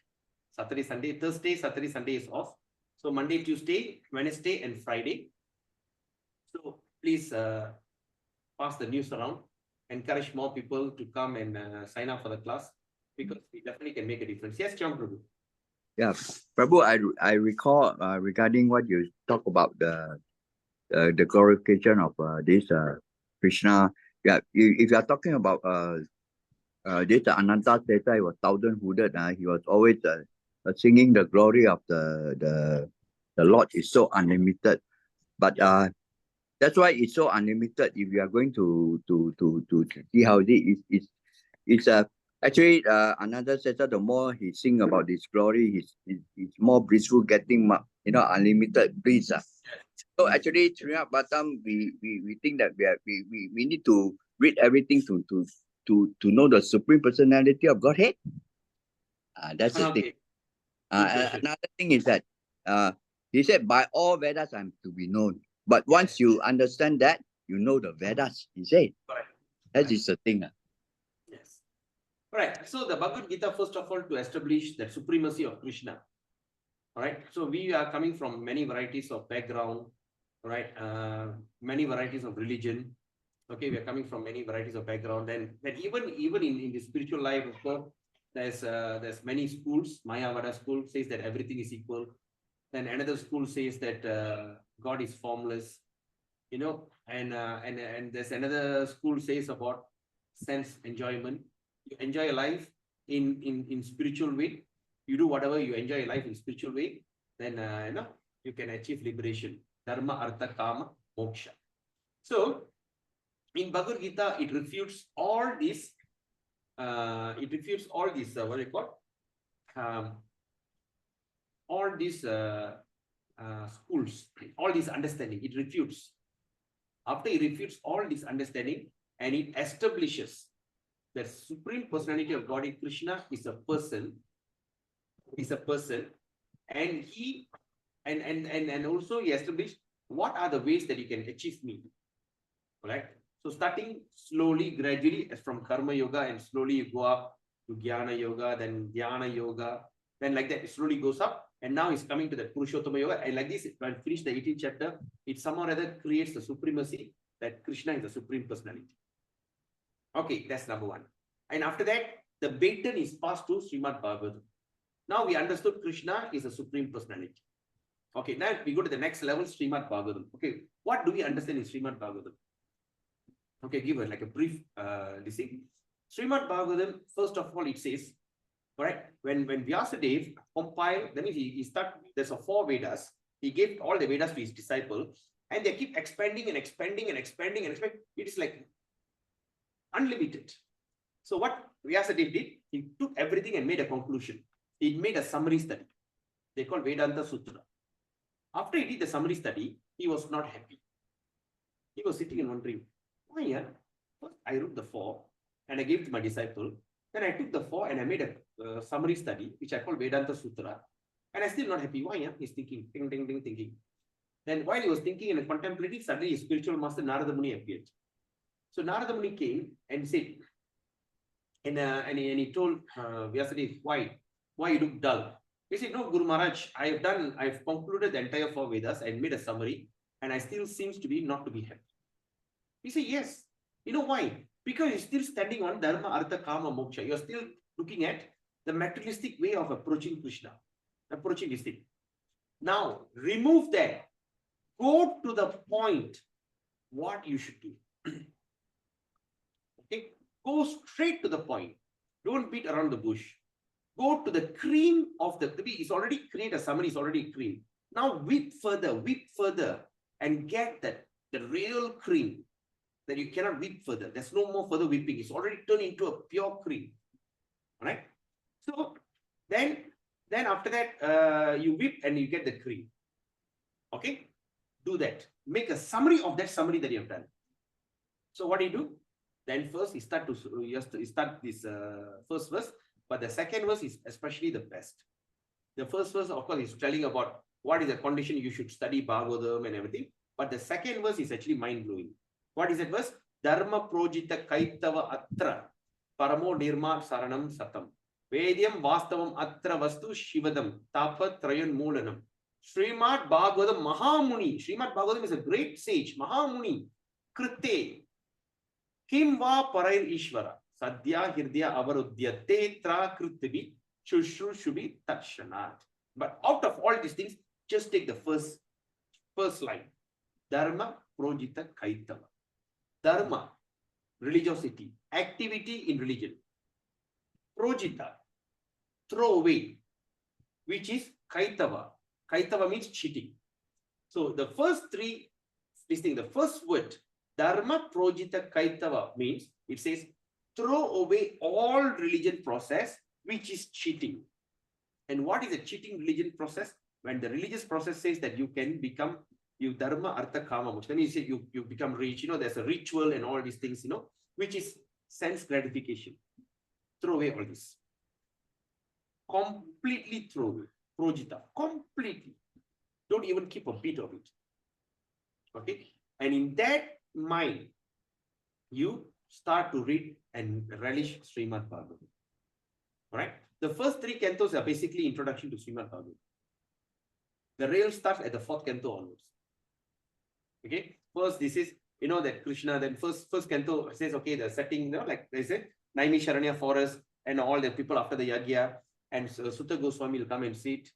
A: Saturday, Sunday, Thursday, Saturday, Sunday is off. So Monday, Tuesday, Wednesday, and Friday. So please pass the news around. Encourage more people to come and sign up for the class, because we definitely can make a difference. Yes, John Prabhu.
G: Yeah, Prabhu, I recall regarding what you talk about the glorification of this Krishna. Yeah, if you are talking about this Ananta Theta, he was 1,000-hooded. He was always singing the glory of the Lord is so unlimited. But that's why it's so unlimited. If you are going to see how it is, it's actually another Theta. The more he sing about his glory, he's more blissful, getting unlimited bliss. So actually, Srinath Bhattam, we think that we need to read everything to know the Supreme Personality of Godhead. That's the thing. Another thing is that he said, by all Vedas I'm to be known. But once you understand that, you know the Vedas, he said.
A: Correct.
G: That is the thing.
A: Yes. All right. So the Bhagavad Gita, first of all, to establish the supremacy of Krishna. All right. So we are coming from many varieties of background, right? Many varieties of religion. Okay, we are coming from many varieties of background, and that even in the spiritual life, of course, there's many schools. Mayavada school says that everything is equal. Then another school says that God is formless, you know, and there's another school says about sense enjoyment. You enjoy life in spiritual way. You do whatever you enjoy your life in spiritual way, then you can achieve liberation. Dharma, artha, kama, moksha. So in Bhagavad Gita, it refutes all these. What do you call? All these schools, all this understanding. It refutes. After it refutes all this understanding, and it establishes that Supreme Personality of God, Krishna, is a person. And he and also he established what are the ways that you can achieve me. Right? So starting slowly, gradually, as from Karma Yoga, and slowly you go up to Jnana Yoga, then Dhyana Yoga, then like that, it slowly goes up. And now it's coming to the Purushottama Yoga. And like this, when I finish the 18th chapter, it somehow or other creates the supremacy that Krishna is the Supreme Personality. Okay, that's number one. And after that, the baton is passed to Srimad Bhagavatam. Now we understood Krishna is a Supreme Personality. Okay, now we go to the next level, Srimad Bhagavatam. Okay, what do we understand in Srimad Bhagavatam? Okay, give us like a brief listing. Srimad Bhagavatam, first of all, it says, correct, when Vyasadeva compiled, that means he started, there's a 4 Vedas. He gave all the Vedas to his disciple, and they keep expanding and expanding and expanding and expanding. It is like unlimited. So what Vyasadeva did, he took everything and made a conclusion. He made a summary study. They call Vedanta Sutra. After he did the summary study, he was not happy. He was sitting and wondering, why here? First, I wrote the 4 and I gave it to my disciple. Then I took the 4 and I made a summary study, which I call Vedanta Sutra. And I'm still not happy. Why? He's thinking, ding, ding, ding, thinking. Then while he was thinking and contemplating, suddenly his spiritual master Narada Muni appeared. So Narada Muni came and said, and he told Vyasadeva, why you look dull? He said, no, Guru Maharaj, I've concluded the entire 4 Vedas and made a summary, and I still seems to be not to be happy. He said, yes. You know why? Because you're still standing on Dharma, Artha, Kama, Moksha. You're still looking at the materialistic way of approaching Krishna, approaching this thing. Now, remove that. Go to the point, what you should do. Okay? Go straight to the point. Don't beat around the bush. Go to the cream of the, it's already create a summary, it's already cream. Now whip further, and get the real cream that you cannot whip further. There's no more further whipping. It's already turned into a pure cream. All right? So then after that, you whip and you get the cream. Okay? Do that. Make a summary of that summary that you have done. So what do you do? Then first you start this first verse, but the second verse is especially the best. The first verse, of course, is telling about what is the condition you should study Bhagavatam and everything. But the second verse is actually mind-blowing. What is that verse? Dharma projita kaitava atra paramo nirma saranam satam vedyam vastavam atra vastu shivadam tapa trayan moolanam. Srimad Bhagavatam Mahamuni. Srimad Bhagavatam is a great sage. Mahamuni. Krite. Kim va parair ishvara. Sadhya hirdya avarudya tetra kritivi shushrushubhi takshanat. But out of all these things, just take the first line. Dharma projita kaitava. Dharma, religiosity, activity in religion. Projita, throw away, which is kaitava. Kaitava means cheating. So the first 3, the first word, Dharma projita kaitava, means it says throw away all religion process, which is cheating. And what is a cheating religion process? When the religious process says that you can become Dharma, Artha, Kama, Moksha. Then you say you become rich, there's a ritual and all these things, which is sense gratification. Throw away all this. Completely throw away. Projita. Completely. Don't even keep a bit of it. Okay? And in that mind, you start to read and relish Srimad Bhagavatam. Alright? The first 3 cantos are basically introduction to Srimad Bhagavatam. The real starts at the 4th canto onwards. Okay, first this is you know, that Krishna, then first canto says, okay, the setting, you know, like they say, Naimisharanya forest and all the people after the Yagya, and Sutta Goswami will come and sit,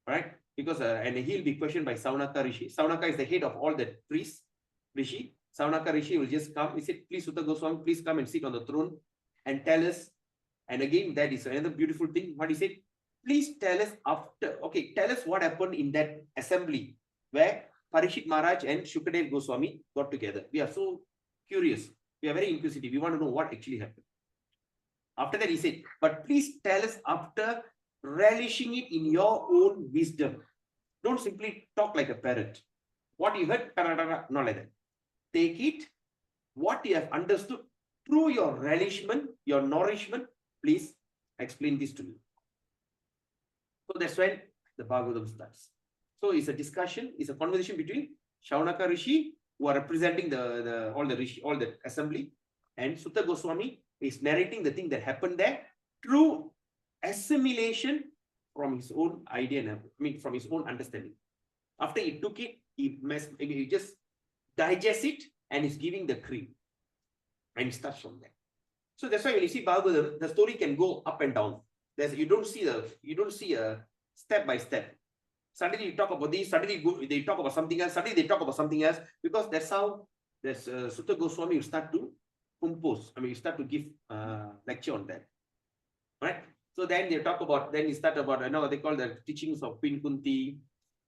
A: right? Because, and he'll be questioned by Saunaka Rishi. Saunaka is the head of all the priests, Rishi. Saunaka Rishi will just come. He said, please, Sutta Goswami, please come and sit on the throne and tell us. And again, that is another beautiful thing. What he said, please tell us after, okay, tell us what happened in that assembly where Parishit Maharaj and Shukadev Goswami got together. We are so curious. We are very inquisitive. We want to know what actually happened. After that, he said, but please tell us after relishing it in your own wisdom. Don't simply talk like a parrot. What you heard, not like that. Take it, what you have understood through your relishment, your nourishment. Please explain this to me. So that's when the Bhagavatam starts. So it's a discussion, it's a conversation between Shaunaka Rishi, who are representing all the Rishi, all the assembly, and Sutta Goswami is narrating the thing that happened there through assimilation from his own idea, from his own understanding. After he took it, he just digests it and is giving the cream. And it starts from there. So that's why when you see Bhagavatam, the story can go up and down. You don't see a step by step. Suddenly you talk about this, suddenly they talk about something else, suddenly they talk about something else, because that's how Sutta Goswami will start to compose. Start to give lecture on that. Right? So then they talk about, then he start about, they call the teachings of Queen Kunti.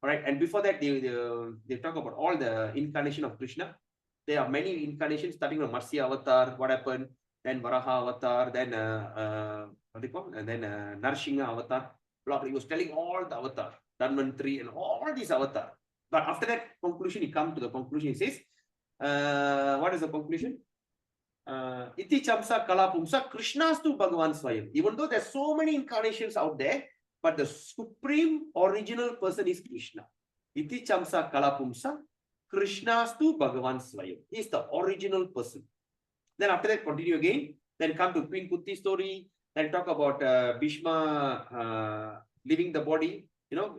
A: All right. And before that, they talk about all the incarnation of Krishna. There are many incarnations starting from Matsya Avatar, what happened, then Varaha Avatar, then what they call, and then Narsinga Avatar. He was telling all the avatar, Dhanvantri and all these avatar. But after that conclusion, he comes to the conclusion. He says, what is the conclusion? Iti Chamsa Kalapumsa Krishnastu Bhagavan Swayam. Even though there's so many incarnations out there, but the supreme original person is Krishna. Iti Chamsa Kalapumsa Krishnastu Bhagavan Swayam. He is the original person. Then after that, continue again. Then come to Queen Kunti story. Then talk about Bhishma leaving the body.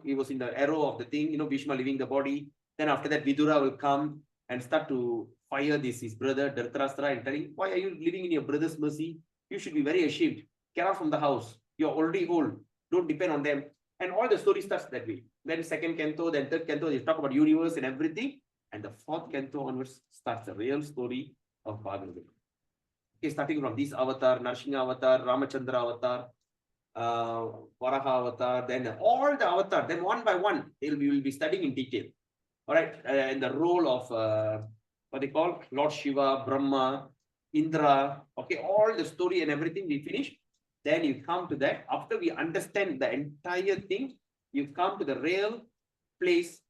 A: He was in the arrow of the thing. Bhishma leaving the body. Then after that, Vidura will come and start to fire his brother Dhritarashtra and telling, why are you living in your brother's mercy? You should be very ashamed. Get out from the house. You're already old. Don't depend on them. And all the story starts that way. Then second canto, then third canto, they talk about universe and everything. And the fourth canto onwards starts the real story of Bhagavatam. Okay, starting from this avatar, Narsinga avatar, Ramachandra avatar, Varaha avatar, then all the avatar, then one by one, we will be studying in detail. All right, and the role of what they call Lord Shiva, Brahma, Indra. Okay, all the story and everything we finish. Then you come to that. After we understand the entire thing, you come to the real place,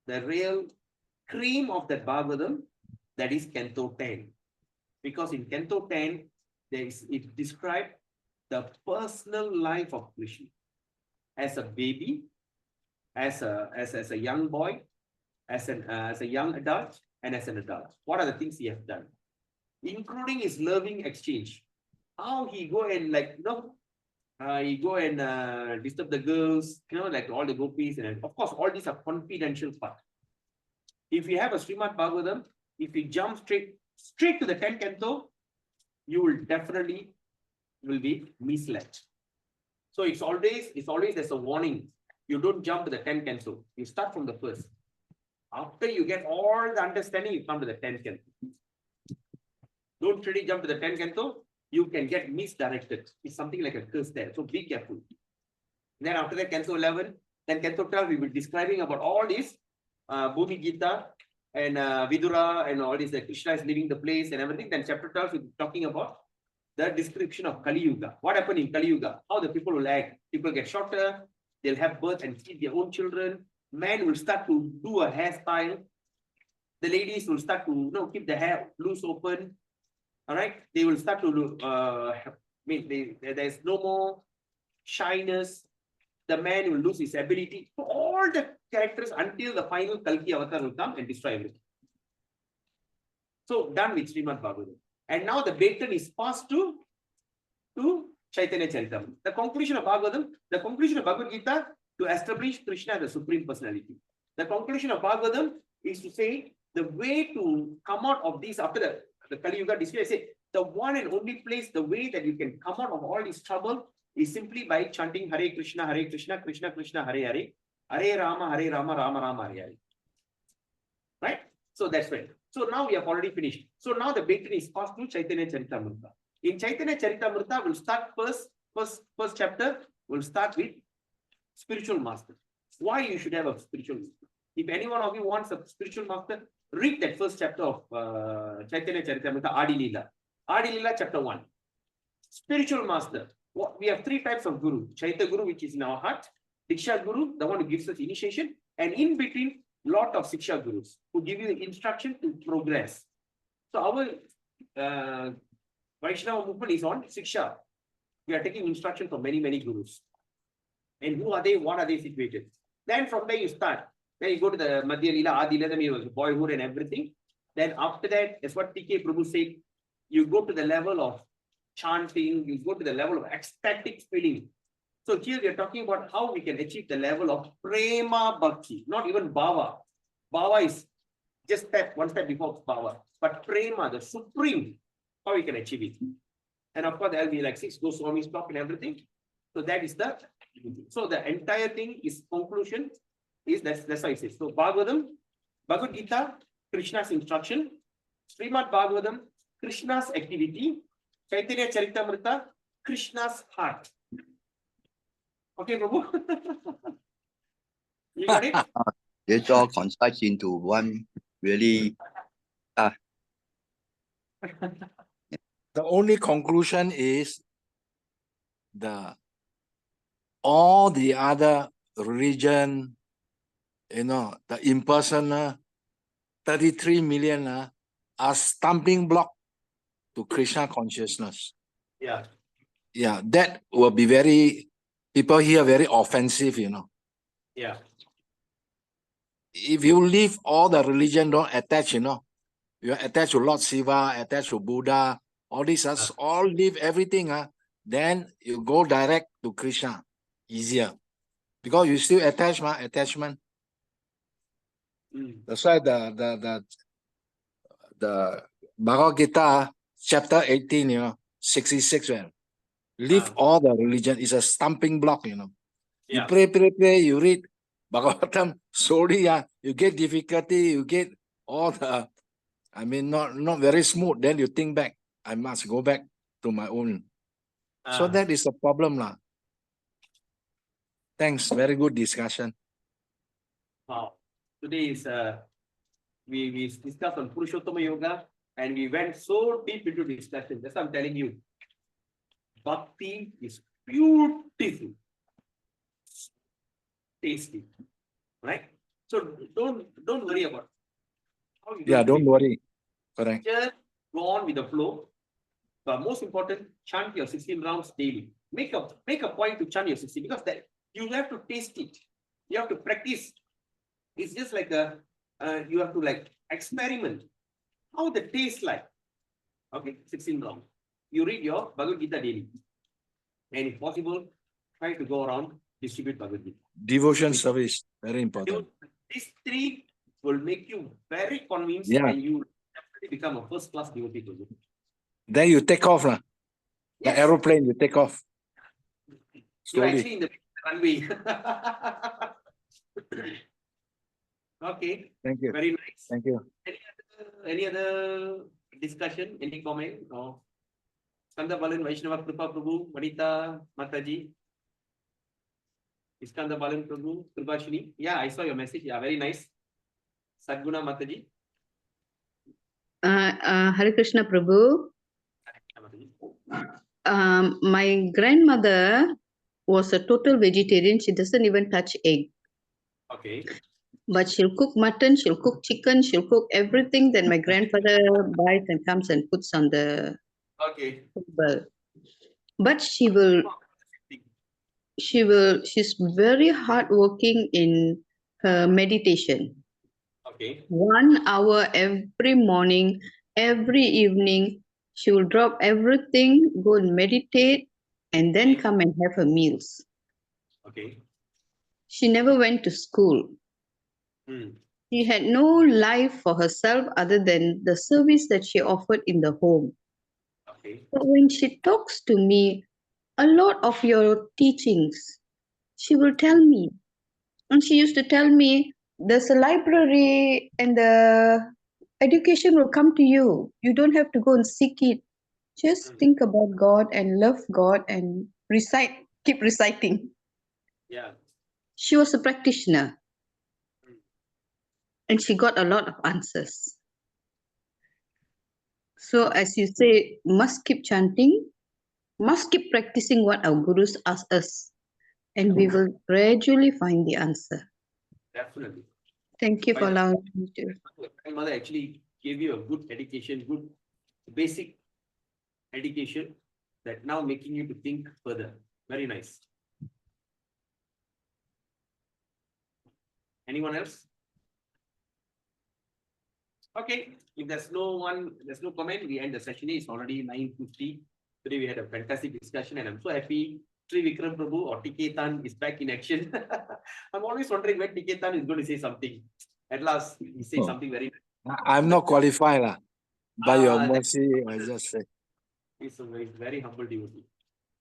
A: the real cream of that Bhagavatam, that is Canto 10. Because in Canto 10, it describes the personal life of Krishna as a baby, as a young boy, as a young adult, and as an adult. What are the things he has done, including his loving exchange? How he go and he go and disturb the girls, like all the gopis, and of course all these are confidential part. If you have a Srimad Bhagavatam, if you jump straight to the 10th canto, you will definitely be misled. So it's always there's a warning. You don't jump to the 10th canto. You start from the first. After you get all the understanding, you come to the 10th canto. Don't really jump to the 10th canto. You can get misdirected. It's something like a curse there. So be careful. Then after that, canto 11, then canto 12, we will be describing about all this, Bhumi Gita and Vidura and all this, Krishna is leaving the place and everything. Then chapter 12, we'll be talking about the description of Kali Yuga. What happened in Kali Yuga? How the people will act. People get shorter. They'll have birth and feed their own children. Men will start to do a hairstyle. The ladies will start to keep the hair loose open. All right. They will start to there's no more shyness. The man will lose his ability. So all the characters until the final Kalki avatar will come and destroy everything. So done with Srimad Bhagavatam. And now the baton is passed to Chaitanya Charitamrita. The conclusion of Bhagavatam, the conclusion of Bhagavad Gita to establish Krishna as the Supreme Personality. The conclusion of Bhagavatam is to say the way to come out of this after the Kali Yuga display, I say the one and only place, the way that you can come out of all this trouble is simply by chanting Hare Krishna, Krishna Krishna, Hare Hare, Hare Rama, Rama Rama, Hare Hare. Right? So that's when. So now we have already finished. So now the bakery is passed through Chaitanya Charitamrita. In Chaitanya Charitamrita, we'll start first chapter, we'll start with spiritual master. Why you should have a spiritual master. If any one of you wants a spiritual master, read that first chapter of Chaitanya Charitamrita, Adi Lila. Adi Lila, chapter 1. Spiritual master. We have three types of guru. Chaitya Guru, which is in our heart. Diksha Guru, the one who gives us initiation. And in between, lot of Siksha Gurus who give you the instruction to progress. So our Vaishnava movement is on Siksha. We are taking instruction from many Gurus. And who are they? What are they situated? Then from there you start. Then you go to the Madhya Lila, Adi Lila, then you have boyhood and everything. Then after that, that's what TK Prabhu said. You go to the level of chanting, you go to the level of ecstatic feeling. So here we are talking about how we can achieve the level of Prema Bhakti, not even Bhava. Bhava is just one step before Bhava. But Prema, the supreme, how we can achieve it. And of course, there will be like 6 Goswamis talk and everything. So that is the entire thing is conclusion is that's why it says. So Bhagavatam, Bhagavad Gita, Krishna's instruction, Srimad Bhagavatam, Krishna's activity, Chaitanya Charitamrita, Krishna's heart. Okay, Prabhu. You got it?
G: It's all concise into one really.
F: The only conclusion is all the other religion, the impersonal 33 million are stumbling block to Krishna consciousness.
A: Yeah.
F: Yeah, that will be people here very offensive,
A: Yeah.
F: If you leave all the religion, don't attach, you attach to Lord Shiva, attach to Buddha, all these, all leave everything, then you go direct to Krishna, easier. Because you still attachment. That's why the Bhagavad Gita, chapter 18, 66, leave all the religion is a stumbling block, You
A: Yeah.
F: pray, you read Bhagavatam, slowly, you get difficulty, you get all the, not very smooth, then you think back, I must go back to my own. So that is the problem, lah. Thanks, very good discussion.
A: Wow. Today is we discussed on Purushottama Yoga and we went so deep into discussion. That's what I'm telling you. Bhakti is beautiful, tasty, right? So don't worry about how you do
F: Don't
A: it.
F: worry. Correct.
A: Just go on with the flow. But most important, chant your 16 rounds daily. Make a point to chant your 16 because that you have to taste it. You have to practice. It's just like you have to experiment how the taste like. Okay, 16 rounds. You read your Bhagavad Gita daily. And if possible, try to go around, distribute Bhagavad Gita.
F: Devotion service, very important.
A: These 3 will make you very convinced and you definitely become a first-class devotee to you.
F: Then you take off, lah.
A: Yes.
F: The aeroplane, you take off.
A: You're
F: Slowly.
A: actually in the runway. Okay.
F: Thank you.
A: Very nice.
F: Thank you.
A: Any other discussion? Any comment? No. Skanda Balan, Vaishnava Kripa Prabhu, Vanita Mataji. Iskanda Balan Prabhu, Kripashini. Yeah, I saw your message. Yeah, very nice. Sadguna Mataji.
I: Hare Krishna Prabhu. My grandmother was a total vegetarian. She doesn't even touch egg.
A: Okay.
I: But she'll cook mutton, she'll cook chicken, she'll cook everything that my grandfather buys and comes and puts on the table. But she's very hardworking in her meditation.
A: Okay.
I: 1 hour every morning, every evening, she will drop everything, go and meditate, and then come and have her meals.
A: Okay.
I: She never went to school. She had no life for herself other than the service that she offered in the home.
A: Okay.
I: But when she talks to me, a lot of your teachings, she will tell me. And she used to tell me, there's a library and the education will come to you. You don't have to go and seek it. Just think about God and love God and recite, keep reciting.
A: Yeah.
I: She was a practitioner. And she got a lot of answers. So as you say, must keep chanting, must keep practicing what our gurus ask us, and we will gradually find the answer.
A: Definitely.
I: Thank you for
A: Fine.
I: allowing me to.
A: My grandmother actually gave you a good education, good basic education that now making you to think further. Very nice. Anyone else? Okay, if there's no comment, we end the session. It's already 9:50. Today we had a fantastic discussion and I'm so happy Sri Vikram Prabhu or TK Tan is back in action. I'm always wondering when TK Tan is going to say something. At last, he said something very
F: I'm not qualified lah. By your
A: Ah,
F: mercy, I just say.
A: He's a very humble devotee.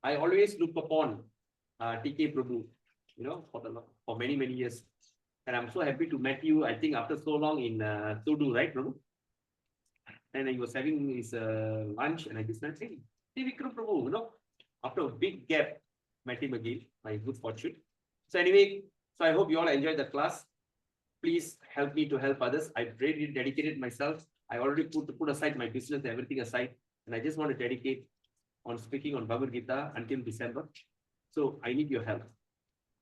A: I always look upon TK Prabhu, for many years. And I'm so happy to meet you, I think after so long in Sudu, right, Prabhu? And he was having his lunch and I just said, hey, Vikram Prabhu, after a big gap, met him again, my good fortune. So anyway, so I hope you all enjoyed the class. Please help me to help others. I've really dedicated myself. I already put aside my business, everything aside. And I just want to dedicate on speaking on Bhagavad Gita until December. So I need your help.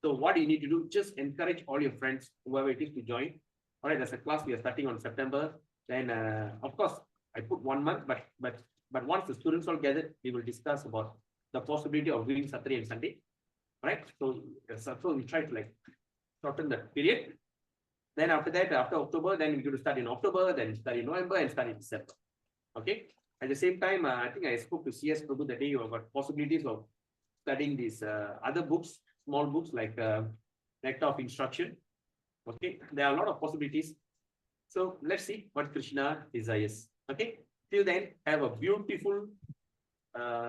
A: So what you need to do, just encourage all your friends, whoever it is, to join. All right, there's a class we are starting on September. Then, of course, I put 1 month, but once the students all gathered, we will discuss about the possibility of doing Saturday and Sunday. All right, so we try to shorten that period. Then after that, after October, then we're going to start in October, then start in November, and start in December. Okay. At the same time, I think I spoke to CS Prabhu the day you got possibilities of studying these other books, small books like Nectar of Instruction. Okay, there are a lot of possibilities. So let's see what Krishna desires. Okay, till then, have a beautiful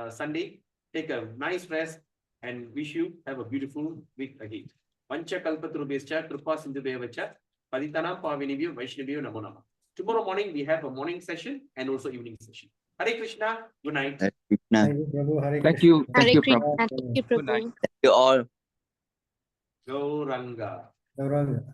A: Sunday. Take a nice rest and wish you have a beautiful week ahead. Pancha kalpatrubhescha kripa sindhubevacha paditanam pavinibhyo vaishnavyo namo namah. Tomorrow morning we have a morning session and also evening session. Hare Krishna. Good night.
G: Hare Krishna.
B: Thank you, Prabhu. Hare
D: Thank
B: Krishna.
D: you. Thank
C: Hare
D: you,
C: Krishna.
D: Prabhu.
C: Thank you,
D: Good night.
C: Prabhu.
G: You all.
A: Gauranga.
B: Gauranga.